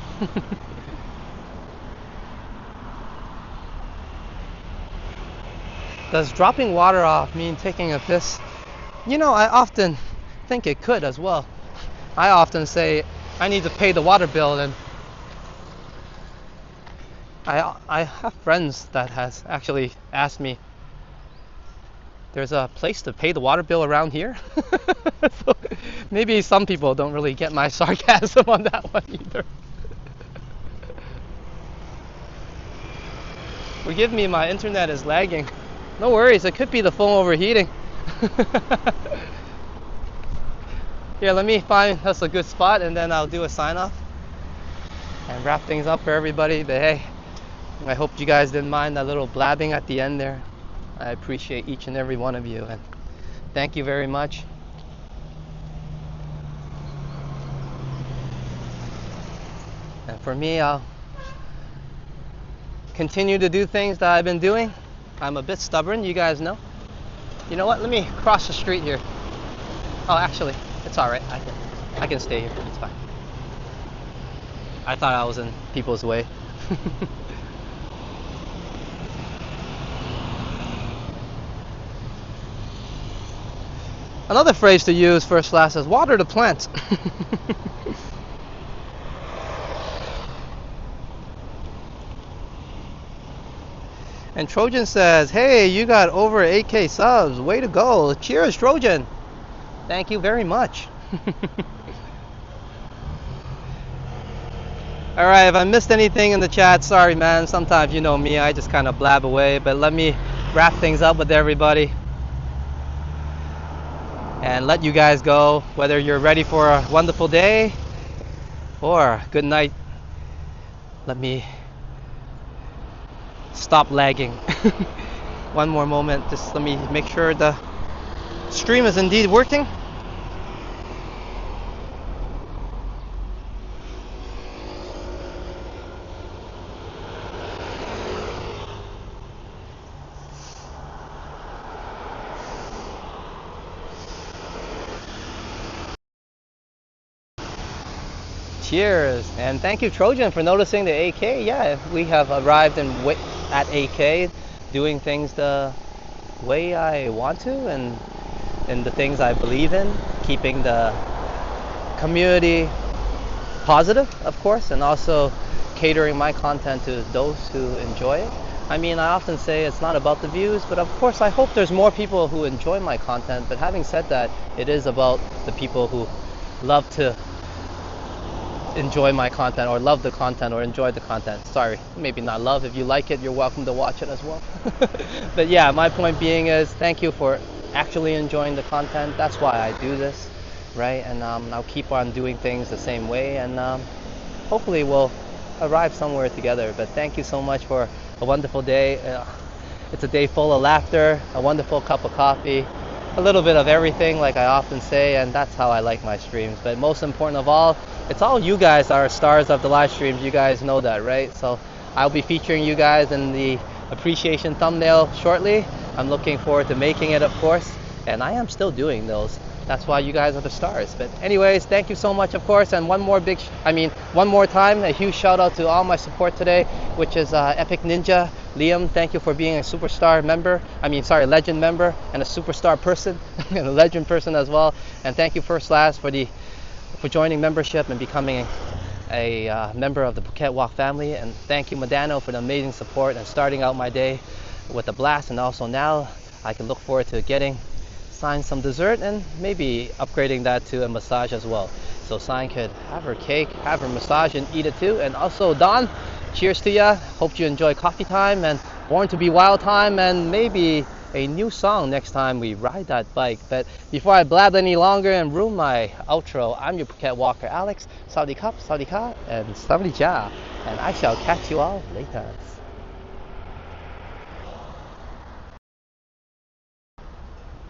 Does dropping water off mean taking a piss? You know, I often think it could as well. I often say I need to pay the water bill, and I have friends that has actually asked me, there's a place to pay the water bill around here? So maybe some people don't really get my sarcasm on that one either. Forgive me, my internet is lagging. No worries, it could be the phone overheating. Here, let me find us a good spot and then I'll do a sign off and wrap things up for everybody. But hey, I hope you guys didn't mind that little blabbing at the end there. I appreciate each and every one of you, and thank you very much. And for me, I'll continue to do things that I've been doing. I'm a bit stubborn, you guys know. You know what? Let me cross the street here. Oh, actually, it's all right. I can stay here. It's fine. I thought I was in people's way. Another phrase to use first class is water the plants. And Trojan says, hey, you got over 8K subs. Way to go. Cheers, Trojan. Thank you very much. Alright, if I missed anything in the chat, sorry man. Sometimes you know me, I just kind of blab away. But let me wrap things up with everybody and let you guys go, whether you're ready for a wonderful day or good night. Let me stop lagging. One more moment, just let me make sure the stream is indeed working. Cheers, and thank you Trojan for noticing the 8K. Yeah, we have arrived at 8K, doing things the way I want to and the things I believe in, keeping the community positive, of course, and also catering my content to those who enjoy it. I mean, I often say it's not about the views, but of course I hope there's more people who enjoy my content. But having said that, it is about the people who love to enjoy my content or love the content or enjoy the content. Sorry, maybe not love. If you like it, you're welcome to watch it as well. But yeah, my point being is thank you for actually enjoying the content. That's why I do this, right? And I'll keep on doing things the same way, and hopefully we'll arrive somewhere together. But thank you so much for a wonderful day. It's a day full of laughter, a wonderful cup of coffee, a little bit of everything, like I often say, and that's how I like my streams. But most important of all, it's all you guys are stars of the live streams. You guys know that, right? So I'll be featuring you guys in the appreciation thumbnail shortly. I'm looking forward to making it, of course, and I am still doing those. That's why you guys are the stars. But anyways, thank you so much, of course, and one more time, a huge shout out to all my support today. which is Epic Ninja. Liam, thank you for being a superstar member. Legend member and a superstar person and a legend person as well. And thank you First Last for joining membership and becoming a member of the Phuket Walk family. And thank you Madano for the amazing support and starting out my day with a blast. And also now I can look forward to getting Sign some dessert and maybe upgrading that to a massage as well. So Sign could have her cake, have her massage and eat it too. And also Don, cheers to ya. Hope you enjoy coffee time and Born to be Wild time and maybe a new song next time we ride that bike. But before I blab any longer and ruin my outro, I'm your Phuket Walker Alex. Sawadee Kap, Sawadee Ka, and Sawadee Ja. And I shall catch you all later.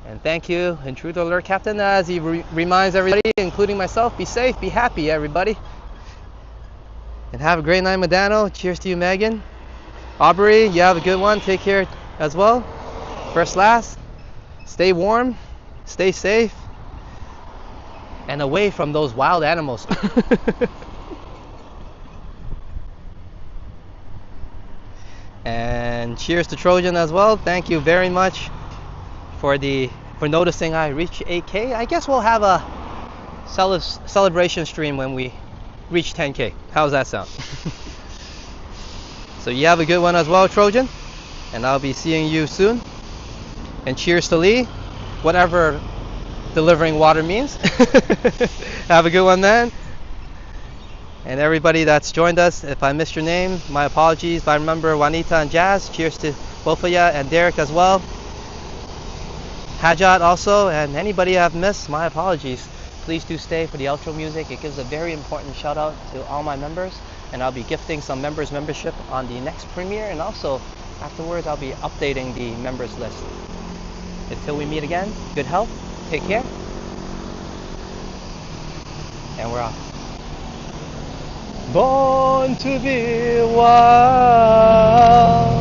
And thank you, Intruder Alert Captain, as he reminds everybody, including myself, be safe, be happy, everybody. And have a great night, Madano. Cheers to you, Megan. Aubrey, you have a good one. Take care as well. First Last, stay warm, stay safe, and away from those wild animals. And cheers to Trojan as well. Thank you very much for noticing I reached 8K. I guess we'll have a celebration stream when we reach 10K. How's that sound? So you have a good one as well, Trojan. And I'll be seeing you soon. And cheers to Lee, whatever delivering water means. Have a good one, man. And everybody that's joined us, if I missed your name, my apologies. But I remember Juanita and Jazz. Cheers to both of you and Derek as well. Hajat also, and anybody I've missed, my apologies. Please do stay for the outro music. It gives a very important shout out to all my members, and I'll be gifting some members membership on the next premiere, and also afterwards I'll be updating the members list. Until we meet again, good health, take care, and we're off. Born to be wild.